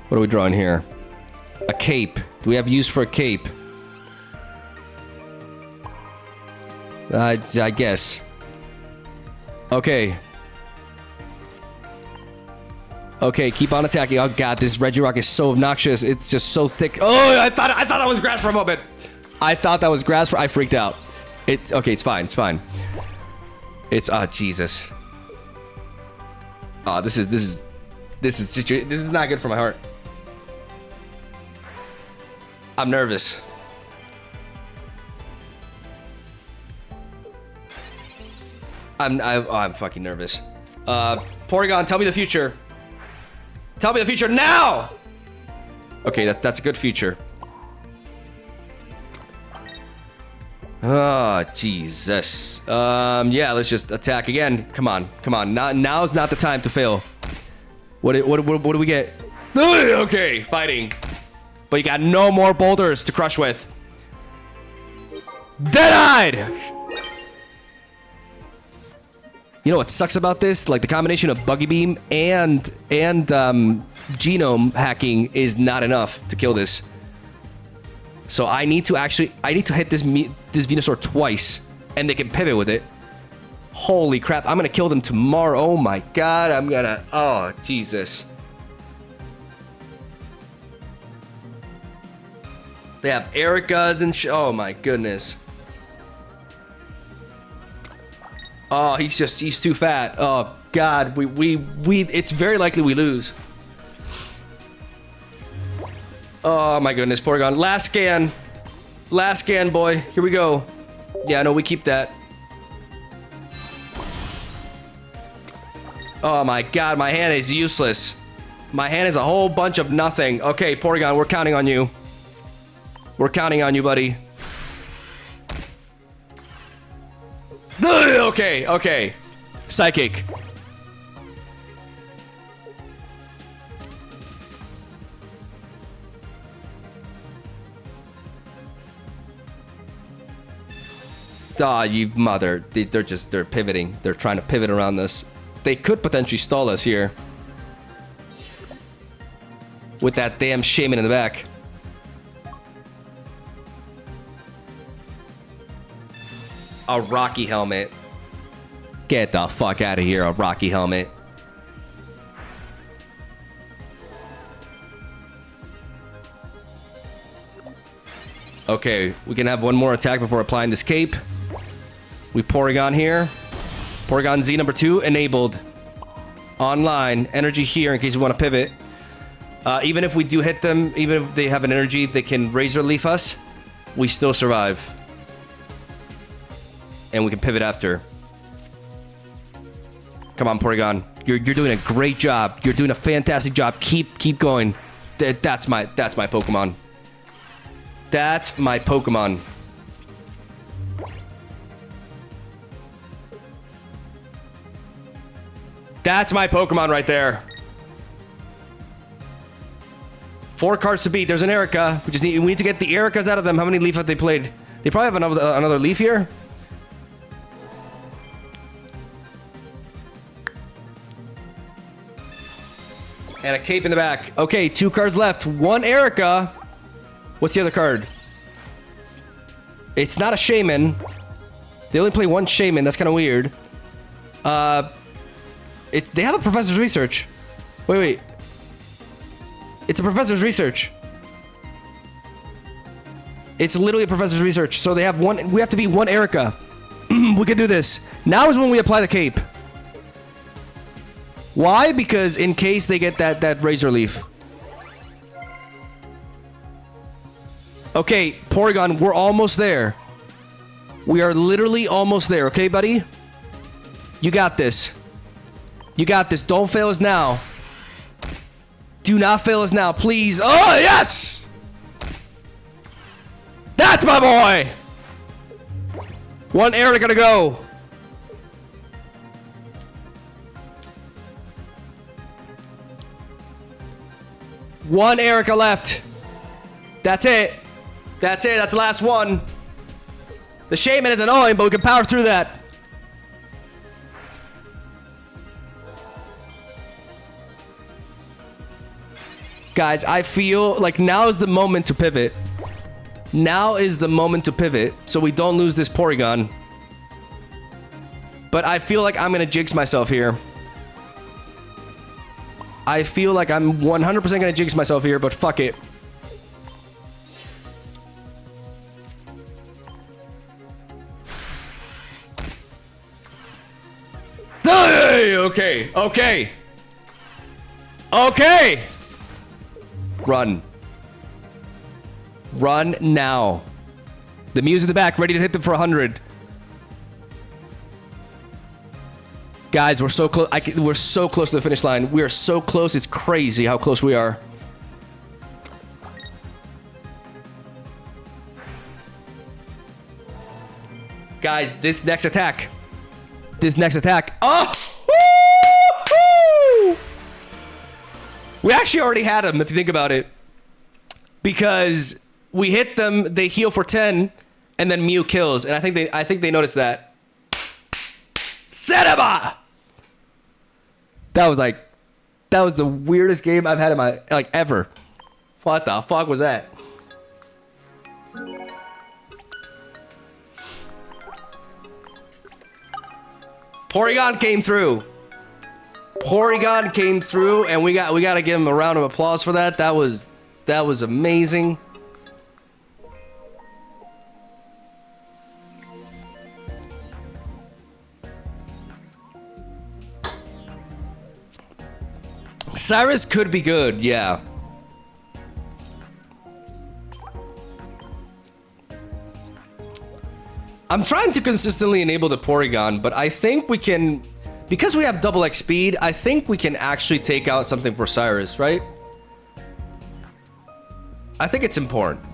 What are we drawing here? A cape. Do we have use for a cape? I guess. Okay. Okay, keep on attacking. Oh God, this Regirock is so obnoxious. It's just so thick. Oh, I thought that was grass for a moment. I thought that was grass I freaked out. Okay, it's fine. It's fine. Oh Jesus. Oh, this is not good for my heart. I'm nervous. I'm fucking nervous. Porygon, tell me the future. Tell me the future now! Okay, that's a good future. Oh, Jesus. Yeah, let's just attack again. Come on. Now's not the time to fail. What do we get? Okay, fighting. But you got no more boulders to crush with. Dead-eyed! You know what sucks about this? Like, the combination of Buggy Beam and genome hacking is not enough to kill this. So I need to hit this Venusaur twice, and they can pivot with it. Holy crap, I'm gonna kill them tomorrow. Oh my God, oh, Jesus. They have Ericas and oh my goodness. Oh, he's too fat. Oh God, it's very likely we lose. Oh my goodness, Porygon. Last scan, boy. Here we go. Yeah, no, we keep that. Oh my God, my hand is useless. My hand is a whole bunch of nothing. Okay, Porygon, we're counting on you. We're counting on you, buddy. Okay. Psychic. Ah, you mother. They're pivoting. They're trying to pivot around this. They could potentially stall us here. With that damn shaman in the back. A Rocky Helmet. Get the fuck out of here, a Rocky Helmet. Okay, we can have one more attack before applying this cape. We Porygon here. Porygon-Z number 2 enabled. Online. Energy here in case we want to pivot. Even if we do hit them, even if they have an energy, they can Razor Leaf us. We still survive. And we can pivot after. Come on, Porygon. You're doing a great job. You're doing a fantastic job. Keep going. That's my Pokemon. That's my Pokemon. That's my Pokemon right there. 4 cards to beat. There's an Erica. We need to get the Ericas out of them. How many Leaf have they played? They probably have another Leaf here. And a cape in the back. Okay, 2 cards left. 1 Erica. What's the other card? It's not a Shaman. They only play 1 Shaman. That's kind of weird. They have a Professor's Research. Wait. It's a Professor's Research. It's literally a Professor's Research. So they have 1. We have to beat 1 Erica. We can do this. Now is when we apply the cape. Why? Because in case they get that Razor Leaf. Okay, Porygon, we're almost there. We are literally almost there, okay, buddy? You got this. You got this. Don't fail us now. Do not fail us now, please. Oh, yes! That's my boy! 1 Erica to go. One Erica left. That's it. That's it. That's the last one. The Shaman is annoying, but we can power through that. Guys, I feel like now is the moment to pivot. Now is the moment to pivot so we don't lose this Porygon. But I feel like I'm going to jinx myself here. I feel like I'm 100% going to jinx myself here, but fuck it. Hey, okay, okay. Okay. Run. Run now. The Mew's in the back, ready to hit them for 100. Guys, we're so close. We're so close to the finish line. We are so close. It's crazy how close we are. Guys, this next attack. Oh! Woo-hoo! We actually already had them, if you think about it. Because we hit them, they heal for 10, and then Mew kills. And I think they noticed that. Cinema! That was the weirdest game I've had in my, ever. What the fuck was that? Porygon came through. Porygon came through, and we got to give him a round of applause for that. That was amazing. Cyrus could be good, yeah. I'm trying to consistently enable the Porygon, but I think we can, because we have double X speed, I think we can actually take out something for Cyrus, right? I think it's important.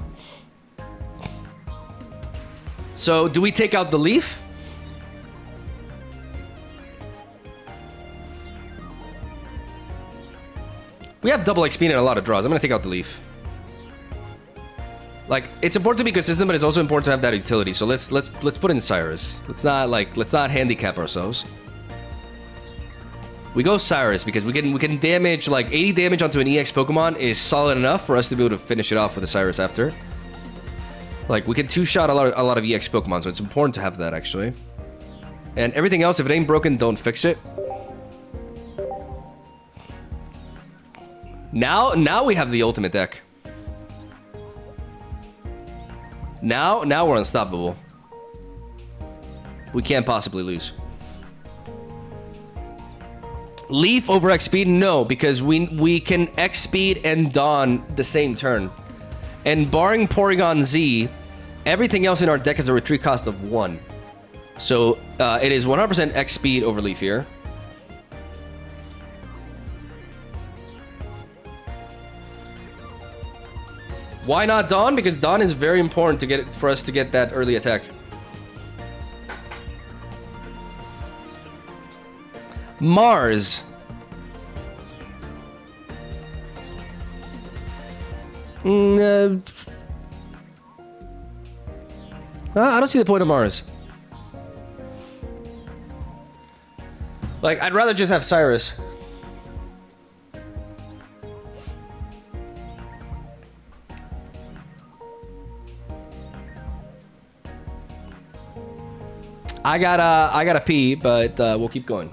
So, do we take out the Leaf? We have double X speed and a lot of draws. I'm gonna take out the Leaf. It's important to be consistent, but it's also important to have that utility. So let's put in Cyrus. Let's not handicap ourselves. We go Cyrus because we can damage 80 damage onto an EX Pokemon is solid enough for us to be able to finish it off with a Cyrus after. Like, we can two-shot a lot of EX Pokemon, so it's important to have that, actually. And everything else, if it ain't broken, don't fix it. Now we have the ultimate deck. Now we're unstoppable. We can't possibly lose. Leaf over X speed? No, because we can X speed and Dawn the same turn. And barring Porygon-Z, everything else in our deck has a retreat cost of 1. So it is 100% X speed over Leaf here. Why not Dawn? Because Dawn is very important to get for us to get that early attack. Mars. I don't see the point of Mars. Like, I'd rather just have Cyrus. I gotta pee, but we'll keep going.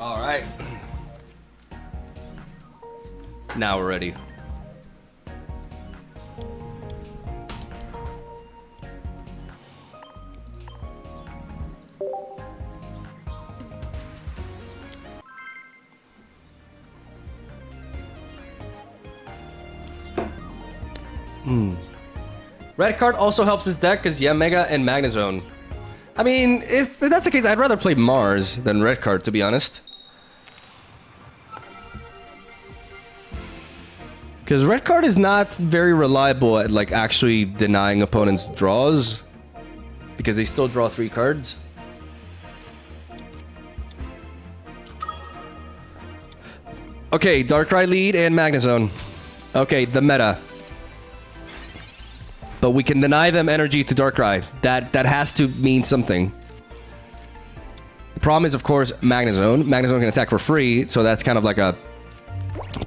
All right. Now we're ready. Red card also helps his deck because yeah, Mega and Magnezone. I mean, if that's the case, I'd rather play Mars than Red card, to be honest. Because Red card is not very reliable at like actually denying opponents draws. Because they still draw 3 cards. Okay, Darkrai lead and Magnezone. Okay, the meta. But we can deny them energy to Darkrai. That has to mean something. The problem is, of course, Magnezone. Magnezone can attack for free, so that's kind of like a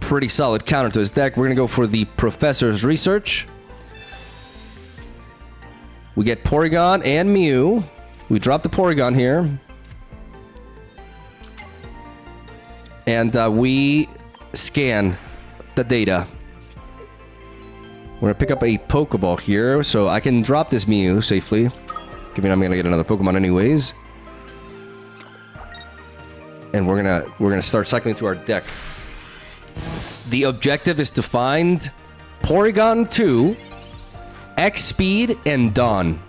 pretty solid counter to his deck. We're gonna go for the Professor's Research. We get Porygon and Mew. We drop the Porygon here. And we scan the data. We're gonna pick up a Pokeball here, so I can drop this Mew safely. Given I'm gonna get another Pokemon anyways. And we're gonna start cycling through our deck. The objective is to find Porygon 2, X Speed, and Dawn.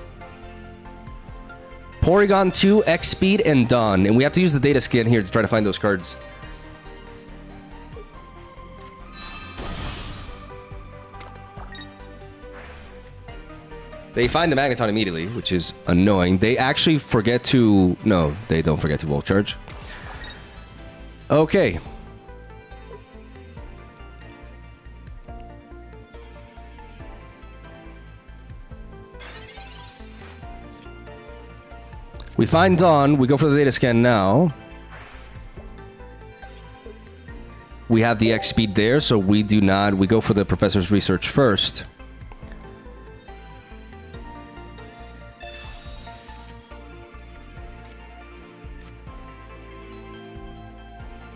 Porygon 2, X Speed, and Dawn. And we have to use the data scan here to try to find those cards. They find the Magneton immediately, which is annoying. They actually forget to... No, they don't forget to Volt Charge. Okay. We find Dawn. We go for the data scan now. We have the X speed there, so we do not... We go for the Professor's research first.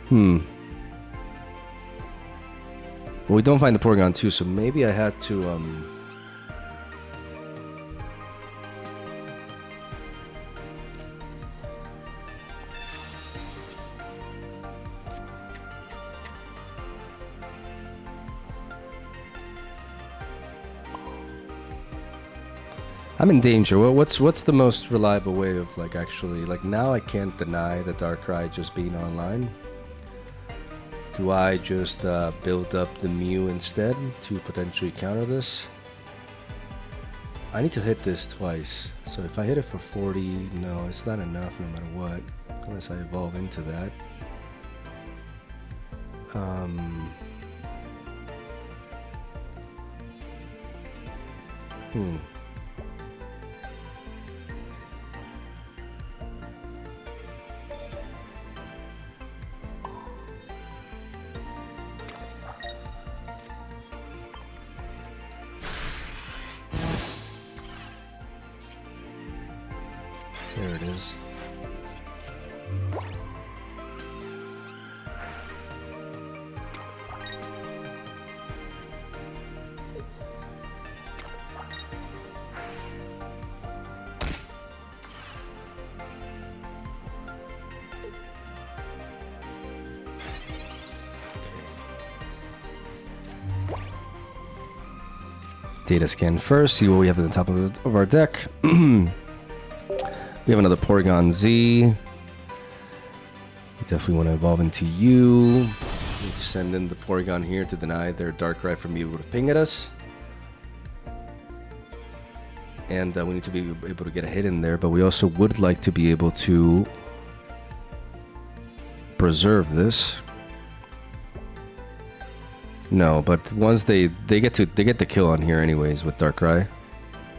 Well, we don't find the Porygon-2, so maybe I had to, I'm in danger. Well, what's the most reliable way of, like, actually... Like, now I can't deny the Darkrai just being online. Do I just build up the Mew instead to potentially counter this? I need to hit this twice. So if I hit it for 40, no, it's not enough no matter what. Unless I evolve into that. There it is. Data scan first, see what we have at the top of our deck. We have another Porygon-Z. We definitely want to evolve into you. We send in the Porygon here to deny their Darkrai from being able to ping at us. And we need to be able to get a hit in there, but we also would like to be able to preserve this. No, but once they get the kill on here anyways with Darkrai,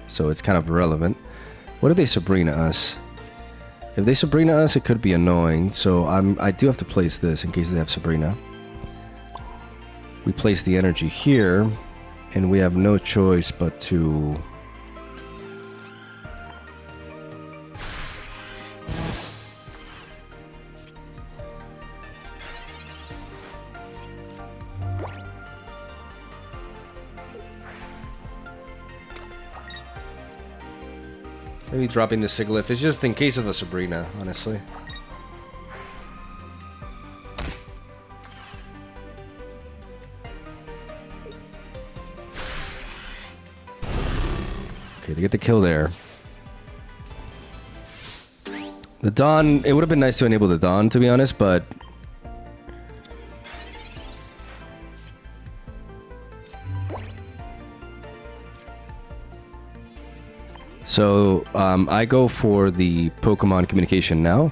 so it's kind of irrelevant. What if they Sabrina us? If they Sabrina us, it could be annoying. So I do have to place this in case they have Sabrina. We place the energy here, and we have no choice but to... Maybe dropping the Sigilyph is just in case of a Sabrina, honestly. Okay, they get the kill there. The Dawn, it would have been nice to enable the Dawn, to be honest, but... So, I go for the Pokemon communication now.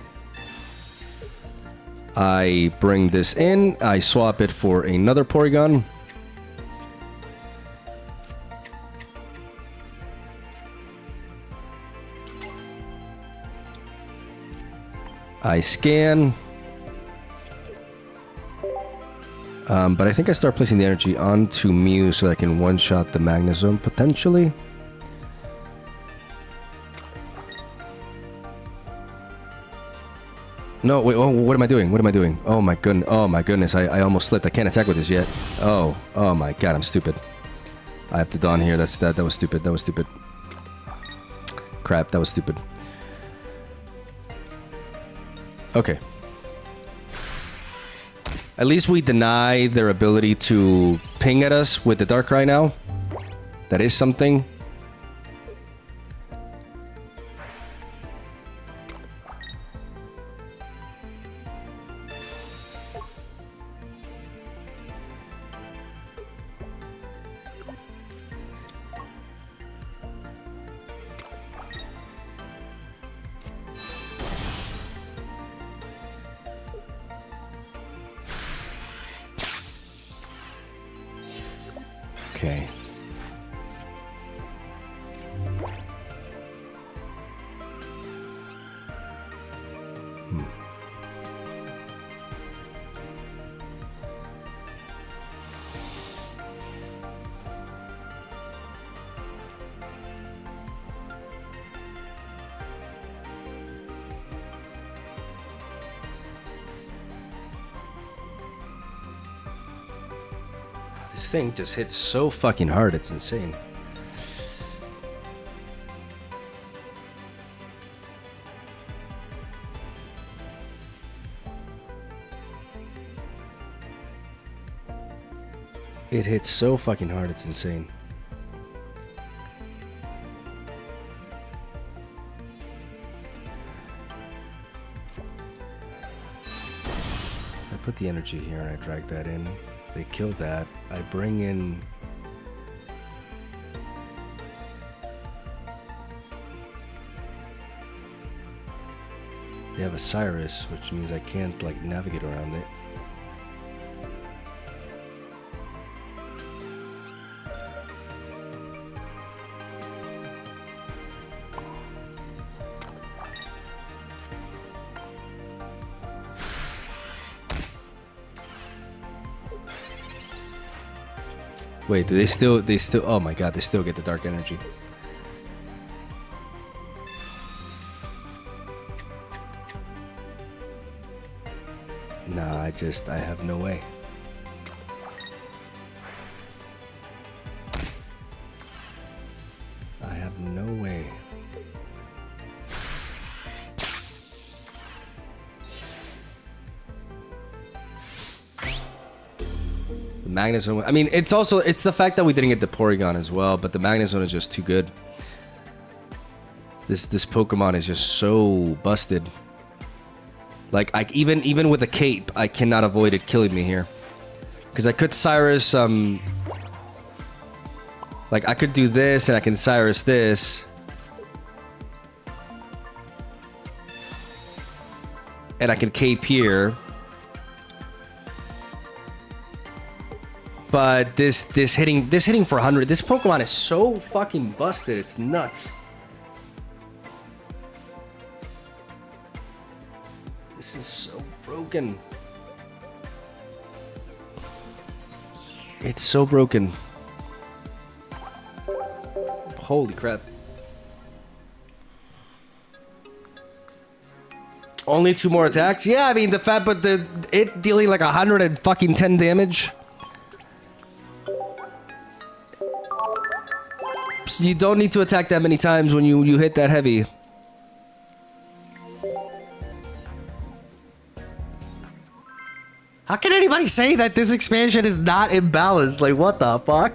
I bring this in, I swap it for another Porygon. I scan. But I think I start placing the energy onto Mew so that I can one-shot the Magnezone potentially. No, wait, oh, what am I doing? What am I doing? Oh my goodness, I almost slipped. I can't attack with this yet. Oh my god, I'm stupid. I have to Dawn here. That was stupid. That was stupid. Crap, that was stupid. Okay. At least we deny their ability to ping at us with the Darkrai now. That is something. Okay. This thing just hits so fucking hard, it's insane. It hits so fucking hard, it's insane. I put the energy here and I drag that in. They kill that. I bring in... They have a Cyrus, which means I can't, like, navigate around it. Wait, do they still, oh my god, they still get the dark energy. Nah, I have no way. I have no way. Magnezone. I mean, it's the fact that we didn't get the Porygon as well, but the Magnezone is just too good. This Pokemon is just so busted. Like, even with a cape, I cannot avoid it killing me here. Because I could Cyrus, like, I could do this, and I can Cyrus this. And I can cape here. But this hitting for 100, this Pokemon is so fucking busted, it's nuts. This is so broken. It's so broken. Holy crap. Only 2 more attacks? Yeah, I mean the fact, but it dealing like 110 damage. You don't need to attack that many times when you hit that heavy. How can anybody say that this expansion is not imbalanced? Like, what the fuck?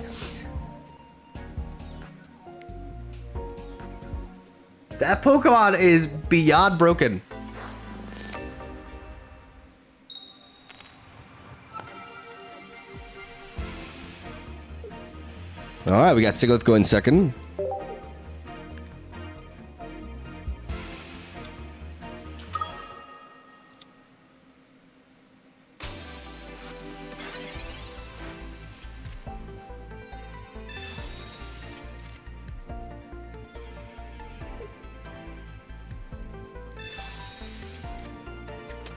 That Pokemon is beyond broken. Alright, we got Sigilyph going second.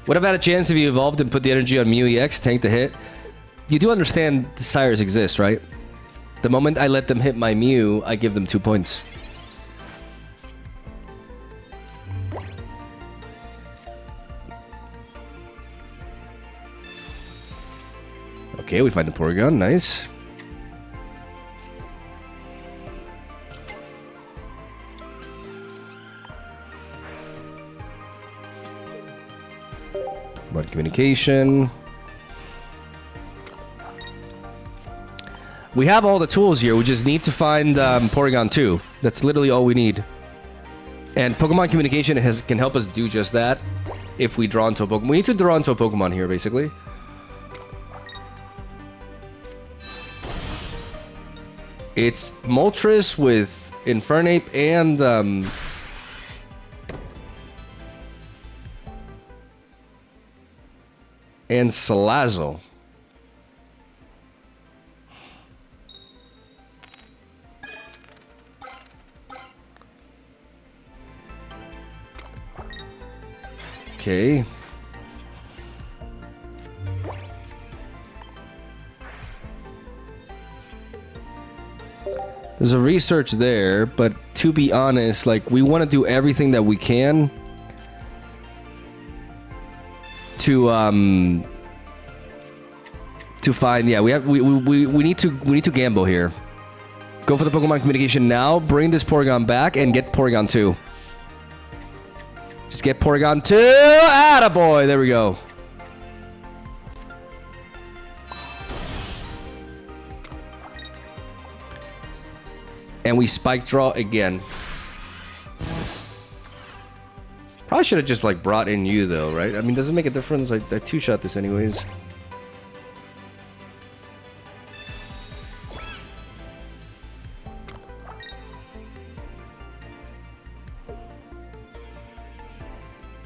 Would have had a chance if you evolved and put the energy on Mew EX, tank the hit. You do understand the Sires exist, right? The moment I let them hit my Mew, I give them 2 points. Okay, we find the Porygon, nice. About communication. We have all the tools here. We just need to find Porygon 2. That's literally all we need. And Pokemon communication can help us do just that if we draw into a Pokemon. We need to draw into a Pokemon here, basically. It's Moltres with Infernape and Salazzle. Okay. There's a research there, but to be honest, like, we want to do everything that we can to find. Yeah, we need to gamble here. Go for the Pokemon communication now. Bring this Porygon back and get Porygon 2. Just get Porygon 2. Attaboy. There we go. And we spike draw again. Probably should have just like brought in you though, right? I mean, does it make a difference? I two-shot this anyways.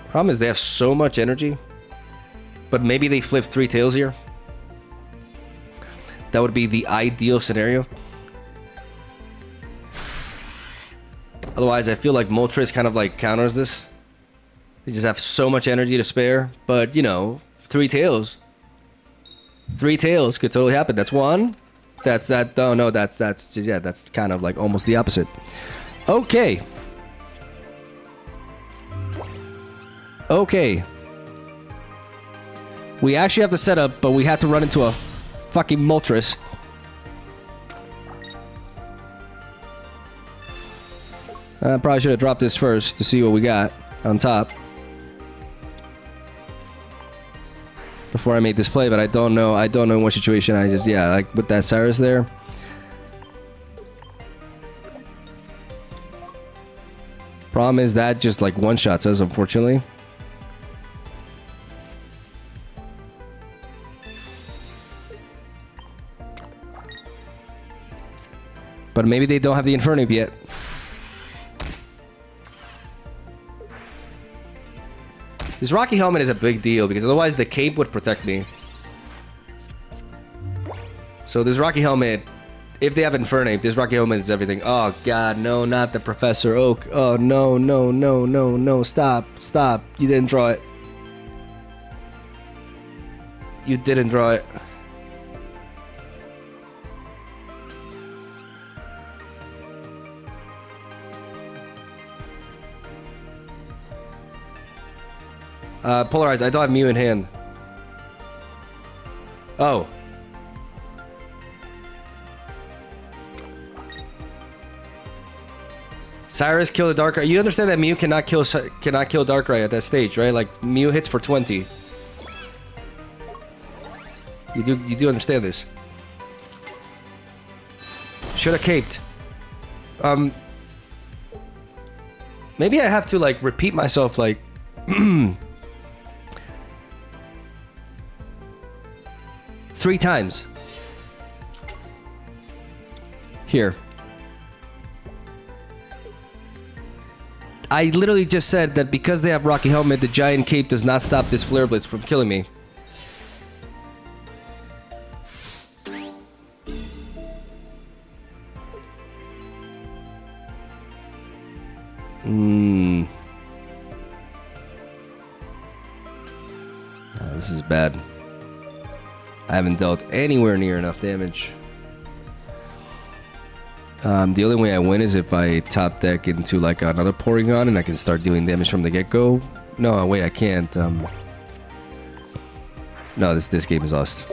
Problem is they have so much energy. But maybe they flip 3 tails here. That would be the ideal scenario. Otherwise, I feel like Moltres kind of like counters this. They just have so much energy to spare. But, you know, 3 tails. 3 tails could totally happen. That's one. That's that. Oh, no, that's yeah, that's kind of like almost the opposite. Okay. Okay. We actually have to set up, but we had to run into a fucking Moltres. I probably should have dropped this first to see what we got on top before I made this play, but I don't know in what situation. I just, yeah, like with that Cyrus there. Problem is that just like one-shots us, unfortunately. But maybe they don't have the Infernape yet. This Rocky Helmet is a big deal because otherwise the cape would protect me. So this Rocky Helmet, if they have Infernape, this Rocky Helmet is everything. Oh god, no, not the Professor Oak. Oh no, no, no, no, no, stop, stop. You didn't draw it. You didn't draw it. Polarize, I don't have Mew in hand. Oh. Cyrus kill the Darkrai. You understand that Mew cannot kill Darkrai at that stage, right? Like Mew hits for 20. You do understand this. Should have caped. Maybe I have to like repeat myself like 3 times. Here. I literally just said that because they have Rocky Helmet, the Giant Cape does not stop this Flare Blitz from killing me. Oh, this is bad. I haven't dealt anywhere near enough damage. The only way I win is if I top deck into like another Porygon and I can start dealing damage from the get-go. No, wait, I can't. No, this game is lost.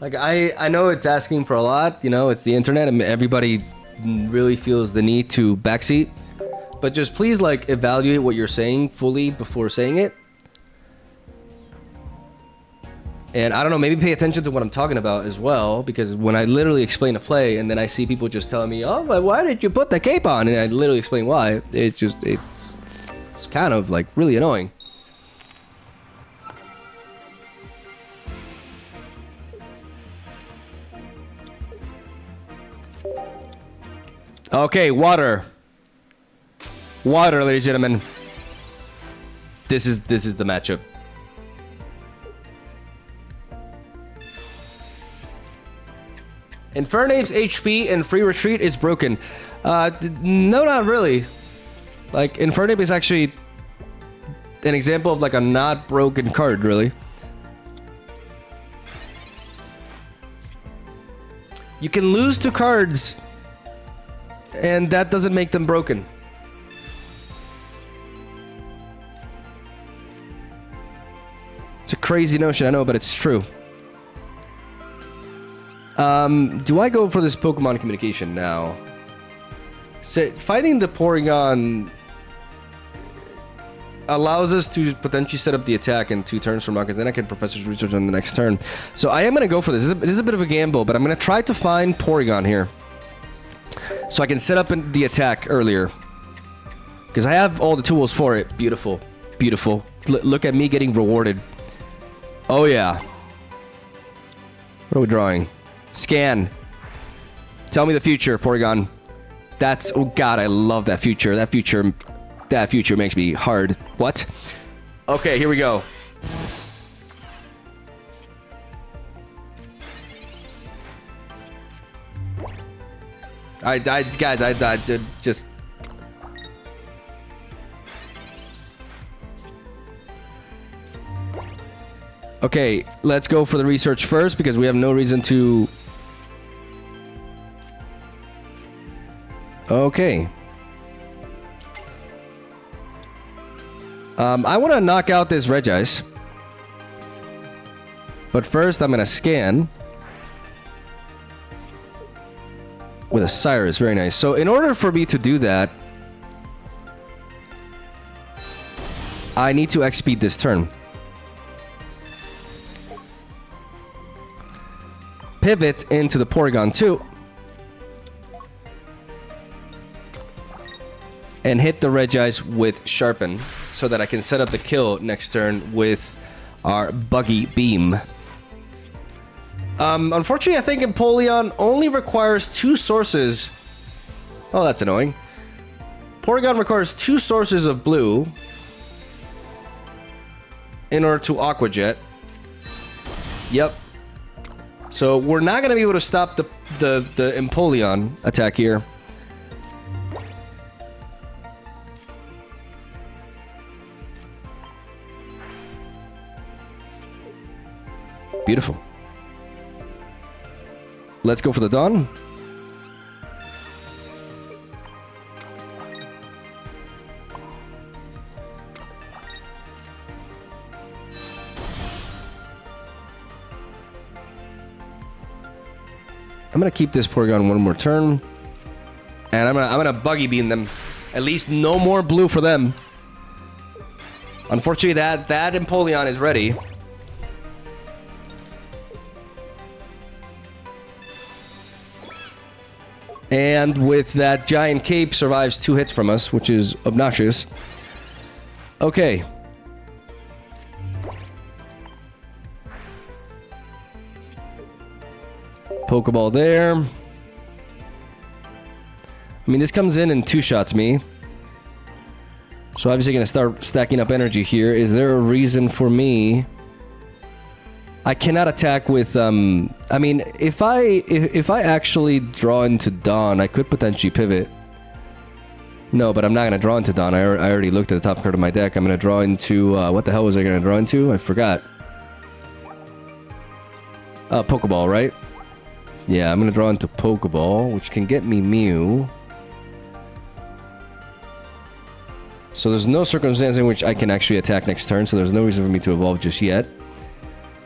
Like, I know it's asking for a lot, you know, it's the internet and everybody really feels the need to backseat. But just please, like, evaluate what you're saying fully before saying it. And I don't know, maybe pay attention to what I'm talking about as well, because when I literally explain a play and then I see people just telling me, oh, but why did you put the cape on? And I literally explain why, it's kind of, like, really annoying. Okay, water. Water, ladies and gentlemen. this is the matchup. Infernape's HP and free retreat is broken. No, not really. Like, Infernape is actually an example of like a not broken card, really. You can lose 2 cards, and that doesn't make them broken. It's a crazy notion, I know, but it's true. Do I go for this Pokemon communication now? So, fighting the Porygon allows us to potentially set up the attack in 2 turns from now, because then I can Professor's Research on the next turn. So I am going to go for this. This is a bit of a gamble, but I'm going to try to find Porygon here. So I can set up the attack earlier. Because I have all the tools for it. Beautiful. Beautiful. Look at me getting rewarded. Oh yeah. What are we drawing? Scan. Tell me the future, Porygon. That's... Oh god, I love that future. That future makes me hard. What? Okay, here we go. Guys, I just... Okay, let's go for the research first, because we have no reason to... Okay. I want to knock out this Regice. But first, I'm going to scan. With a Cyrus, very nice. So in order for me to do that, I need to X-speed this turn. Pivot into the Porygon-2. And hit the Regice with Sharpen, so that I can set up the kill next turn with our Buggy Beam. Unfortunately, I think Empoleon only requires 2 sources. Oh, that's annoying. Porygon requires 2 sources of blue in order to Aqua Jet. Yep. So we're not going to be able to stop the Empoleon attack here. Beautiful. Let's go for the Dawn. I'm gonna keep this Porygon one more turn, and I'm gonna Buggy Beam them. At least no more blue for them. Unfortunately, that Empoleon is ready. And with that, Giant Cape survives 2 hits from us, which is obnoxious. Okay. Pokeball there. I mean, this comes in 2 shots me. So obviously going to start stacking up energy here. Is there a reason for me... I cannot attack with, I mean, if I actually draw into Dawn, I could potentially pivot. No, but I'm not going to draw into Dawn. I already looked at the top card of my deck. I'm going to draw into, what the hell was I going to draw into? I forgot. Pokeball, right? Yeah, I'm going to draw into Pokeball, which can get me Mew. So there's no circumstance in which I can actually attack next turn, so there's no reason for me to evolve just yet.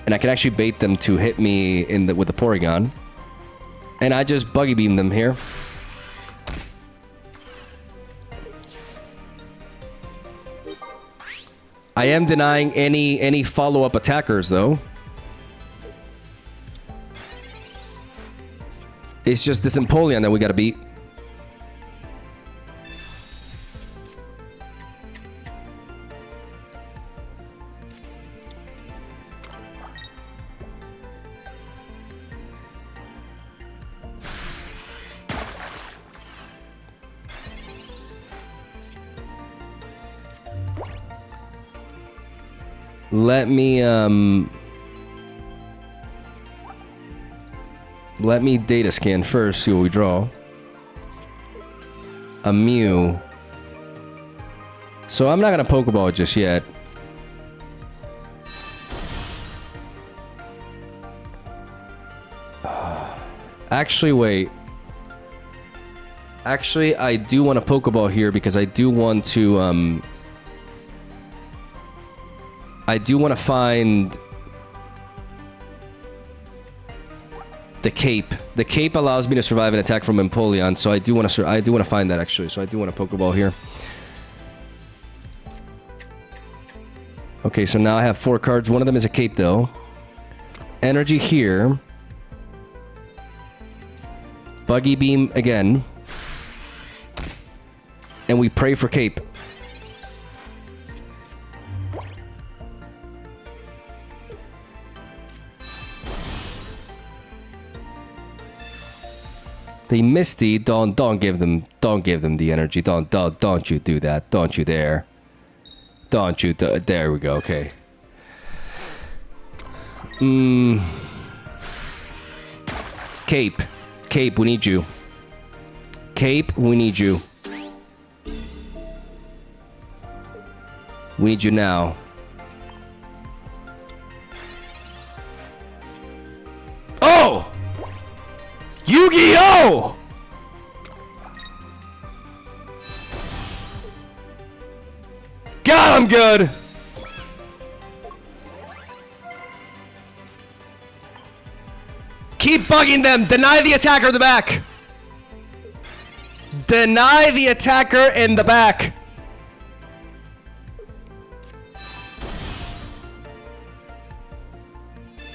And I can actually bait them to hit me with the Porygon. And I just Buggy Beam them here. I am denying any follow-up attackers, though. It's just this Empoleon that we gotta beat. Let me data scan first, see what we draw. A Mew. So I'm not gonna Pokeball just yet. Actually, wait. Actually, I do want a Pokeball here because I do want to find the cape. The cape allows me to survive an attack from Empoleon, so I do want to find that actually. So I do want a Pokeball here. Okay, so now I have 4 cards. One of them is a cape though. Energy here. Buggy Beam again. And we pray for cape. The Misty, don't give them the energy. Don't you do that. Don't you dare. Don't you there we go, okay. Cape. Cape, we need you. Cape, we need you. We need you now. Oh! Yu-Gi-Oh! God, I'm good! Keep bugging them! Deny the attacker in the back! Deny the attacker in the back!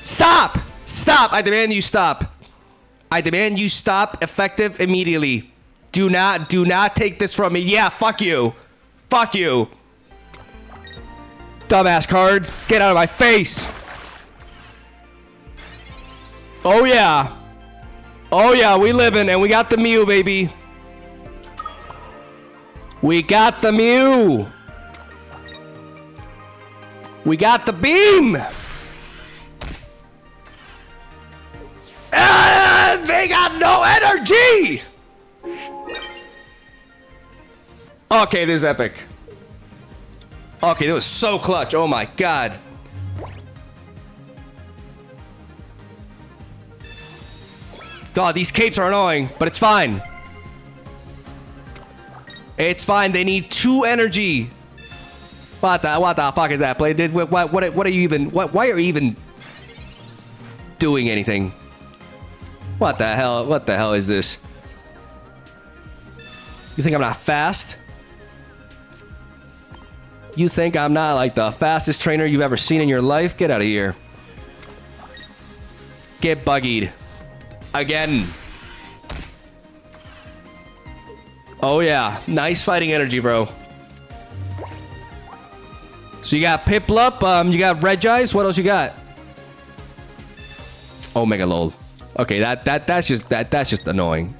Stop! Stop! I demand you stop. I demand you stop effective immediately. Do not take this from me. Yeah, fuck you. Fuck you. Dumbass card. Get out of my face. Oh yeah. Oh yeah, we living and we got the Mew, baby. We got the Mew. We got the beam. And they got no energy. Okay, this is epic. Okay, that was so clutch. Oh my god. God, these capes are annoying, but it's fine. It's fine. They need 2 energy. What the fuck is that play? What are you even? Why are you even doing anything? What the hell? What the hell is this? You think I'm not fast? You think I'm not like the fastest trainer you've ever seen in your life? Get out of here. Get buggied. Again. Oh yeah. Nice fighting energy, bro. So you got Piplup, you got Regice, what else you got? Oh, Mega Lol. Okay, that's just annoying.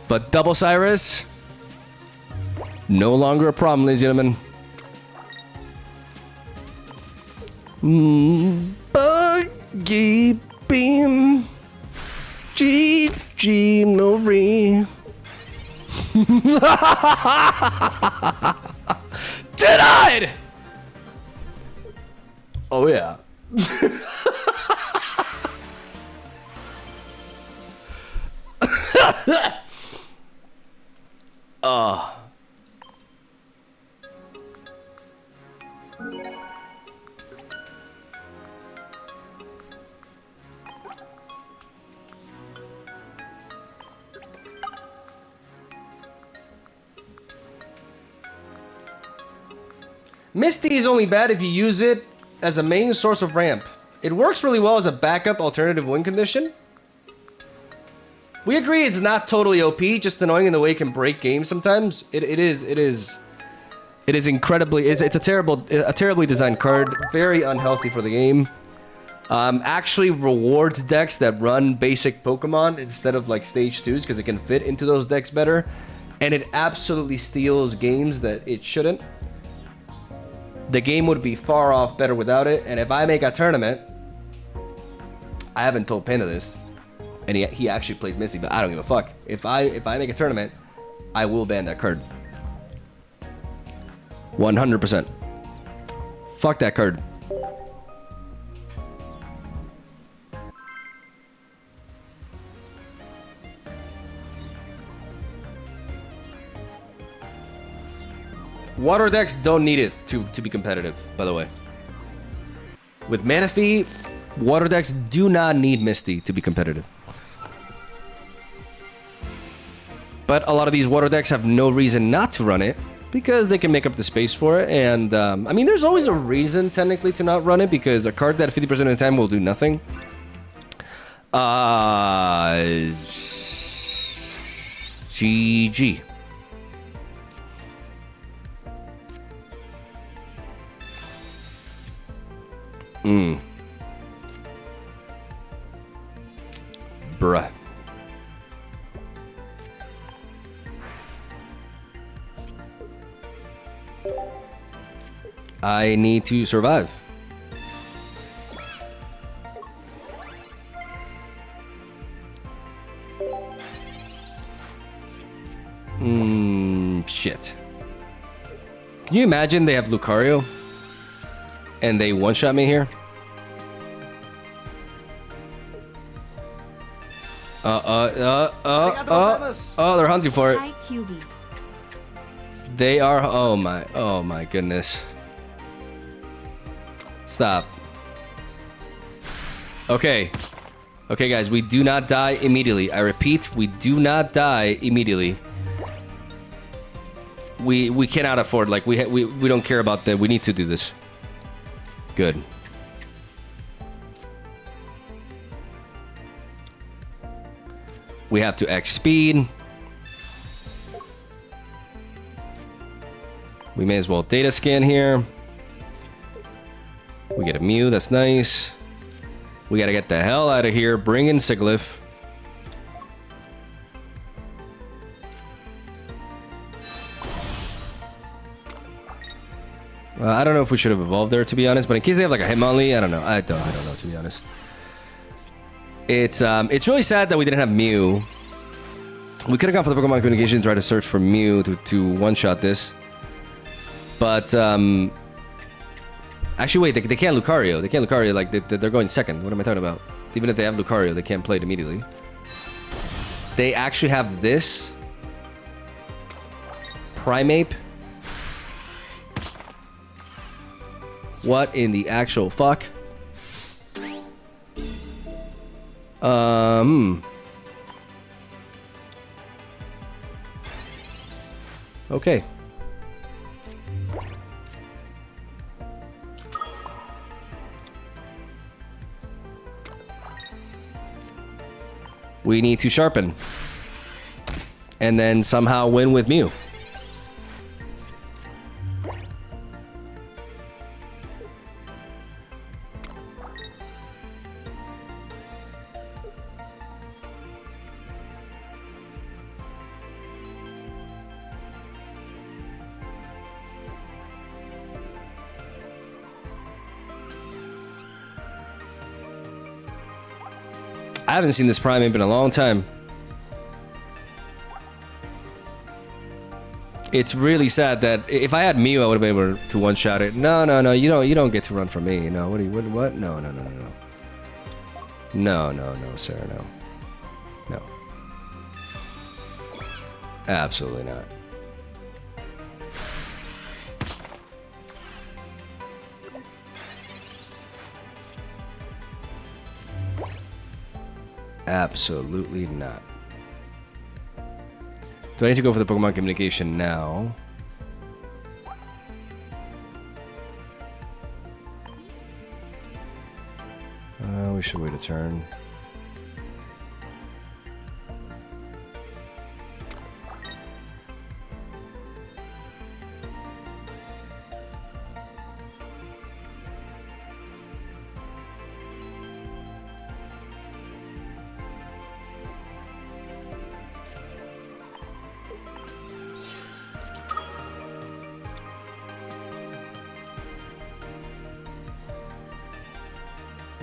But Double Cyrus, no longer a problem, ladies and gentlemen. Buggy Beam, GG Nori. Denied! Oh yeah. Misty is only bad if you use it as a main source of ramp. It works really well as a backup alternative win condition. We agree it's not totally OP, just annoying in the way it can break games sometimes. It is incredibly, it's a terribly designed card, very unhealthy for the game. Actually rewards decks that run basic Pokemon instead of like stage 2s because it can fit into those decks better. And it absolutely steals games that it shouldn't. The game would be far off better without it. And if I make a tournament, I haven't told Panda this, and he actually plays Misty, but I don't give a fuck. If I make a tournament, I will ban that card. 100%. Fuck that card. Water decks don't need it to be competitive, by the way. With Manaphy, water decks do not need Misty to be competitive. But a lot of these water decks have no reason not to run it because they can make up the space for it. And, I mean, there's always a reason, technically, to not run it because a card that 50% of the time will do nothing. GG. Bruh. I need to survive. Shit. Can you imagine they have Lucario and they one-shot me here? Oh, they're hunting for it. Hi, QB. They are, oh my goodness. Stop. Okay. Okay, guys, we do not die immediately. I repeat, we do not die immediately. We cannot afford, like, we don't care about that. We need to do this. Good. We have to X speed. We may as well data scan here. We get a Mew, that's nice. We gotta get the hell out of here. Bring in Sigilyph. I don't know if we should have evolved there, to be honest, but in case they have like a Hitmonlee, I don't know. I don't know, to be honest. It's really sad that we didn't have Mew. We could have gone for the Pokemon communication and tried to search for Mew to one-shot this. But, actually, wait, they can't Lucario. They can't Lucario, like, they're going second. What am I talking about? Even if they have Lucario, they can't play it immediately. They actually have this. Primeape. What in the actual fuck? Okay. We need to sharpen. And then somehow win with Mew. I haven't seen this Primeape in a long time. It's really sad that if I had Mew, I would have been able to one-shot it. No, you don't get to run from me. No, what? No. No, sir, no. No. Absolutely not. Absolutely not. Do I need to go for the Pokemon communication now? We should wait a turn.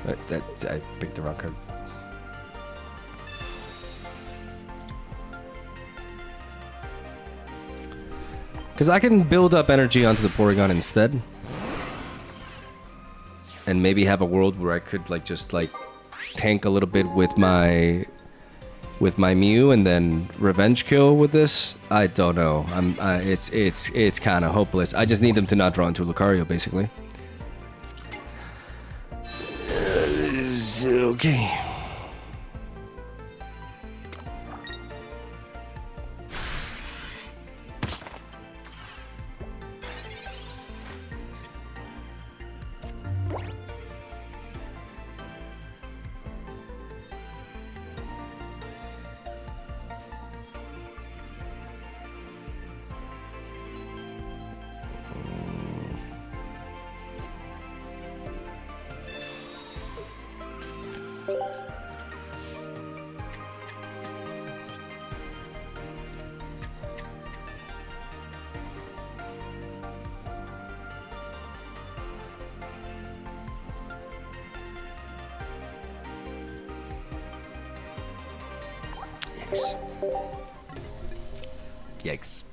I picked the wrong card. Because I can build up energy onto the Porygon instead. And maybe have a world where I could like just like tank a little bit with my Mew and then revenge kill with this. I don't know. It's kind of hopeless. I just need them to not draw into Lucario basically. Okay. Yikes.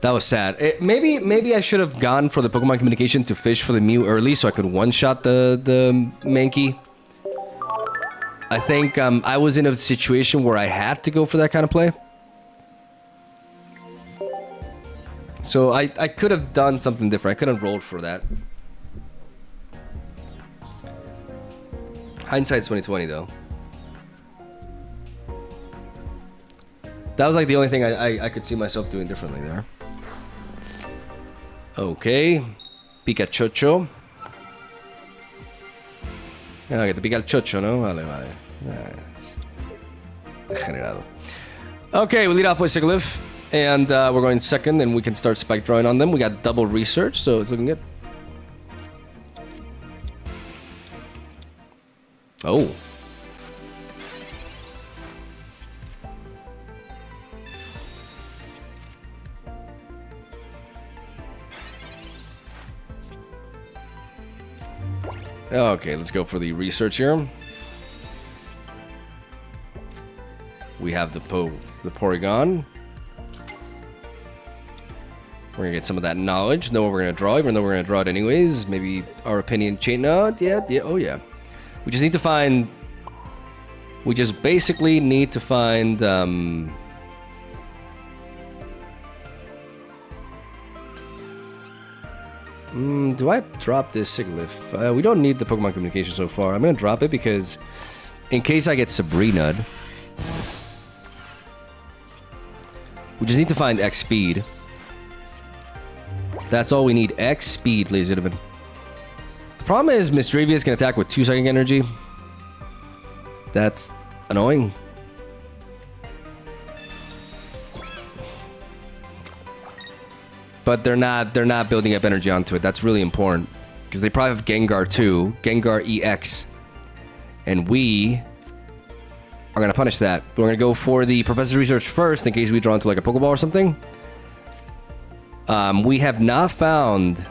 That was sad. Maybe I should have gone for the Pokemon communication to fish for the Mew early so I could one-shot the Mankey. I think I was in a situation where I had to go for that kind of play. So I could have done something different. I could have rolled for that. Hindsight's 2020 though. That was like the only thing I could see myself doing differently there. Okay. Pikachu. Yeah, I get the Pikachu, no? Vale. Generado. Okay, we lead off with Sigilyph. And we're going second, and we can start spike drawing on them. We got double research, so it's looking good. Oh. Okay, let's go for the research here. We have the Porygon. We're gonna get some of that knowledge, know what we're gonna draw, even though we're gonna draw it anyways. Maybe our opinion change. No, yeah, oh yeah. We just need to find. We just basically need to find. Do I drop this Sigilyph? We don't need the Pokemon communication so far. I'm gonna drop it because, in case I get Sabrina, we just need to find X speed. That's all we need. X speed, ladies and gentlemen. The problem is Misdrevious can attack with 2 psychic energy. That's annoying. But they're not building up energy onto it. That's really important. Because they probably have Gengar too. Gengar EX. And we are gonna punish that. We're gonna go for the Professor's Research first in case we draw into like a Pokeball or something. We have not found.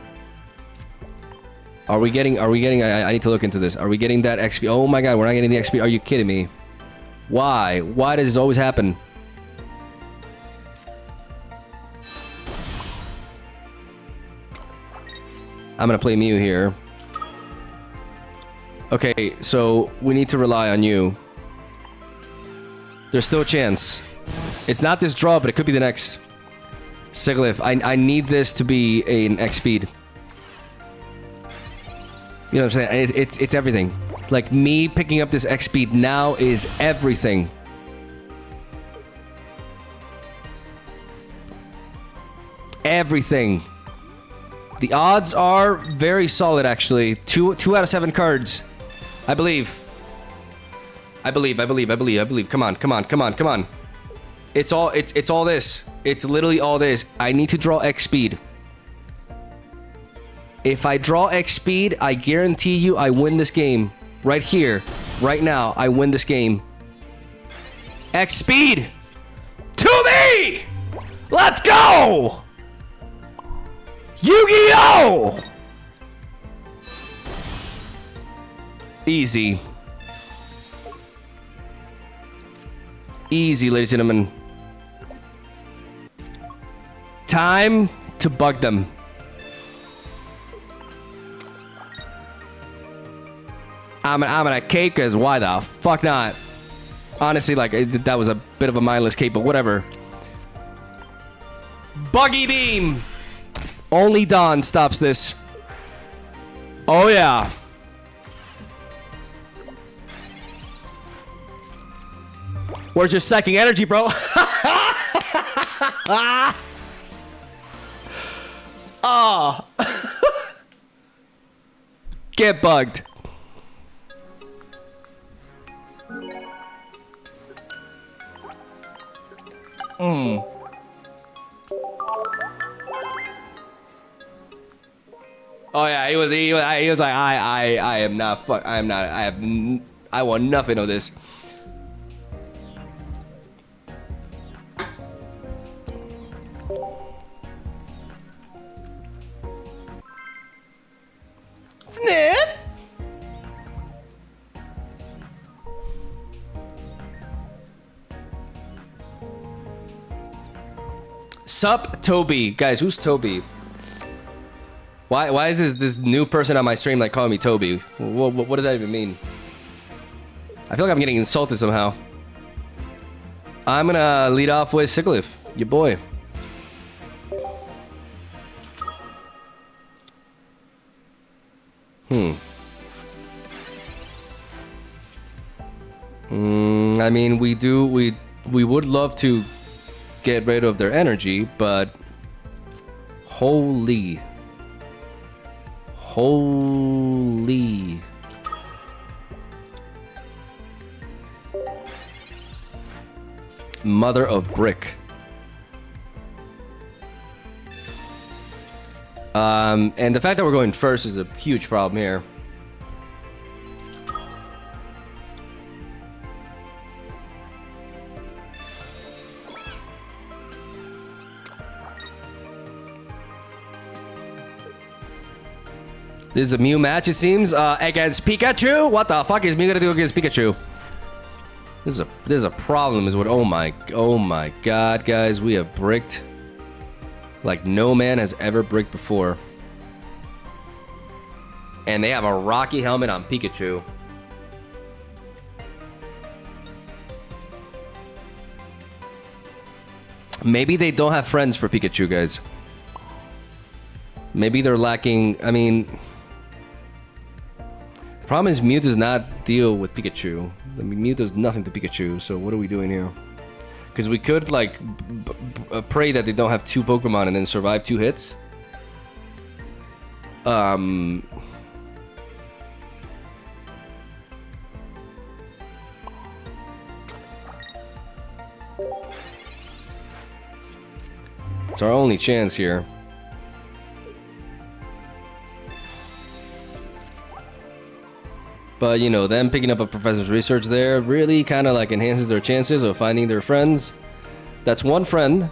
Are we getting? I need to look into this. Are we getting that XP? Oh my God, we're not getting the XP. Are you kidding me? Why? Why does this always happen? I'm gonna play Mew here. Okay, so we need to rely on you. There's still a chance. It's not this draw, but it could be the next. Sigilyph, I need this to be an X speed. You know what I'm saying? It's everything. Like me picking up this X speed now is everything. Everything. The odds are very solid, actually. 2 out of 7 cards. I believe. I believe. Come on. It's all this. It's literally all this. I need to draw X speed. If I draw X speed, I guarantee you I win this game. Right here. Right now, I win this game. X speed! To me! Let's go! Yu-Gi-Oh! Easy. Easy, ladies and gentlemen. Time to bug them. I'm gonna cape, because why the fuck not? Honestly, like, that was a bit of a mindless cape, but whatever. Buggy beam! Only Dawn stops this. Oh, yeah. Where's your psychic energy, bro? Oh. Get bugged. Oh yeah, he was like, I am not fuck, I am not, I want nothing of this. Snap. Sup, Toby. Guys, who's Toby? Why is this new person on my stream like calling me Toby? What does that even mean? I feel like I'm getting insulted somehow. I'm gonna lead off with Siglif, your boy. I mean, we would love to get rid of their energy, but holy mother of brick. And the fact that we're going first is a huge problem here. This is a Mew match, it seems, against Pikachu. What the fuck is Mew gonna do against Pikachu? This is a problem, is what. Oh my god, guys, we have bricked like no man has ever bricked before, and they have a Rocky helmet on Pikachu. Maybe they don't have friends for Pikachu, guys. Maybe they're lacking. I mean, the problem is Mew does not deal with Pikachu. I mean, Mew does nothing to Pikachu, so what are we doing here? Because we could, like, pray that they don't have two Pokemon and then survive 2 hits. It's our only chance here. But, you know, them picking up a professor's research there really kind of like enhances their chances of finding their friends. That's one friend.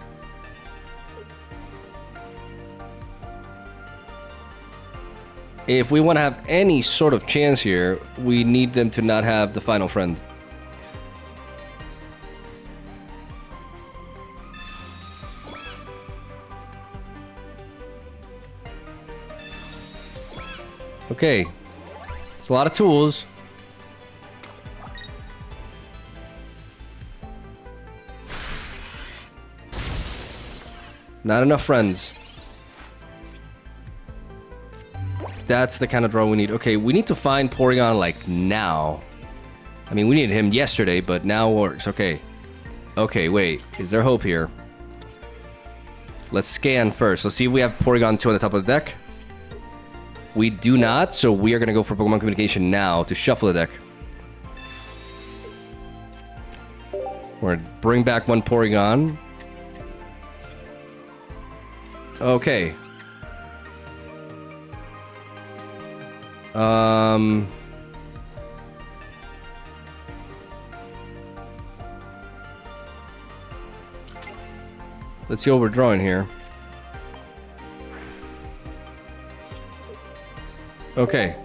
If we want to have any sort of chance here, we need them to not have the final friend. Okay. It's a lot of tools. Not enough friends. That's the kind of draw we need. Okay, we need to find Porygon like now. I mean, we needed him yesterday, but now works. Okay. Okay, wait. Is there hope here? Let's scan first. Let's see if we have Porygon 2 on the top of the deck. We do not, so we are going to go for Pokemon Communication now to shuffle the deck. We're going to bring back one Porygon. Okay. Let's see what we're drawing here. Okay.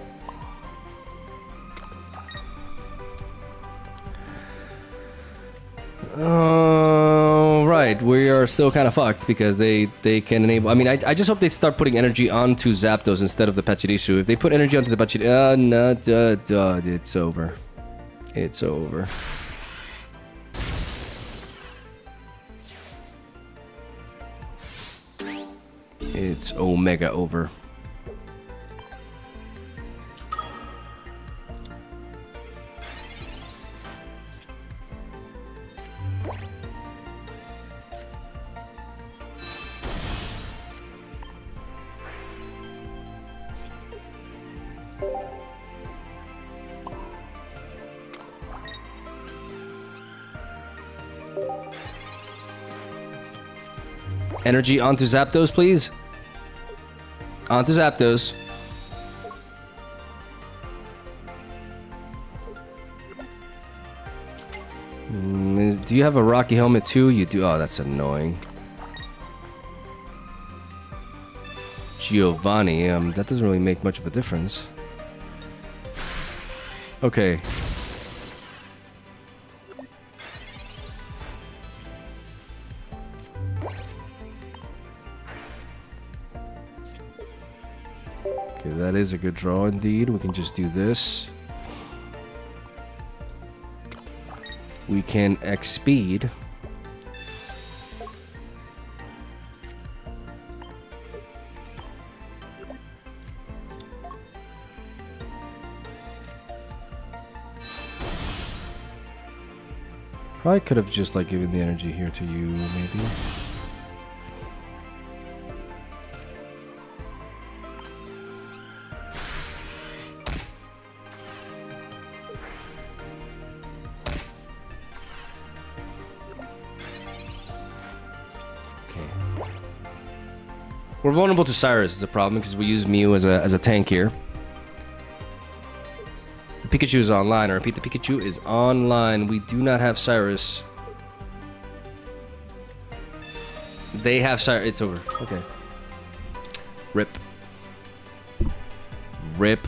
Oh, right. We are still kind of fucked because they can enable... I mean, I just hope they start putting energy onto Zapdos instead of the Pachirisu. If they put energy onto the Pachirisu... no, it's over. It's over. It's Omega over. Energy onto Zapdos, please. Onto Zapdos. Do you have a Rocky helmet too? You do. Oh, that's annoying. Giovanni. That doesn't really make much of a difference. Okay. Okay, that is a good draw indeed. We can just do this. We can X speed. Probably could have just like given the energy here to you, maybe. We're vulnerable to Cyrus is a problem because we use Mew as a tank here. The Pikachu is online. I repeat, the Pikachu is online. We do not have Cyrus. They have Cyrus. It's over. Okay. Rip. Rip.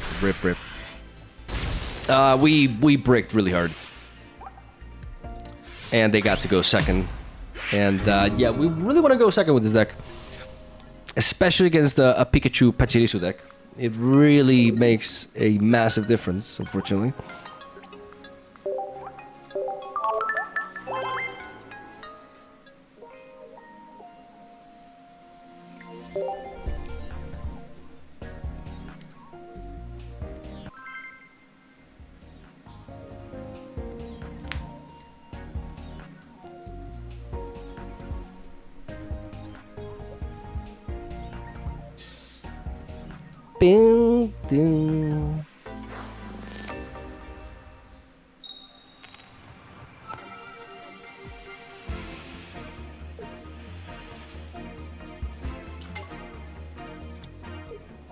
We bricked really hard. And they got to go second. And yeah, we really want to go second with this deck. Especially against a Pikachu Pachirisu deck. It really makes a massive difference, unfortunately.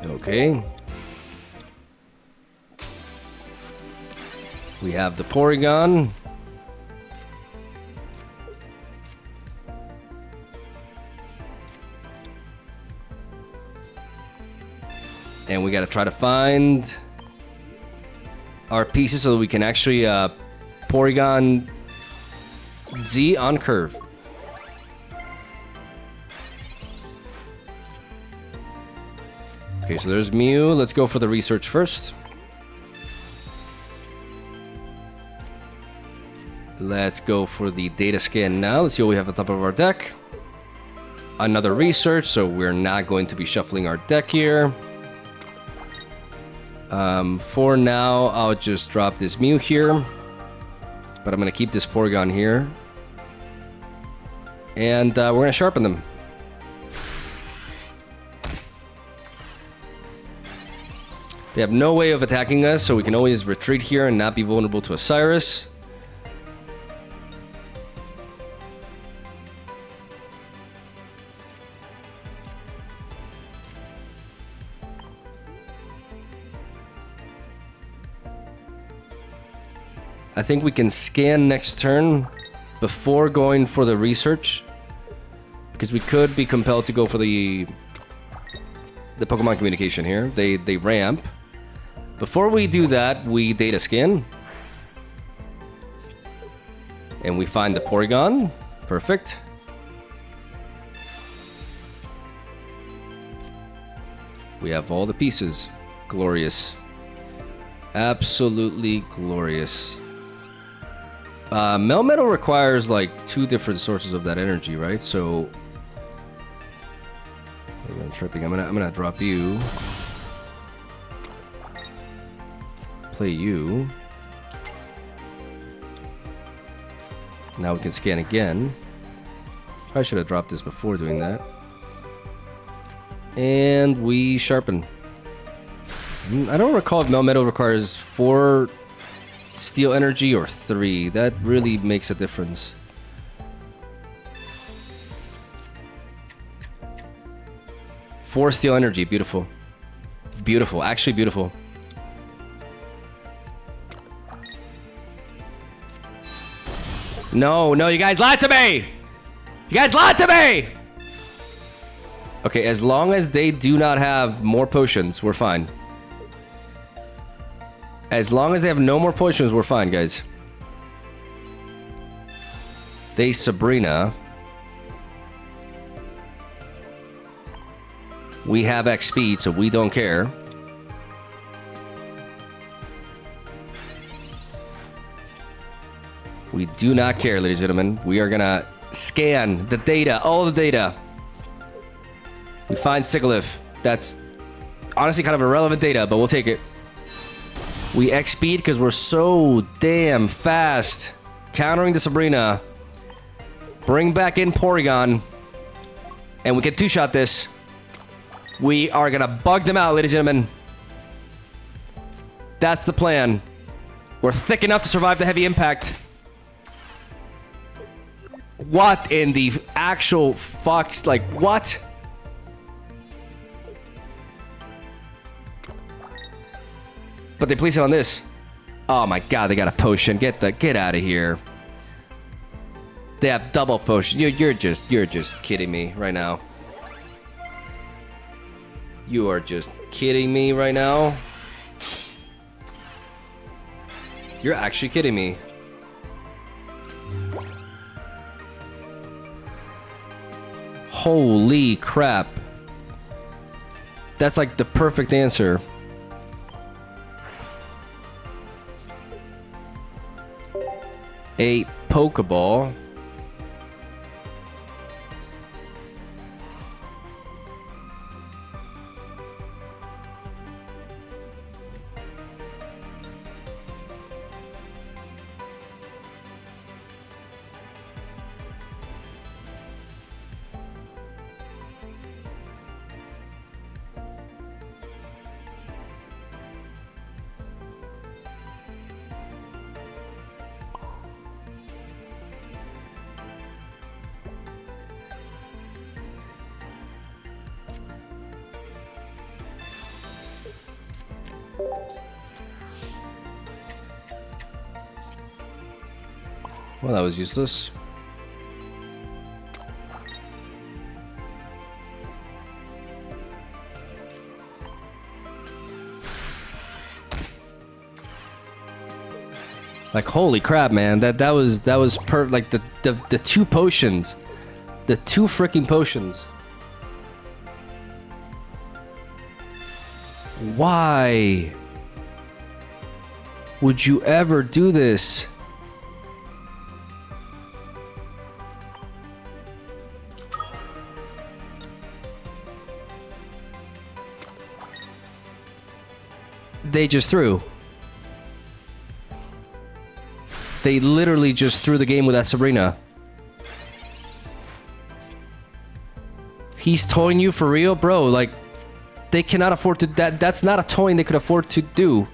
Okay. We have the Porygon. And we gotta try to find our pieces so that we can actually Porygon-Z on curve. Okay, so there's Mew. Let's go for the research first. Let's go for the data scan now. Let's see what we have on top of our deck. Another research, so we're not going to be shuffling our deck here. For now, I'll just drop this Mew here. But I'm going to keep this Porygon here. And we're going to sharpen them. They have no way of attacking us, so we can always retreat here and not be vulnerable to a Cyrus. I think we can scan next turn before going for the research, because we could be compelled to go for the Pokemon communication here. They ramp. Before we do that, we data scan. And we find the Porygon. Perfect. We have all the pieces. Glorious. Absolutely glorious. Melmetal requires like 2 different sources of that energy, right? So maybe I'm tripping. I'm gonna drop you. Play you. Now we can scan again. I should have dropped this before doing that. And we sharpen. I don't recall if Melmetal requires 4 steel energy or 3. That really makes a difference. Four steel energy. Beautiful. Beautiful. Actually beautiful. No, no, you guys lied to me! You guys lied to me! Okay, as long as they do not have more potions, we're fine. As long as they have no more potions, we're fine, guys. They Sabrina. We have X speed, so we don't care. We do not care, ladies and gentlemen. We are gonna scan the data, all the data. We find Sigilyph. That's honestly kind of irrelevant data, but we'll take it. We X speed because we're so damn fast. Countering the Sabrina. Bring back in Porygon. And we can 2-shot this. We are gonna bug them out, ladies and gentlemen. That's the plan. We're thick enough to survive the heavy impact. What in the actual fucks? Like, what? But they place it on this. Oh my god, they got a potion. Get out of here. They have double potion. You're just kidding me right now. You are just kidding me right now. You're actually kidding me. Holy crap. That's like the perfect answer. A Pokeball. Well, that was useless. Like, holy crap, man. That was like the 2 potions. The 2 freaking potions. Why would you ever do this? They just threw. They literally just threw the game with that Sabrina. He's toying you for real? Bro, like, they cannot afford to... That's not a toying they could afford to do.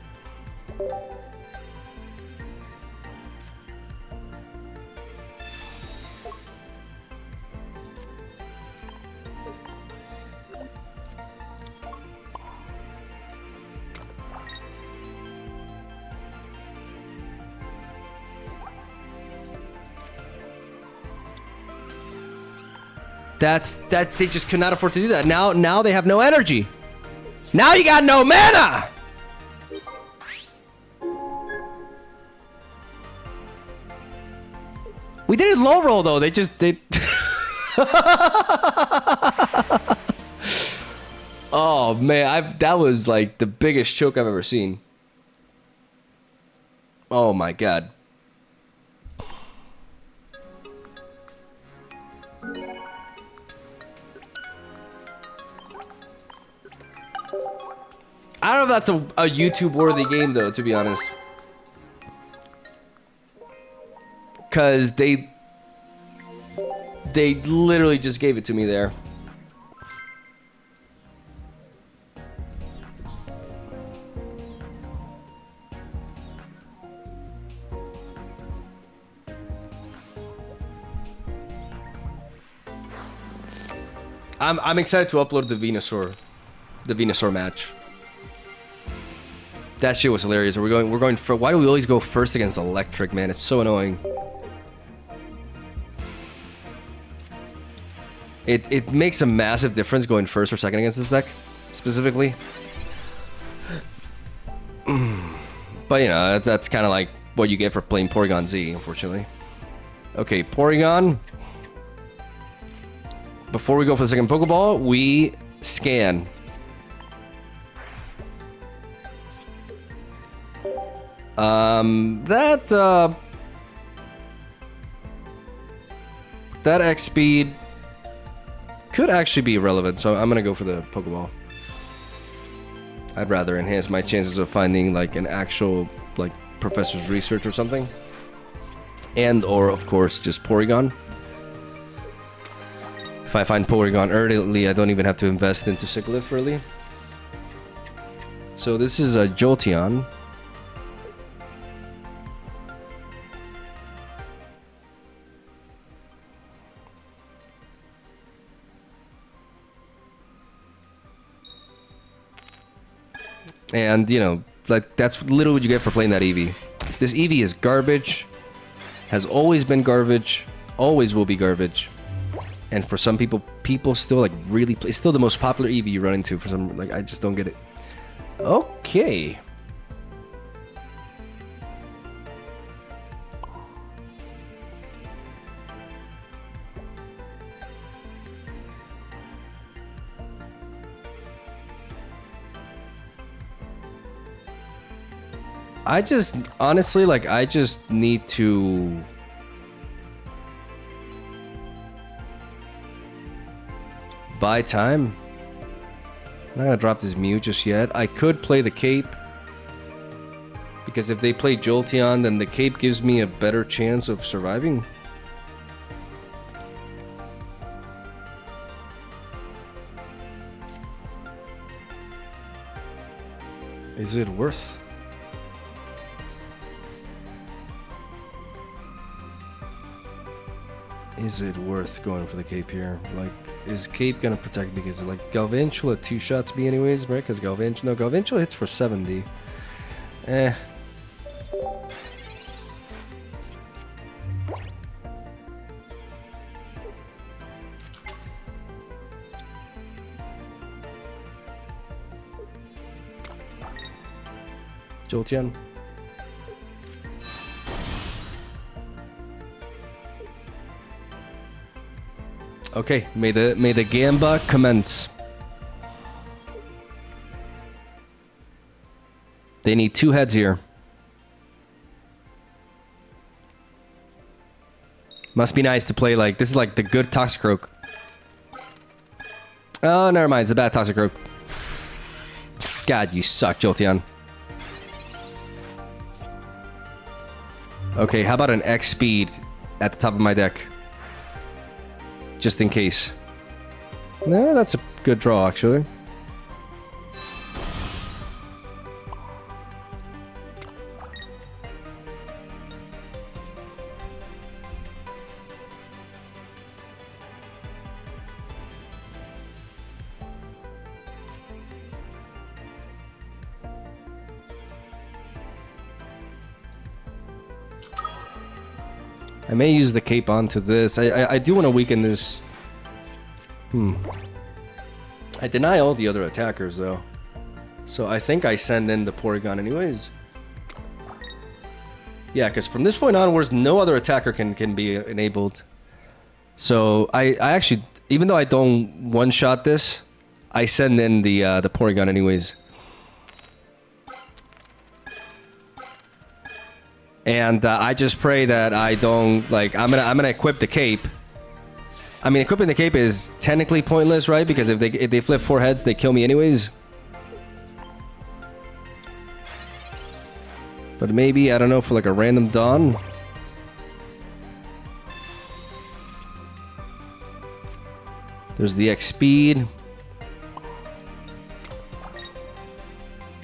That they just cannot afford to do that. Now they have no energy. Now you got no mana. We did it low roll though. They just did. Oh man, that was like the biggest choke I've ever seen. Oh my god. I don't know if that's a YouTube worthy game though, to be honest. Cause they literally just gave it to me there. I'm excited to upload the Venusaur match. That shit was hilarious. We're going for. Why do we always go first against electric, man? It's so annoying. It makes a massive difference going first or second against this deck, specifically. But you know, that's kind of like what you get for playing Porygon-Z, unfortunately. Okay, Porygon. Before we go for the second Pokeball, we scan. That X speed could actually be relevant, so I'm gonna go for the Pokeball. I'd rather enhance my chances of finding like an actual like professor's research or something, and or of course just Porygon. If I find Porygon early, I don't even have to invest into Sickliff early. So this is a Jolteon. And, you know, like, that's literally what you get for playing that Eevee. This Eevee is garbage. Has always been garbage. Always will be garbage. And for some people still, like, really play... It's still the most popular Eevee you run into for some... Like, I just don't get it. Okay. I just, honestly, like, I just need to... buy time. I'm not gonna drop this Mew just yet. I could play the Cape. Because if they play Jolteon, then the Cape gives me a better chance of surviving. Is it worth? Is it worth going for the Cape here? Like, is Cape gonna protect me? Because like Galvantula will at 2 shots me anyways, right? Because Galvantula hits for 70. Eh. Jolteon. Okay, may the Gamba commence. They need 2 heads here. Must be nice to play like this is like the good Toxicroak. Oh, never mind, it's a bad Toxicroak. God, you suck, Jolteon. Okay, how about an X speed at the top of my deck? Just in case. No, that's a good draw, actually. I may use the Cape onto this. I do want to weaken this. I deny all the other attackers, though. So I think I send in the Porygon anyways. Yeah, because from this point onwards, no other attacker can be enabled. So I actually, even though I don't one-shot this, I send in the Porygon anyways. And I just pray that I don't, like, I'm gonna equip the cape. I mean, equipping the cape is technically pointless, right? Because if they flip 4 heads, they kill me anyways. But maybe, I don't know, for like a random dawn. There's the X speed.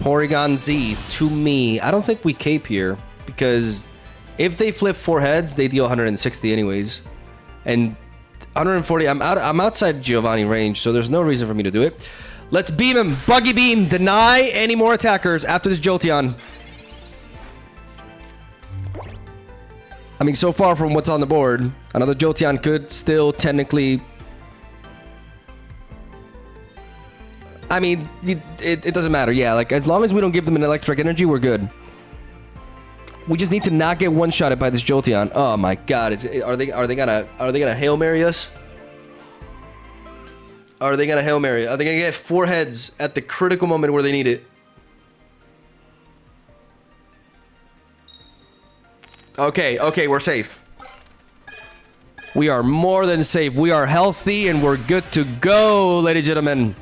Porygon-Z to me. I don't think we cape here because if they flip 4 heads, they deal 160 anyways. And 140, I'm outside Giovanni range, so there's no reason for me to do it. Let's beam him. Buggy beam. Deny any more attackers after this Jolteon. I mean, so far from what's on the board, another Jolteon could still technically... I mean, it doesn't matter. Yeah, like, as long as we don't give them an electric energy, we're good. We just need to not get one-shotted by this Jolteon. Oh my god, are they gonna Hail Mary us? Are they gonna Hail Mary? Are they gonna get 4 heads at the critical moment where they need it? Okay, we're safe. We are more than safe. We are healthy and we're good to go, ladies and gentlemen.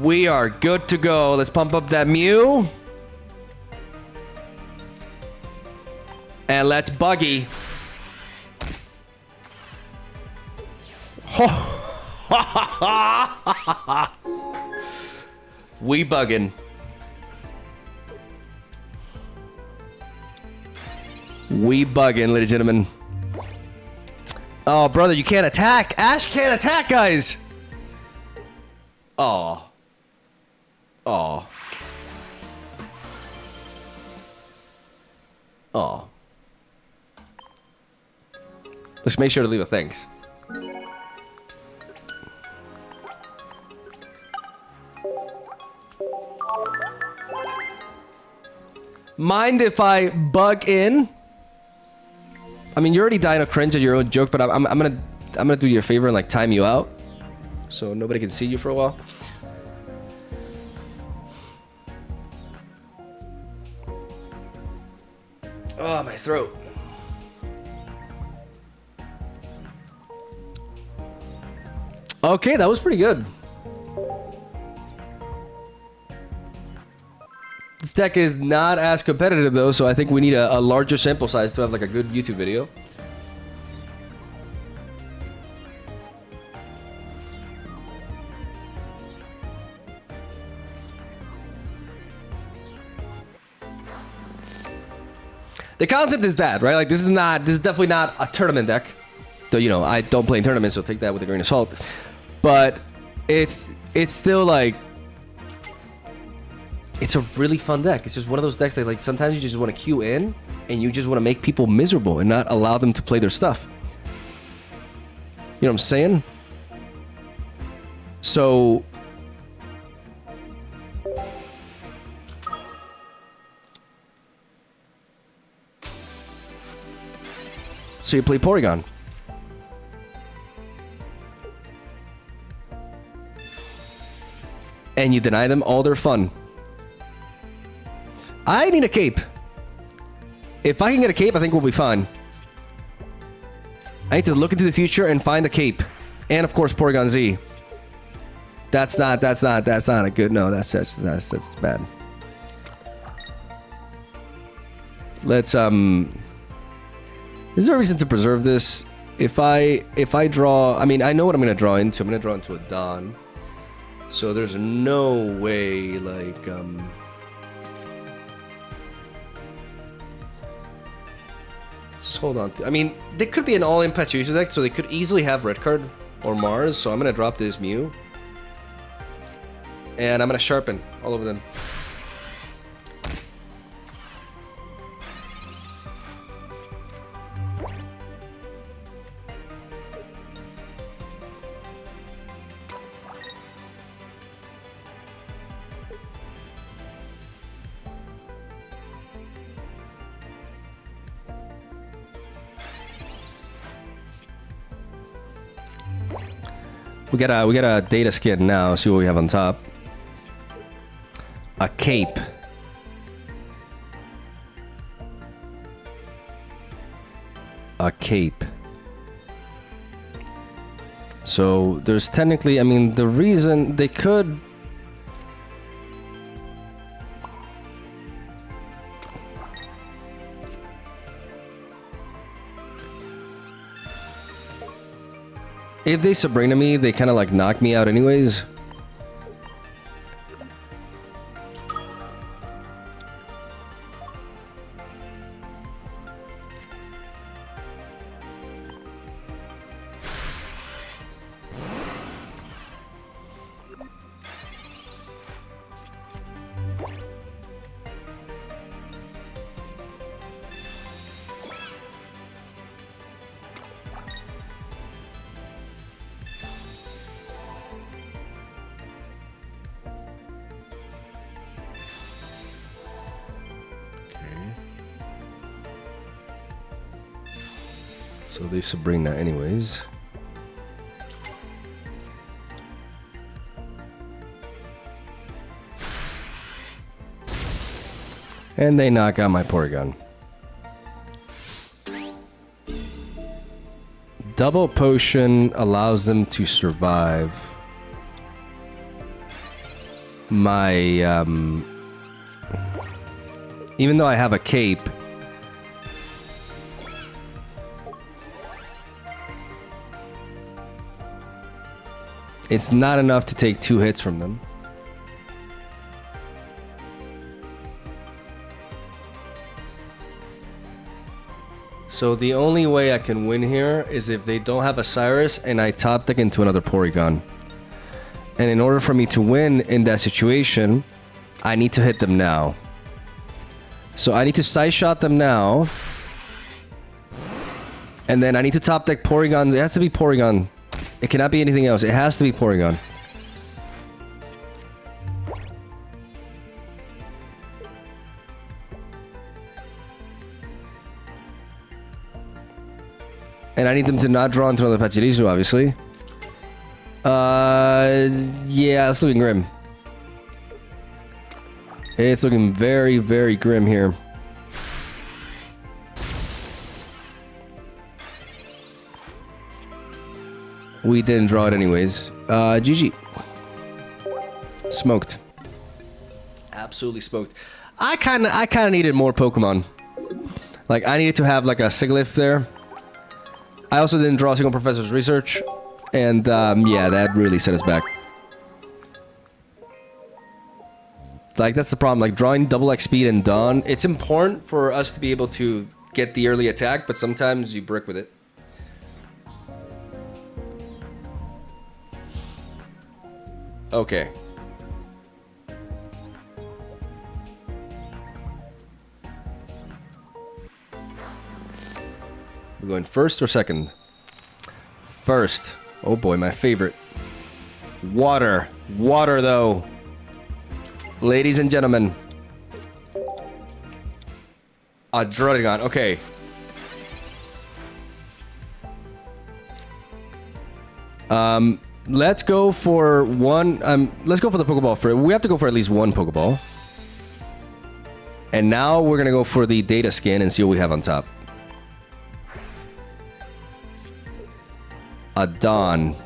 We are good to go. Let's pump up that Mew. And let's buggy. We bugging. We bugging, ladies and gentlemen. Oh, brother, you can't attack. Ash can't attack, guys. Oh. Oh. Oh. Let's make sure to leave a thanks. Mind if I bug in? I mean, you're already dying of cringe at your own joke, but I'm gonna do you a favor and like time you out, so nobody can see you for a while. Oh, my throat. Okay, that was pretty good. This deck is not as competitive though, so I think we need a larger sample size to have like a good YouTube video. The concept is that, right? Like, this is definitely not a tournament deck. Though, you know, I don't play in tournaments, so take that with a grain of salt. But it's still like, it's a really fun deck. It's just one of those decks that, like, sometimes you just want to queue in and you just want to make people miserable and not allow them to play their stuff. You know what I'm saying? So you play Porygon. And you deny them all their fun. I need a cape. If I can get a cape, I think we'll be fine. I need to look into the future and find a cape. And of course, Porygon-Z. That's not a good, no, that's bad. Let's, is there a reason to preserve this? If I draw, I mean, I know what I'm gonna draw into. I'm gonna draw into a Dawn. So there's no way, like, just hold on. I mean, they could be an all Impatuation deck, so they could easily have Red Card or Mars. So I'm gonna drop this Mew, and I'm gonna sharpen all over them. We got a data skin now. See what we have on top. A cape. A cape. So there's technically, I mean, the reason they could. If they Sabrina me, they kind of like knock me out anyways. So they Sabrina anyways. And they knock out my Porygon. Double potion allows them to survive my even though I have a cape. It's not enough to take 2 hits from them. So the only way I can win here is if they don't have a Cyrus and I top deck into another Porygon. And in order for me to win in that situation, I need to hit them now. So I need to side shot them now. And then I need to top deck Porygon. It has to be Porygon. It cannot be anything else. It has to be Porygon. And I need them to not draw into another Pachirisu, obviously. Yeah, it's looking grim. It's looking very, very grim here. We didn't draw it anyways. GG. Smoked. Absolutely smoked. I kind of needed more Pokemon. Like, I needed to have like a Sigilyph there. I also didn't draw a single Professor's Research. And yeah, that really set us back. Like, that's the problem. Like, drawing double X speed and Dawn, it's important for us to be able to get the early attack, but sometimes you brick with it. Okay. We're going first or second? First. Oh boy, my favorite. Water. Water, though. Ladies and gentlemen. A Dracnard. Okay. Let's go for one. Let's go for the Pokeball. We have to go for at least one Pokeball. And now we're gonna go for the data scan and see what we have on top. A Dawn.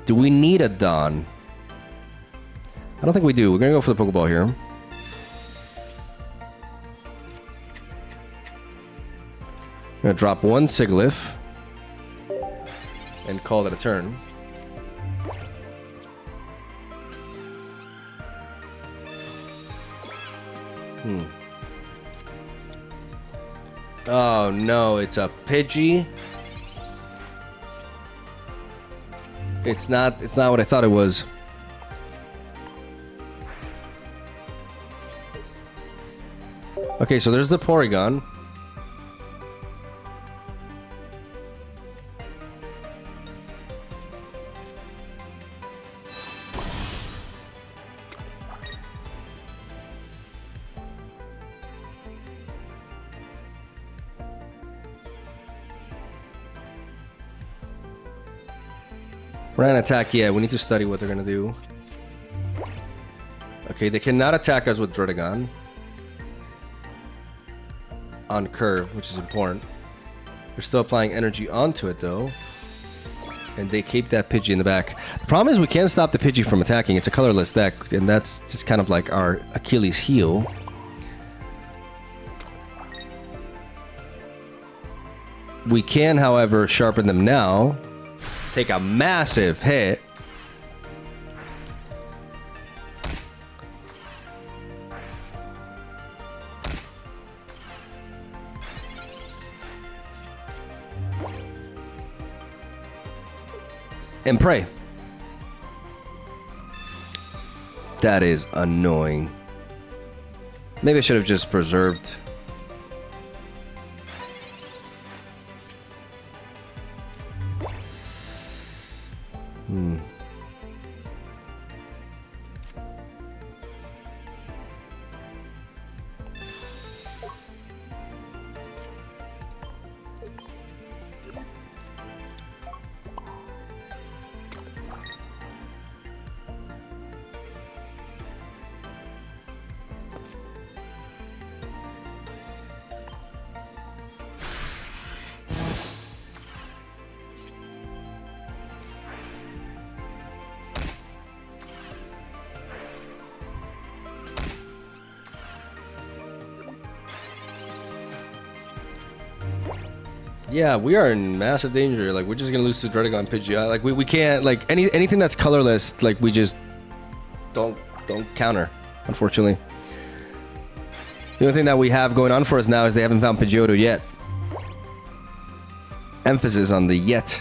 Do we need a Dawn? I don't think we do. We're gonna go for the Pokeball here. I'm gonna drop one Sigilyph and call that a turn. Oh no, it's a Pidgey. It's not what I thought it was. Okay, so there's the Porygon. We're not gonna attack yet. We need to study what they're gonna do. Okay, they cannot attack us with Druddigon on curve, which is important. They're still applying energy onto it though. And they keep that Pidgey in the back. The problem is we can't stop the Pidgey from attacking. It's a colorless deck, and that's just kind of like our Achilles heel. We can, however, sharpen them now. Take a massive hit. And pray. That is annoying. Maybe I should have just preserved. Yeah, we are in massive danger. Like, we're just gonna lose to Druddigon Pidgey. Like, we can't, like, anything that's colorless, like, we just don't counter, unfortunately. The only thing that we have going on for us now is they haven't found Pidgeotto yet. Emphasis on the yet.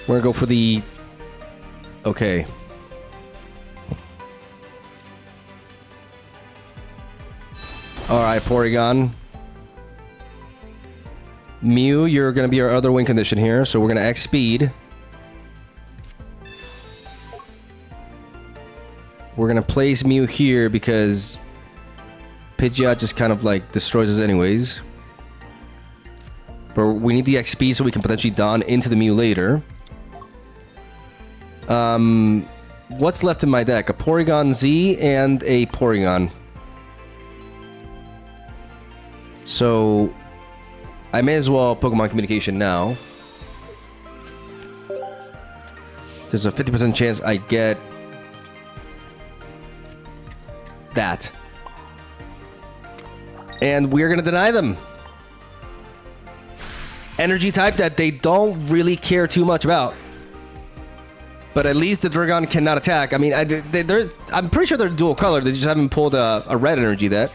We're gonna go for the... Okay. Alright, Porygon. Mew, you're going to be our other win condition here, so we're going to X speed. We're going to place Mew here because Pidgeot just kind of like destroys us anyways. But we need the XP so we can potentially don into the Mew later. What's left in my deck? A Porygon-Z and a Porygon. So I may as well Pokemon Communication now. There's a 50% chance I get that. And we're gonna deny them. Energy type that they don't really care too much about. But at least the Dragon cannot attack. I mean, I'm pretty sure they're dual color. They just haven't pulled a red energy yet.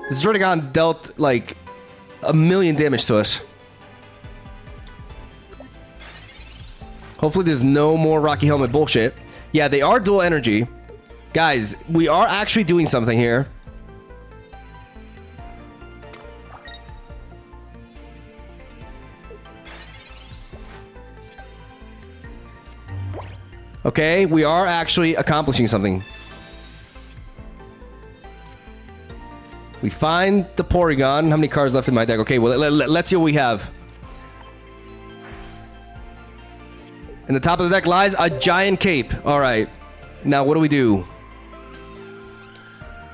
This Druddigon dealt like 1,000,000 damage to us. Hopefully there's no more Rocky Helmet bullshit. Yeah, they are dual energy. Guys, we are actually doing something here. Okay, we are actually accomplishing something. We find the Porygon. How many cards left in my deck? Okay, well, let's see what we have. In the top of the deck lies a giant cape. All right. Now, what do we do?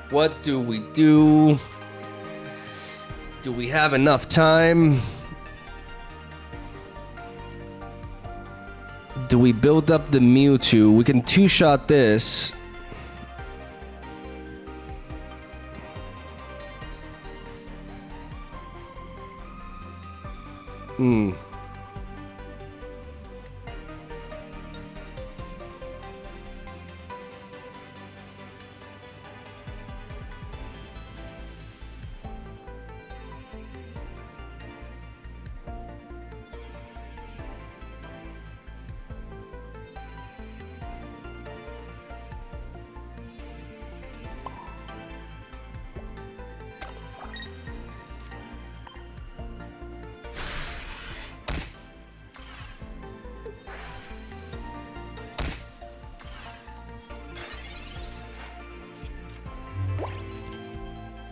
What do we do? Do we have enough time? Do we build up the Mewtwo? We can two-shot this.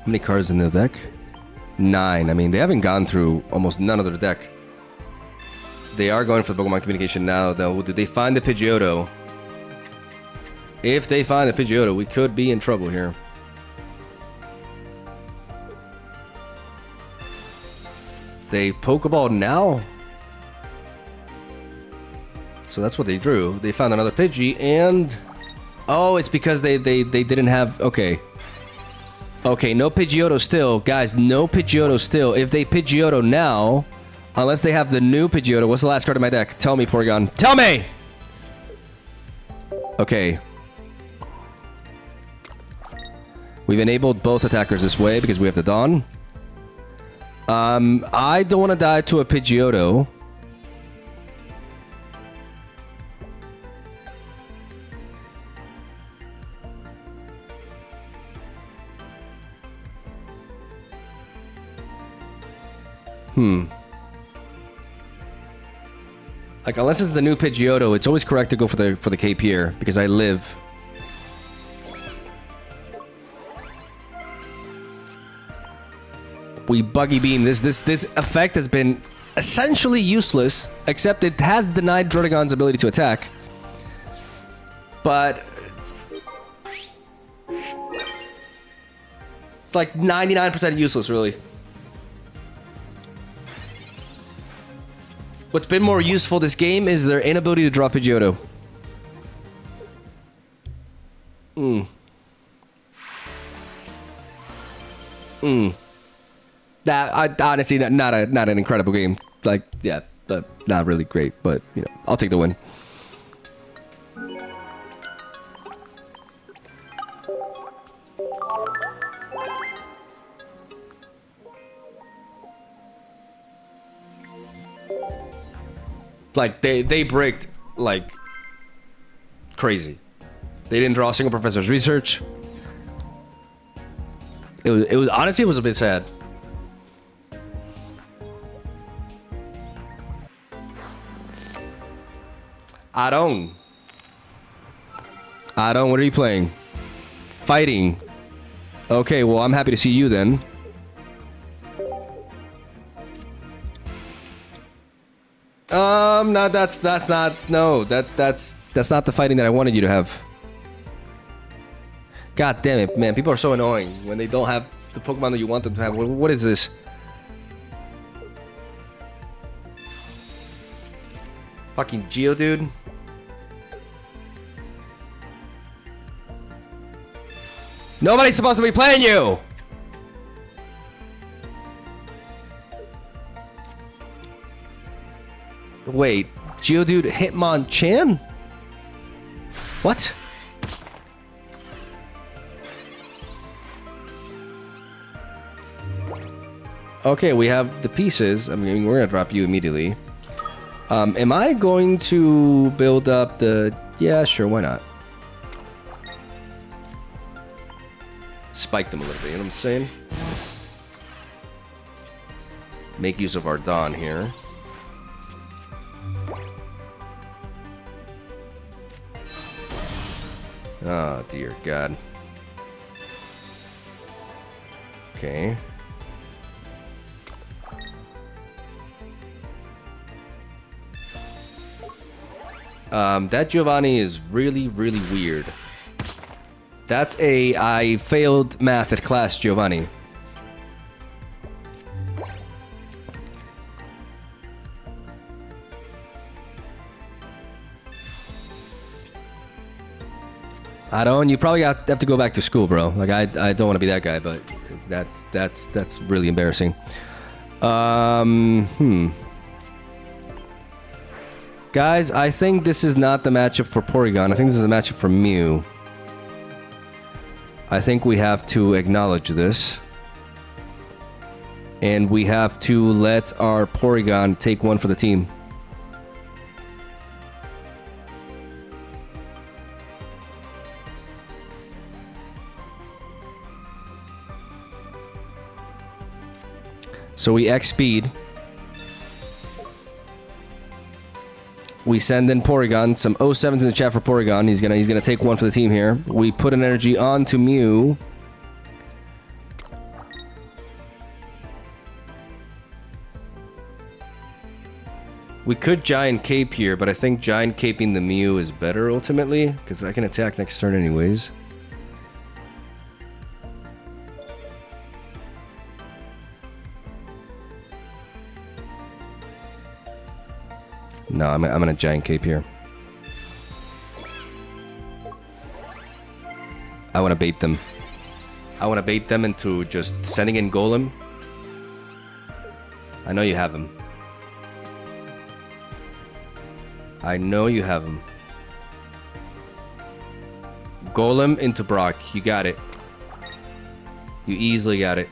How many cards in the deck? 9. I mean, they haven't gone through almost none of their deck. They are going for the Pokemon communication now, though. Did they find the Pidgeotto? If they find the Pidgeotto, we could be in trouble here. They Pokeball now? So that's what they drew. They found another Pidgey, and... Oh, it's because they didn't have... Okay. Okay, no Pidgeotto still. Guys, no Pidgeotto still. If they Pidgeotto now... Unless they have the new Pidgeotto. What's the last card in my deck? Tell me, Porygon. Tell me! Okay. We've enabled both attackers this way because we have the Dawn. I don't want to die to a Pidgeotto. Like, unless it's the new Pidgeotto, it's always correct to go for the Cape here because I live. We Buggy Beam. This effect has been essentially useless, except it has denied Druddigon's ability to attack. But it's like 99% useless, really. What's been more useful this game is their inability to draw Pidgeotto. That honestly not an incredible game. Like, yeah, but not really great. But you know, I'll take the win. Like, they bricked like crazy. They didn't draw a single professor's research. It was honestly, it was a bit sad. Adon, what are you playing? Fighting. Okay, well, I'm happy to see you then. No, that's not, no, that's not the fighting that I wanted you to have. God damn it, man, people are so annoying when they don't have the Pokemon that you want them to have. What is this? Fucking Geodude. Nobody's supposed to be playing you! Wait, Geodude Hitmonchan? What? Okay, we have the pieces. I mean, we're gonna drop you immediately. Am I going to build up the... Yeah, sure, why not? Spike them a little bit, you know what I'm saying? Make use of our Dawn here. Oh, dear God. Okay. That Giovanni is really, really weird. That's a I failed math at class Giovanni. You probably have to go back to school, bro. Like, I don't want to be that guy, but that's really embarrassing. Guys, I think this is not the matchup for Porygon. I think this is the matchup for Mew. I think we have to acknowledge this. And we have to let our Porygon take one for the team. So we X speed. We send in Porygon, some 07s in the chat for Porygon. He's gonna take one for the team here. We put an energy onto Mew. We could Giant Cape here, but I think Giant Caping the Mew is better ultimately, because I can attack next turn anyways. No, I'm gonna Giant Cape here. I want to bait them. I want to bait them into just sending in Golem. I know you have him. I know you have him. Golem into Brock. You got it. You easily got it.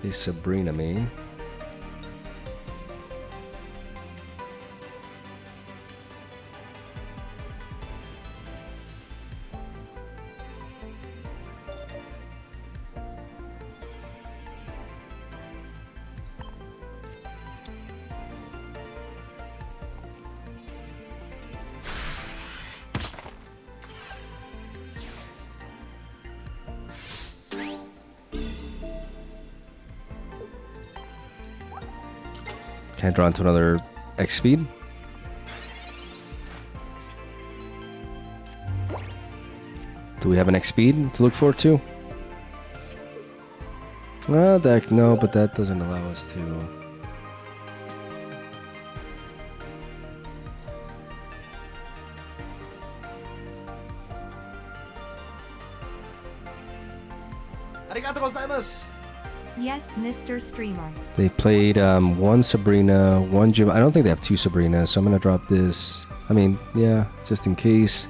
They Sabrina me. Can I draw into another X speed? Do we have an X speed to look forward to? Well, that no, but that doesn't allow us to. Arigatou gozaimasu. Yes, Mr. Streamer. They played one Sabrina, one Jim. I don't think they have two Sabrinas, so I'm gonna drop this. I mean, yeah, just in case.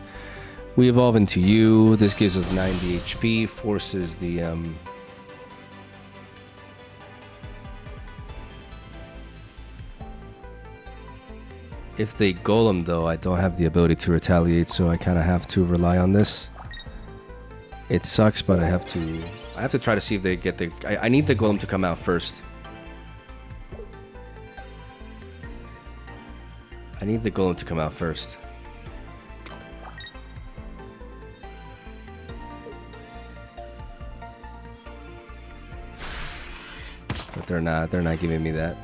We evolve into you. This gives us 90 HP, forces the If they Golem though, I don't have the ability to retaliate, so I kind of have to rely on this. It sucks, but I have to try to see if they get the... I need the Golem to come out first. I need the Golem to come out first. But they're not giving me that.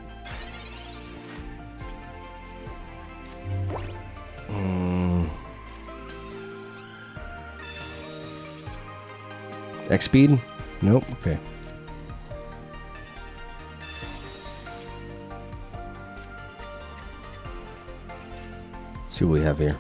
X speed? Nope. Okay. Let's see what we have here.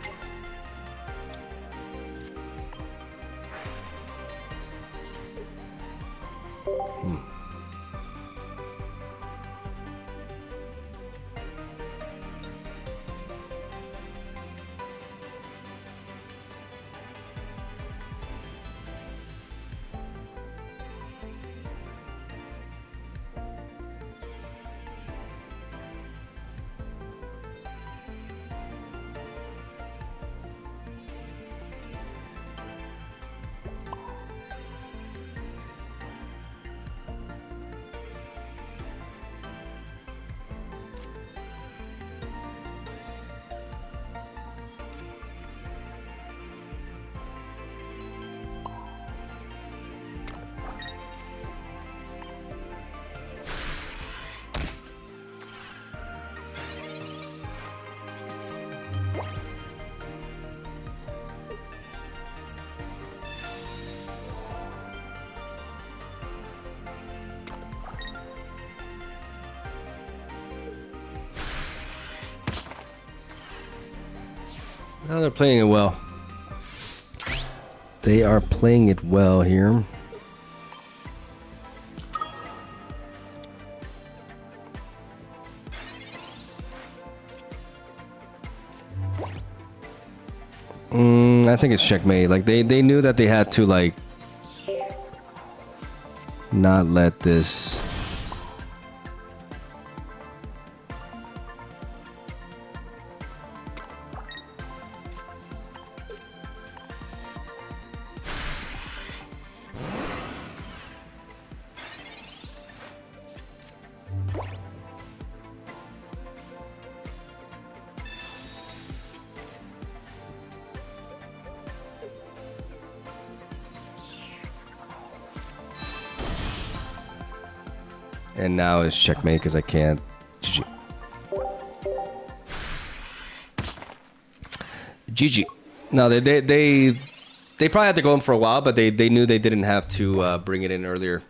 Now they're playing it well. They are playing it well here. I think it's checkmate. Like they knew that they had to like not let this. And now it's checkmate because I can't. GG. GG. No, they probably had to go in for a while, but they knew they didn't have to bring it in earlier.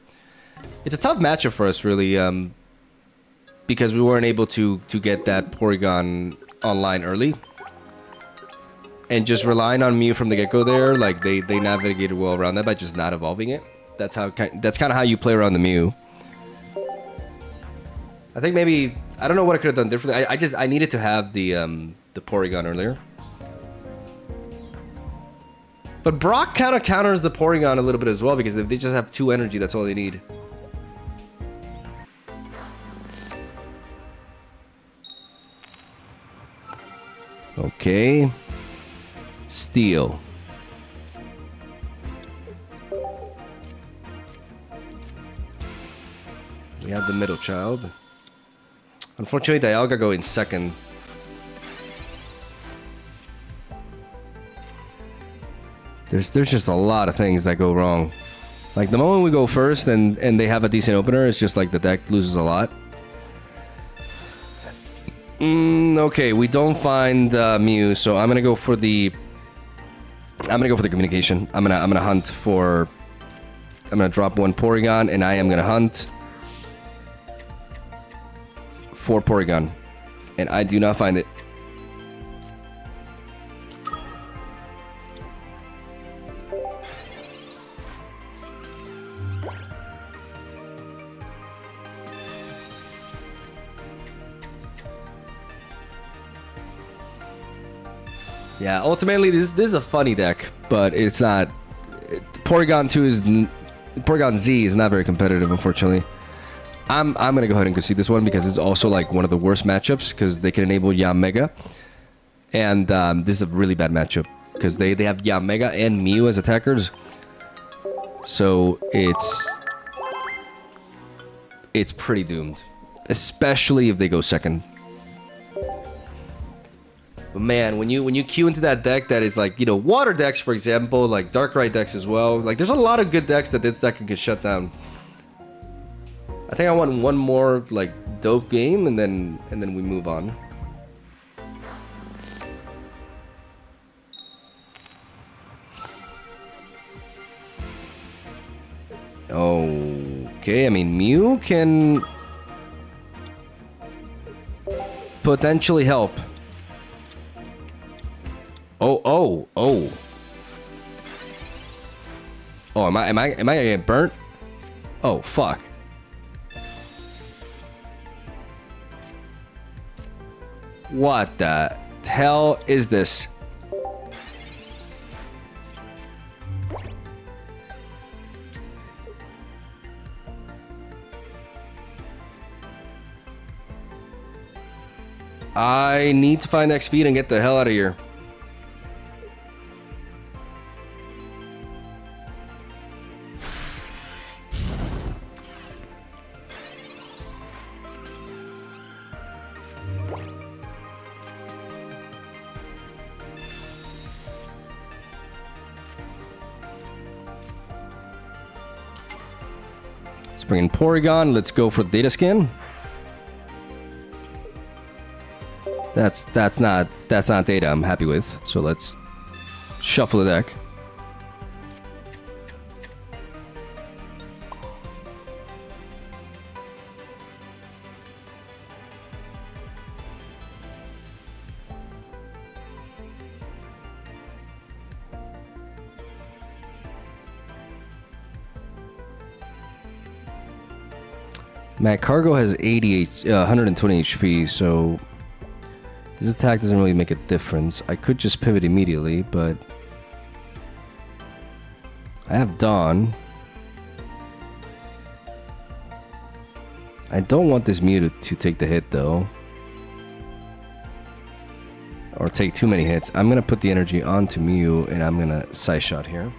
It's a tough matchup for us, really, because we weren't able to get that Porygon online early. And just relying on Mew from the get-go there, like they navigated well around that by just not evolving it. That's kind of how you play around the Mew. I think maybe I don't know what I could have done differently. I needed to have the Porygon earlier. But Brock kind of counters the Porygon a little bit as well, because if they just have 2 energy, that's all they need. Okay. Steel. We have the middle child. Unfortunately, Dialga go in second. There's just a lot of things that go wrong. Like the moment we go first and they have a decent opener, it's just like the deck loses a lot. Okay, we don't find Mew, so I'm gonna go for the communication. I'm gonna hunt for. I'm gonna drop 1 Porygon, and I am gonna hunt for Porygon, and I do not find it. Yeah, ultimately this is a funny deck, but it's not. Porygon-Z is not very competitive, unfortunately. I'm gonna go ahead and concede this one because it's also like one of the worst matchups because they can enable Yamega, and this is a really bad matchup because they have Yamega and Mew as attackers, so it's pretty doomed, especially if they go second. But man, when you queue into that deck that is like, you know, water decks, for example, like Darkrai decks as well, like there's a lot of good decks that this deck can get shut down. I think I want one more like dope game and then we move on. Okay, I mean Mew can potentially help. Oh, am I gonna get burnt? Oh, fuck. What the hell is this? I need to find XP and get the hell out of here. Let's bring in Porygon. Let's go for data scan. That's not data I'm happy with. So let's shuffle the deck. Matt Cargo has 120 HP, so this attack doesn't really make a difference. I could just pivot immediately, but I have Dawn. I don't want this Mew to take the hit, though. Or take too many hits. I'm going to put the energy onto Mew, and I'm going to Side Shot here.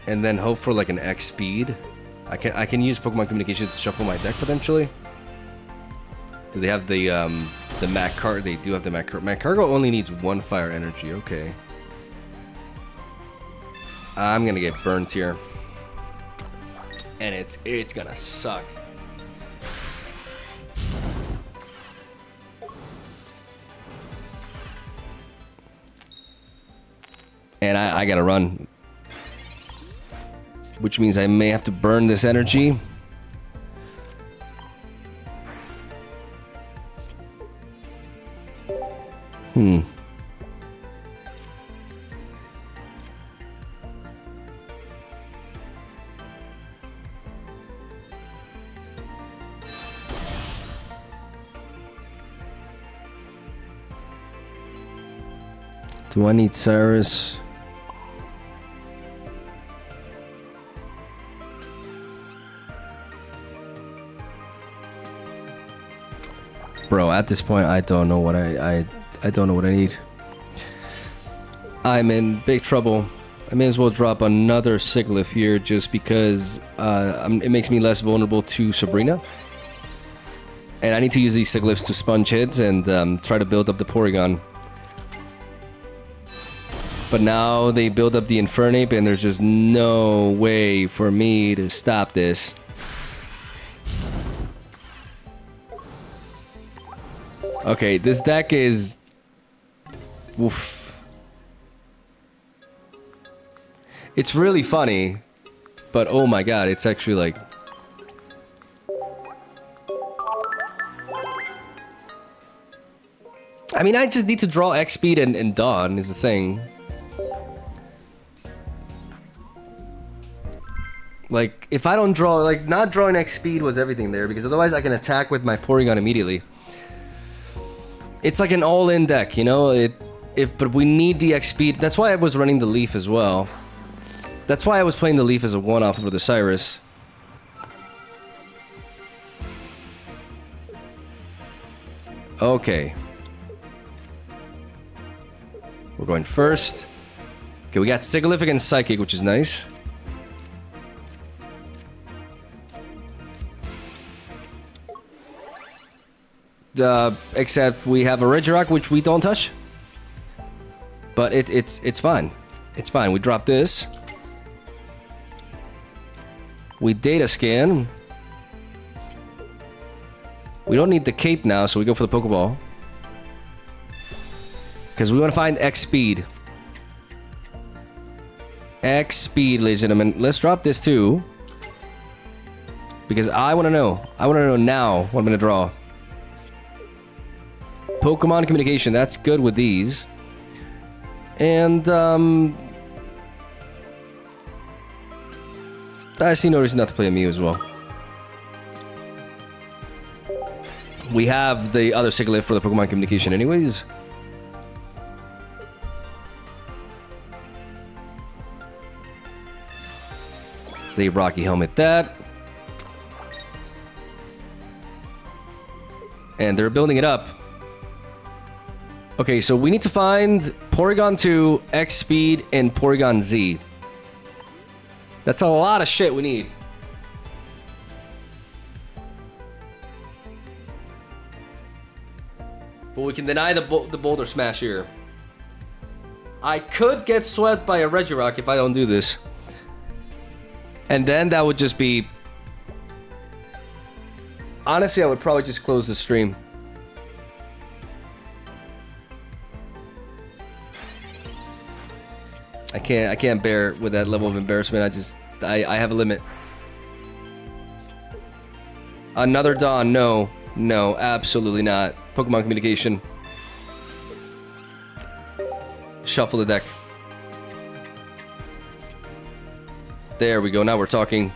And then hope for like an X speed. I can use Pokemon Communication to shuffle my deck potentially. Do they have the Mac Cargo? They do have the Mac Cargo. Mac Cargo only needs 1 fire energy. Okay. I'm gonna get burnt here. And it's gonna suck. And I gotta run. Which means I may have to burn this energy. Do I need Cyrus? Bro, at this point, I don't know what I don't know what I need. I'm in big trouble. I may as well drop another Sigilyph here just because it makes me less vulnerable to Sabrina. And I need to use these Sigilyphs to sponge hits and try to build up the Porygon. But now they build up the Infernape and there's just no way for me to stop this. Okay, this deck is... Oof. It's really funny, but oh my god, it's actually like... I mean, I just need to draw X-Speed and Dawn is the thing. Like, if I don't draw... Like, not drawing X-Speed was everything there, because otherwise I can attack with my Porygon immediately. It's like an all-in deck, you know? But we need the X-Speed. That's why I was running the Leaf as well. That's why I was playing the Leaf as a one-off over the Cyrus. Okay. We're going first. Okay, we got Sigilyph and Psychic, which is nice. Except we have a Regirock, which we don't touch. But it's fine. It's fine. We drop this. We data scan. We don't need the cape now, so we go for the Pokeball. Because we want to find X-Speed. X-Speed, ladies and gentlemen. Let's drop this too. Because I want to know. I want to know now what I'm going to draw. Pokemon communication, that's good with these. And, I see no reason not to play a Mew as well. We have the other Sigilyph for the Pokemon communication anyways. They Rocky Helmet that. And they're building it up. Okay, so we need to find Porygon 2, X-Speed, and Porygon-Z. That's a lot of shit we need. But we can deny the Boulder Smash here. I could get swept by a Regirock if I don't do this. And then that would just be... Honestly, I would probably just close the stream. I can't bear with that level of embarrassment. I have a limit. Another Dawn, no. No, absolutely not. Pokemon communication. Shuffle the deck. There we go, now we're talking.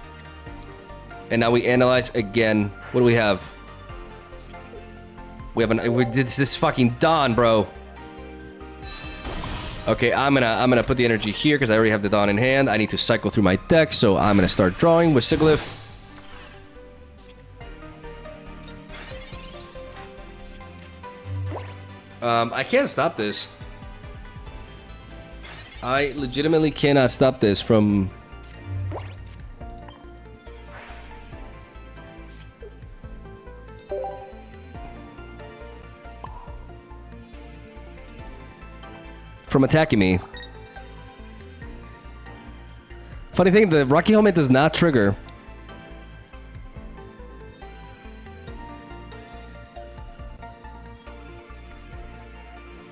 And now we analyze again. What do we have? We have this fucking Dawn, bro. Okay, I'm gonna put the energy here because I already have the Dawn in hand. I need to cycle through my deck, so I'm gonna start drawing with Sigilyph. I can't stop this. I legitimately cannot stop this from... attacking me. Funny thing, the Rocky Helmet does not trigger.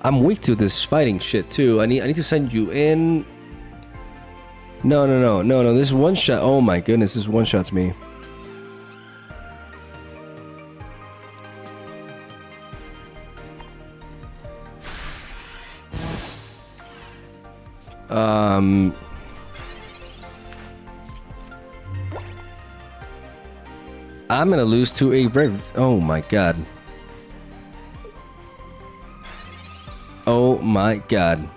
I'm weak to this fighting shit too. I need to send you in. No. This is one shot. Oh my goodness, this one shots me. I'm gonna lose to a red. Oh my god. Oh my god.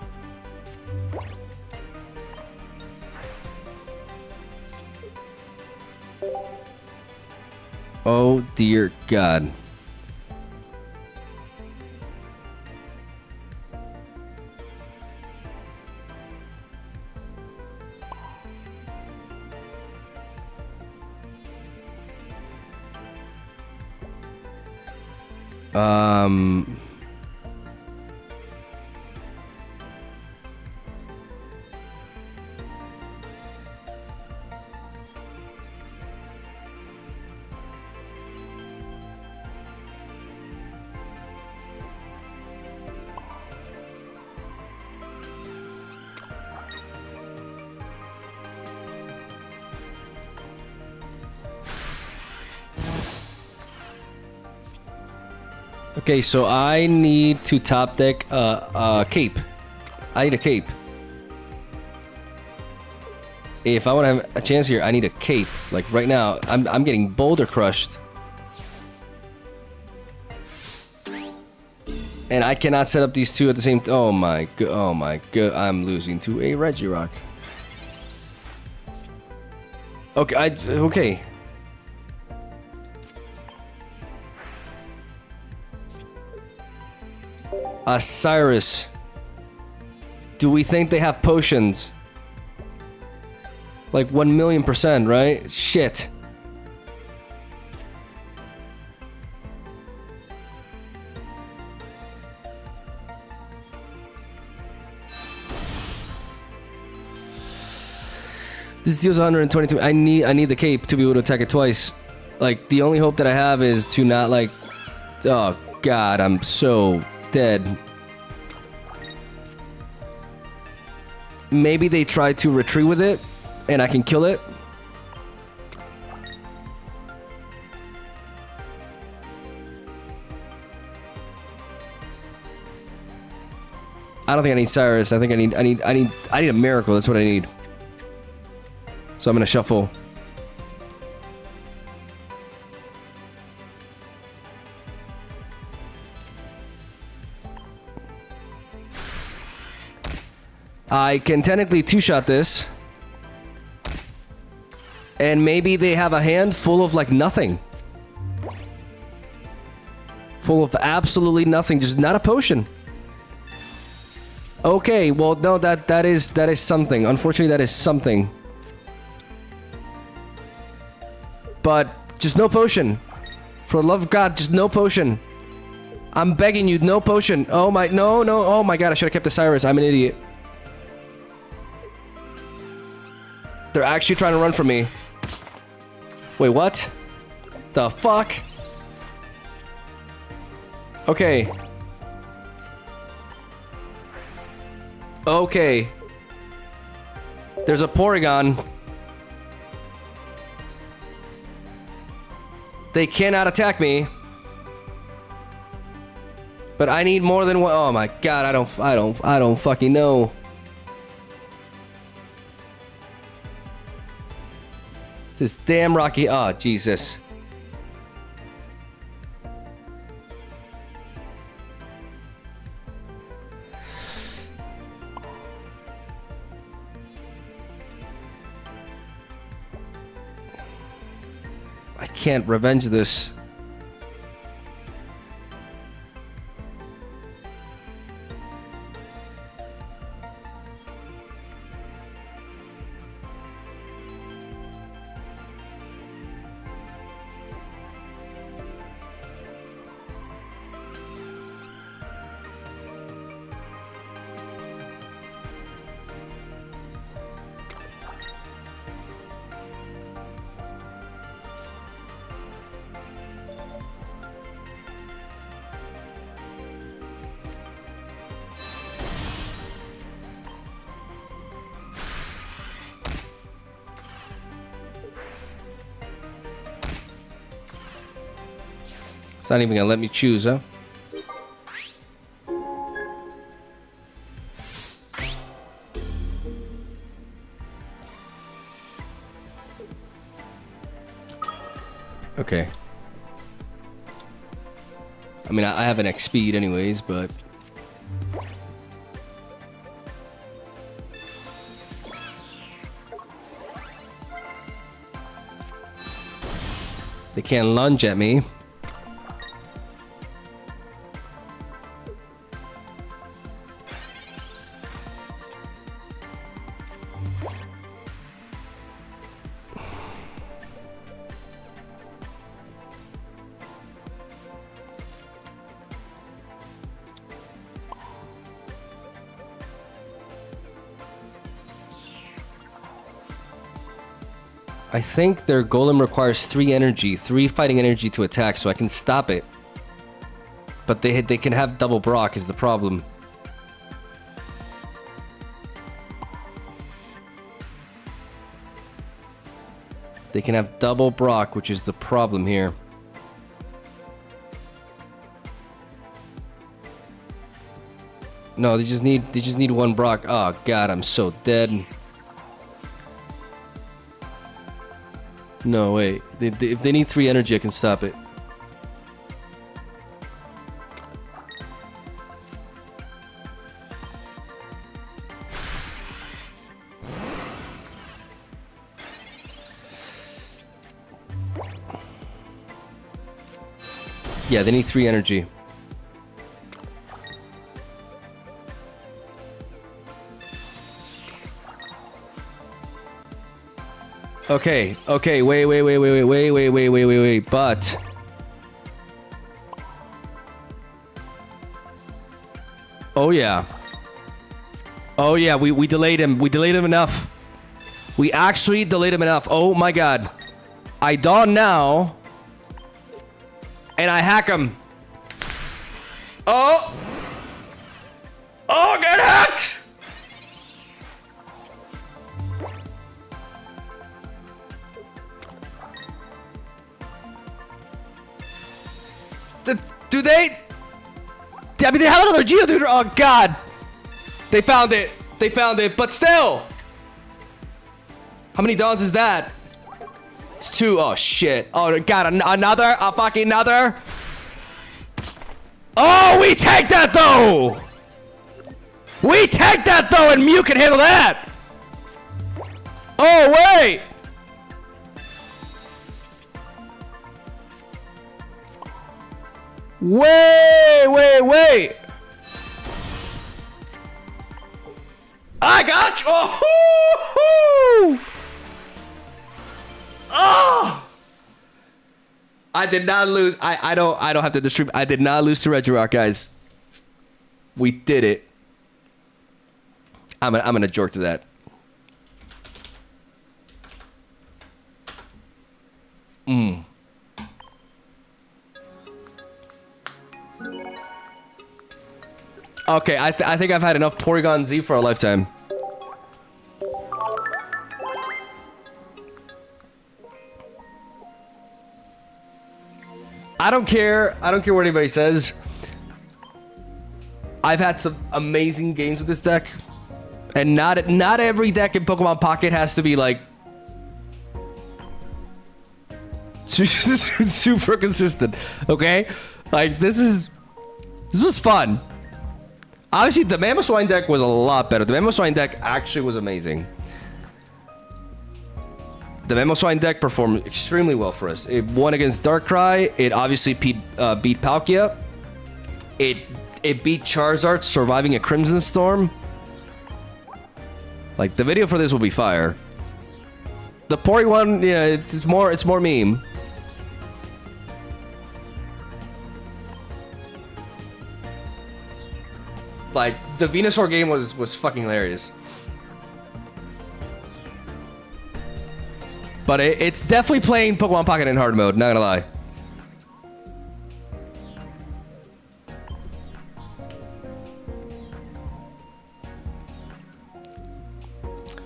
Oh dear god. Okay, so I need to top deck cape. I need a cape. If I want to have a chance here, I need a cape. Like right now, I'm getting boulder crushed. And I cannot set up these two at the same time. Oh my god, I'm losing to a Regirock. Okay, okay. Cyrus. Do we think they have potions? Like 1,000,000%, right? Shit. This deals 122. I need the cape to be able to attack it twice. Like the only hope that I have is to not like. Oh god, I'm so dead. Maybe they try to retreat with it and I can kill it. I don't think I need Cyrus. I think I need a miracle. That's what I need. So I'm gonna shuffle. I can technically two-shot this. And maybe they have a hand full of like nothing. Full of absolutely nothing, just not a potion. Okay, well no, that is something. Unfortunately, that is something. But just no potion. For the love of God, just no potion. I'm begging you, no potion. Oh my, no, oh my god, I should have kept the Cyrus. I'm an idiot. They're actually trying to run from me. Wait, what? The fuck? Okay. Okay. There's a Porygon. They cannot attack me. But I need more than one. Oh my god, I don't fucking know. This damn Rocky. Oh, Jesus. I can't revenge this. It's not even gonna let me choose, huh? Okay. I mean, I have an X speed anyways, but... They can't lunge at me. I think their golem requires 3 energy, 3 fighting energy to attack, so I can stop it. But they can have double Brock is the problem. They can have double Brock, which is the problem here. No, they just need 1 Brock. Oh god, I'm so dead. No, wait. If they need 3 energy, I can stop it. Yeah, they need 3 energy. Okay, wait, but... Oh yeah, we delayed him. We delayed him enough. We actually delayed him enough. Oh my god. I dawn now. And I hack him. Oh! Oh, get hacked! Do they? I mean, they have another Geodude. Oh god, they found it. They found it. But still, how many dawns is that? It's 2. Oh shit. Oh god, another. A fucking another. Oh, we take that though. We take that though, and Mew can handle that. Oh wait. Wait! I got you! Oh! Oh! I did not lose. I don't have to distribute. I did not lose to Regirock, guys. We did it. I'm gonna jork to that. Okay, I think I've had enough Porygon-Z for a lifetime. I don't care. I don't care what anybody says. I've had some amazing games with this deck, and not every deck in Pokemon Pocket has to be like super consistent. Okay, like this was fun. Obviously, the Mamoswine deck was a lot better. The Mamoswine deck actually was amazing. The Mamoswine deck performed extremely well for us. It won against Darkrai. It obviously beat Palkia. It beat Charizard, surviving a Crimson Storm. Like, the video for this will be fire. The Pori one, yeah, it's more meme. Like, the Venusaur game was fucking hilarious. But it's definitely playing Pokemon Pocket in hard mode, not gonna lie.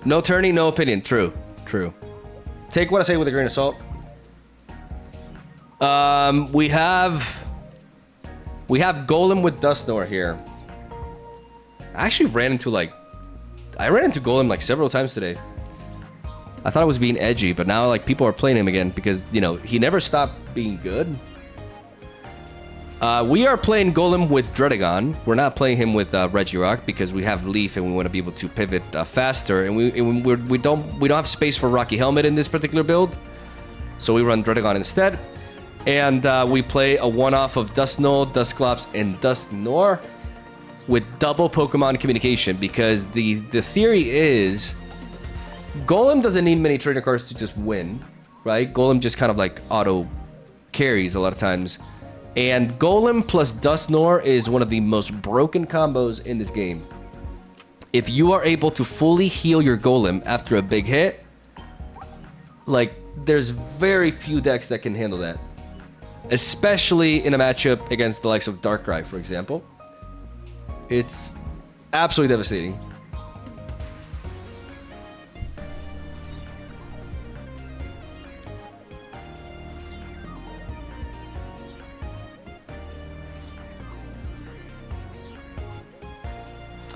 No turning, no opinion. True. Take what I say with a grain of salt. We have We have Golem with Dusknoir here. I actually ran into Golem like several times today. I thought I was being edgy, but now like people are playing him again because, you know, he never stopped being good. We are playing Golem with Dracnard. We're not playing him with Regirock because we have Leaf and we want to be able to pivot faster, and we don't have space for Rocky Helmet in this particular build, so we run Dracnard instead. And we play a one-off of Dusknoir, Dusclops, and Dusknoir with double Pokemon communication because the theory is Golem doesn't need many trainer cards to just win, right? Golem just kind of like auto carries a lot of times. And Golem plus Dusknoir is one of the most broken combos in this game. If you are able to fully heal your Golem after a big hit, like, there's very few decks that can handle that. Especially in a matchup against the likes of Darkrai, for example. It's absolutely devastating.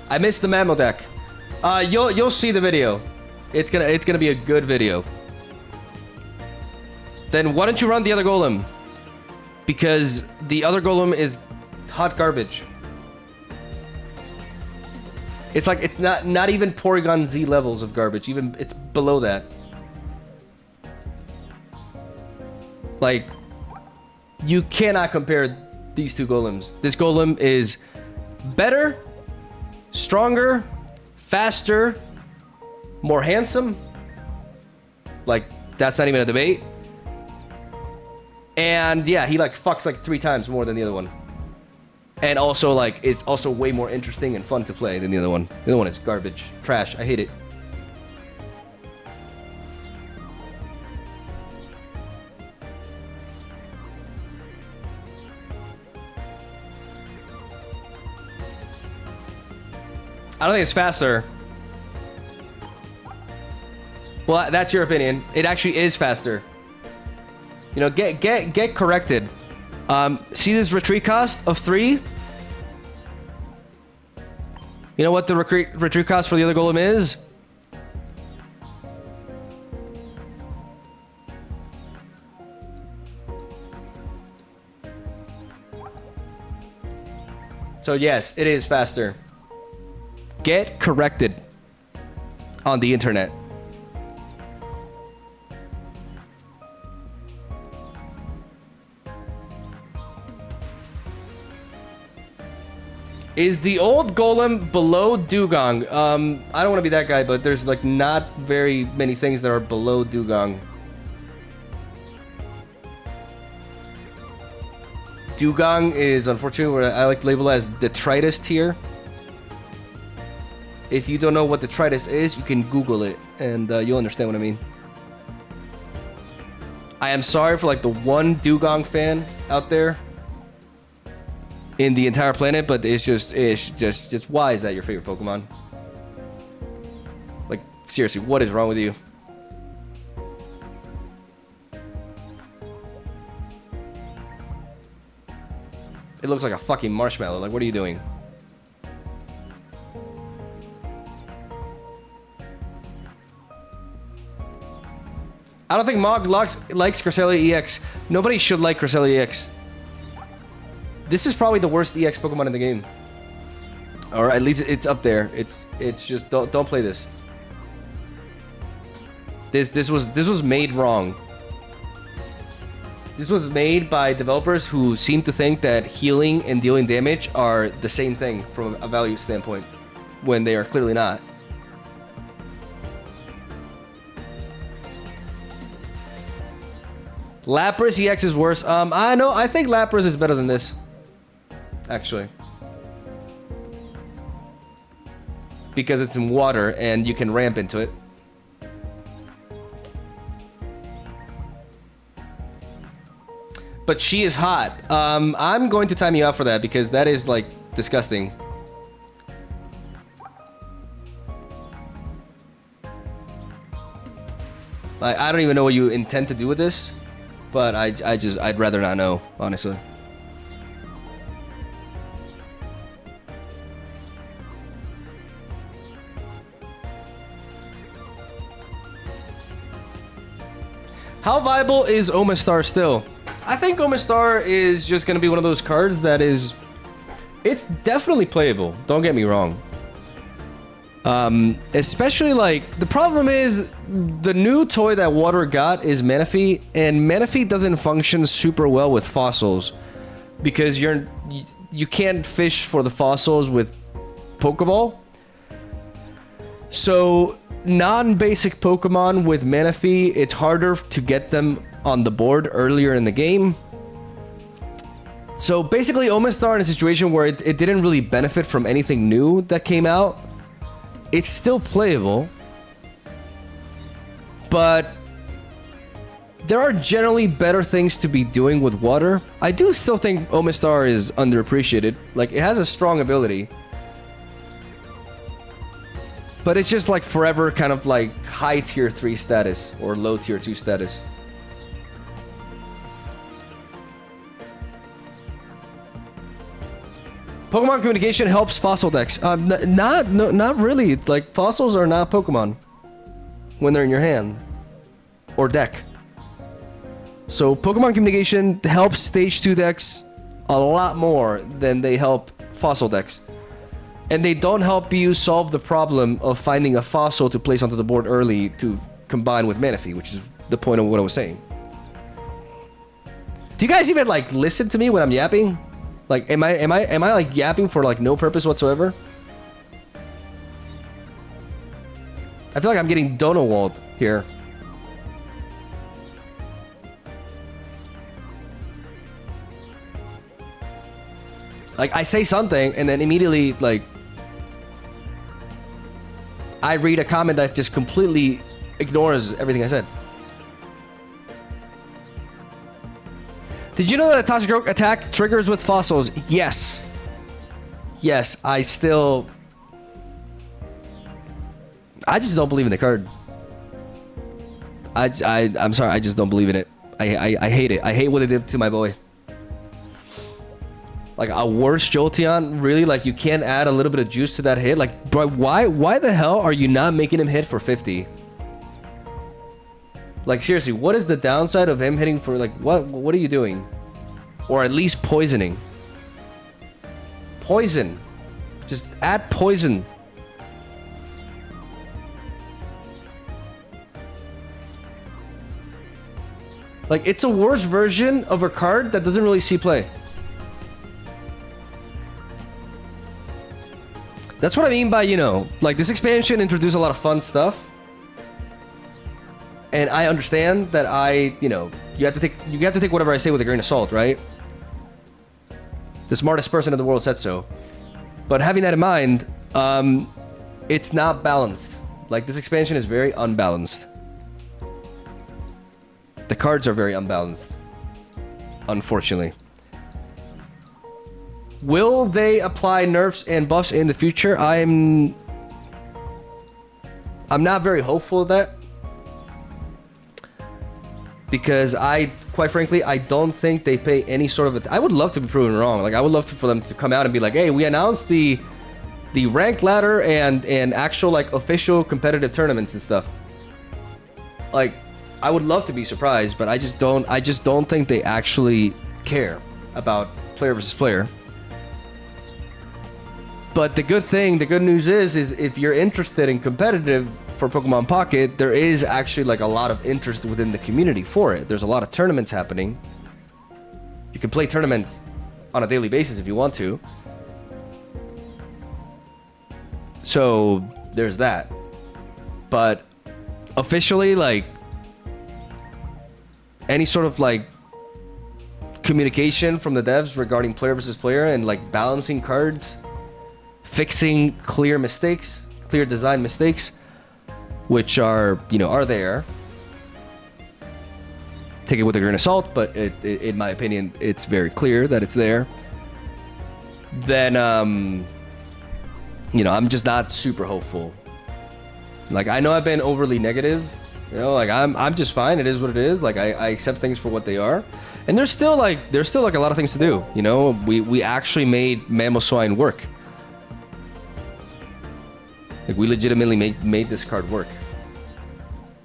I missed the Mamo deck. You'll see the video. It's gonna be a good video. Then why don't you run the other Golem? Because the other Golem is hot garbage. It's like it's not even Porygon-Z levels of garbage. Even it's below that. Like, you cannot compare these two Golems. This Golem is better, stronger, faster, more handsome. Like, that's not even a debate. And yeah, he like fucks like 3 times more than the other one. And also like, it's also way more interesting and fun to play than the other one. The other one is garbage, trash, I hate it. I don't think it's faster. Well, that's your opinion. It actually is faster. You know, get corrected. See this retreat cost of 3? You know what the retreat cost for the other Golem is? So yes, it is faster. Get corrected on the internet. Is the old Golem below Dugong? I don't want to be that guy, but there's like not very many things that are below Dugong. Dugong is unfortunately what I like to label as detritus tier. If you don't know what detritus is, you can Google it and you'll understand what I mean. I am sorry for like the one Dugong fan out there in the entire planet, but it's just why is that your favorite Pokemon? Like, seriously, what is wrong with you? It looks like a fucking marshmallow. Like, what are you doing? I don't think Mog likes Cresselia EX. Nobody should like Cresselia EX. This is probably the worst EX Pokemon in the game. Or at least it's up there. It's just don't play this. This was made wrong. This was made by developers who seem to think that healing and dealing damage are the same thing from a value standpoint, when they are clearly not. Lapras EX is worse. I think Lapras is better than this. Actually. Because it's in water and you can ramp into it. But she is hot. I'm going to time you out for that because that is like disgusting. I don't even know what you intend to do with this, but I'd rather not know, honestly. How viable is Omastar still? I think Omastar is just going to be one of those cards that is... It's definitely playable. Don't get me wrong. Especially like... The problem is the new toy that Water got is Manaphy. And Manaphy doesn't function super well with fossils. Because you can't fish for the fossils with Pokeball. So... non-basic Pokemon with Manaphy, it's harder to get them on the board earlier in the game. So basically, Omastar in a situation where it didn't really benefit from anything new that came out. It's still playable. But there are generally better things to be doing with water. I do still think Omastar is underappreciated. Like, it has a strong ability. But it's just like forever kind of like high tier 3 status or low tier 2 status. Pokemon communication helps fossil decks. Not really. Like, fossils are not Pokemon when they're in your hand or deck. So Pokemon communication helps stage 2 decks a lot more than they help fossil decks. And they don't help you solve the problem of finding a fossil to place onto the board early to combine with Manaphy, which is the point of what I was saying. Do you guys even like listen to me when I'm yapping? Like, am I like yapping for like no purpose whatsoever? I feel like I'm getting Donowald here. Like, I say something and then immediately like I read a comment that just completely ignores everything I said. Did you know that a Toxic Rogue attack triggers with fossils? Yes. Yes, I just don't believe in the card. I'm sorry, I just don't believe in it. I hate it. I hate what it did to my boy. Like, a worse Jolteon? Really? Like, you can't add a little bit of juice to that hit? Like, bro, why the hell are you not making him hit for 50? Like, seriously, what is the downside of him hitting for, like, what are you doing? Or at least poisoning. Poison. Just add poison. Like, it's a worse version of a card that doesn't really see play. That's what I mean by, you know, like, this expansion introduced a lot of fun stuff. And I understand that you know, you have to take whatever I say with a grain of salt, right? The smartest person in the world said so. But having that in mind, it's not balanced. Like, this expansion is very unbalanced. The cards are very unbalanced, unfortunately. Will they apply nerfs and buffs in the future? I'm not very hopeful of that. Because quite frankly, I don't think they pay any sort of... I would love to be proven wrong. Like, I would love for them to come out and be like, hey, we announced the ranked ladder and actual, like, official competitive tournaments and stuff. Like, I would love to be surprised, but I just don't think they actually care about player versus player. But the good news is if you're interested in competitive for Pokemon Pocket, there is actually like a lot of interest within the community for it. There's a lot of tournaments happening. You can play tournaments on a daily basis if you want to. So there's that. But officially, like, any sort of like communication from the devs regarding player versus player and like balancing cards, fixing clear mistakes, clear design mistakes, which are, you know, are there. Take it with a grain of salt, but in my opinion, it's very clear that it's there. Then, you know, I'm just not super hopeful. Like, I know I've been overly negative. You know, like, I'm just fine. It is what it is. Like, I accept things for what they are. And there's still like a lot of things to do. You know, we actually made Mamoswine work. Like, we legitimately made this card work.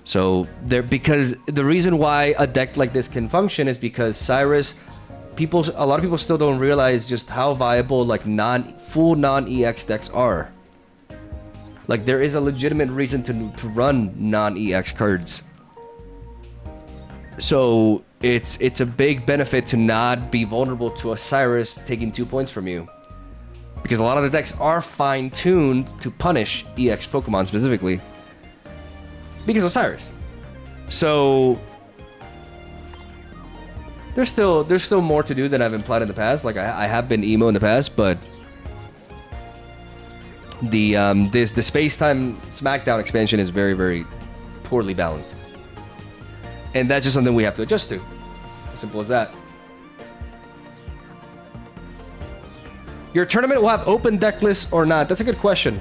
So because the reason why a deck like this can function is because Cyrus, a lot of people still don't realize just how viable like full non-EX decks are. Like there is a legitimate reason to run non-EX cards. So it's a big benefit to not be vulnerable to a Cyrus taking 2 points from you. Because a lot of the decks are fine-tuned to punish EX Pokemon specifically. Because of Cyrus. So there's still more to do than I've implied in the past. Like I have been emo in the past, but the Space-Time Smackdown expansion is very, very poorly balanced. And that's just something we have to adjust to. As simple as that. Your tournament will have open deck lists or not? That's a good question.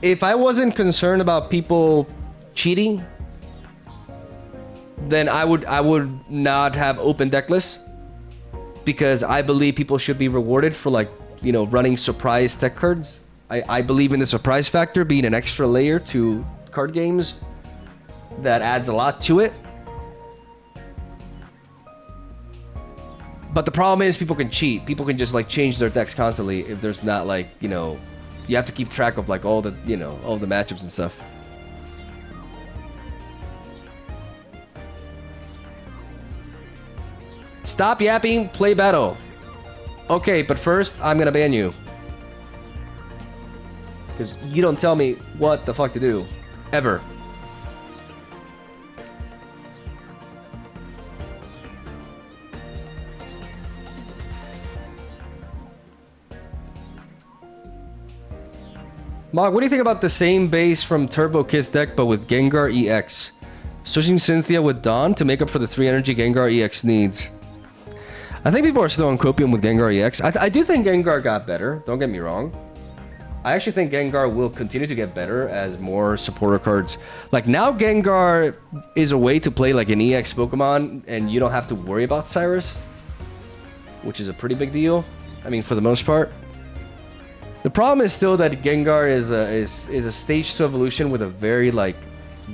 If I wasn't concerned about people cheating, then I would not have open deck lists, because I believe people should be rewarded for, like, you know, running surprise tech cards. I believe in the surprise factor being an extra layer to card games that adds a lot to it. But the problem is people can cheat. People can just like change their decks constantly if there's not, like, you know, you have to keep track of like all the, you know, all the matchups and stuff. Stop yapping, play battle. Okay, but first I'm gonna ban you. Because you don't tell me what the fuck to do. Ever. Mog, what do you think about the same base from Turbo Kiss deck but with Gengar EX? Switching Cynthia with Dawn to make up for the 3 energy Gengar EX needs. I think people are still on Copium with Gengar EX. I do think Gengar got better, don't get me wrong. I actually think Gengar will continue to get better as more supporter cards. Like now Gengar is a way to play like an EX Pokemon and you don't have to worry about Cyrus, which is a pretty big deal. I mean, for the most part. The problem is still that Gengar is a stage 2 evolution with a very like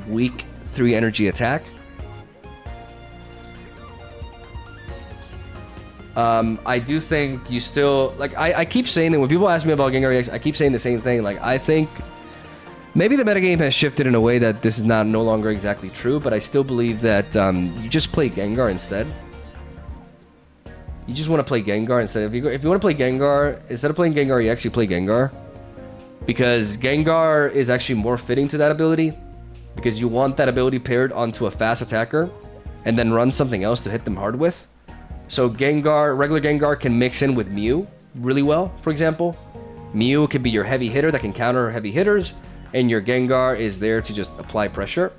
weak 3 energy attack. I do think you still like I keep saying that when people ask me about Gengar EX, I keep saying the same thing. Like I think maybe the metagame has shifted in a way that this is no longer exactly true, but I still believe that you just play Gengar instead. You just want to play Gengar instead. If you want to play Gengar, instead of playing Gengar EX, you play Gengar. Because Gengar is actually more fitting to that ability. Because you want that ability paired onto a fast attacker. And then run something else to hit them hard with. So Gengar, regular Gengar can mix in with Mew really well, for example. Mew can be your heavy hitter that can counter heavy hitters. And your Gengar is there to just apply pressure.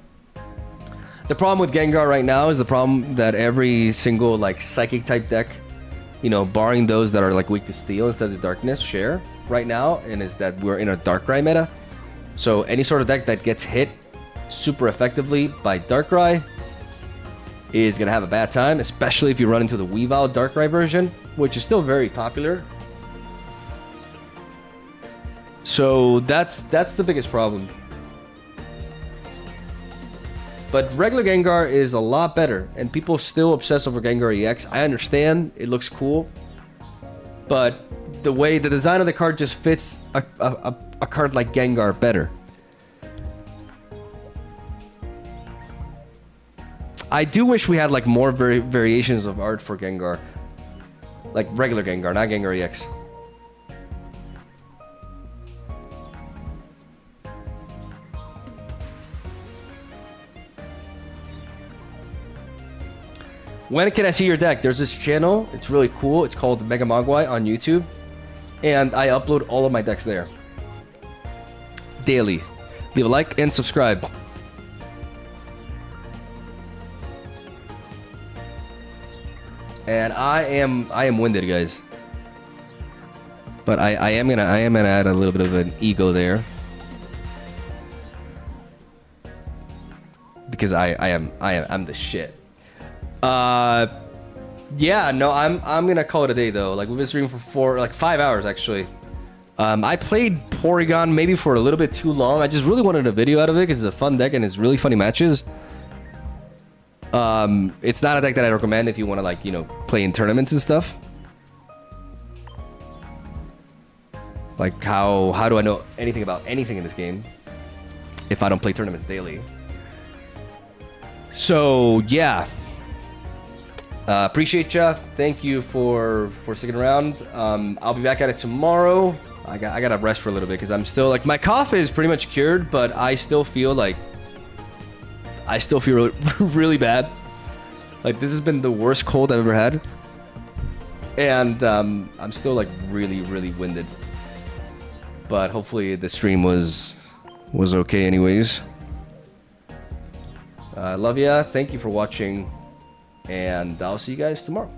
The problem with Gengar right now is the problem that every single like psychic type deck, you know, barring those that are like weak to steel instead of darkness, share right now, and is that we're in a Darkrai meta. So any sort of deck that gets hit super effectively by Darkrai is gonna have a bad time, especially if you run into the Weavile Darkrai version, which is still very popular. So that's the biggest problem. But regular Gengar is a lot better, and people still obsess over Gengar EX. I understand, it looks cool, but the way the design of the card just fits a card like Gengar better. I do wish we had like more variations of art for Gengar, like regular Gengar, not Gengar EX. When can I see your deck? There's this channel. It's really cool. It's called MegaMogwai on YouTube. And I upload all of my decks there. Daily. Leave a like and subscribe. And I am winded, guys. But I am gonna add a little bit of an ego there. Because I'm the shit. Yeah, no, I'm gonna call it a day though. Like we've been streaming for 5 hours actually. I played Porygon maybe for a little bit too long. I just really wanted a video out of it because it's a fun deck and it's really funny matches. It's not a deck that I recommend if you want to, like, you know, play in tournaments and stuff. Like, how do I know anything about anything in this game if I don't play tournaments daily? So, yeah. Appreciate ya. Thank you for sticking around. I'll be back at it tomorrow. I gotta rest for a little bit because I'm still, like, my cough is pretty much cured, but I still feel really bad. Like, this has been the worst cold I've ever had. And I'm still, like, really, really winded. But hopefully the stream was okay anyways. Love ya. Thank you for watching. And I'll see you guys tomorrow.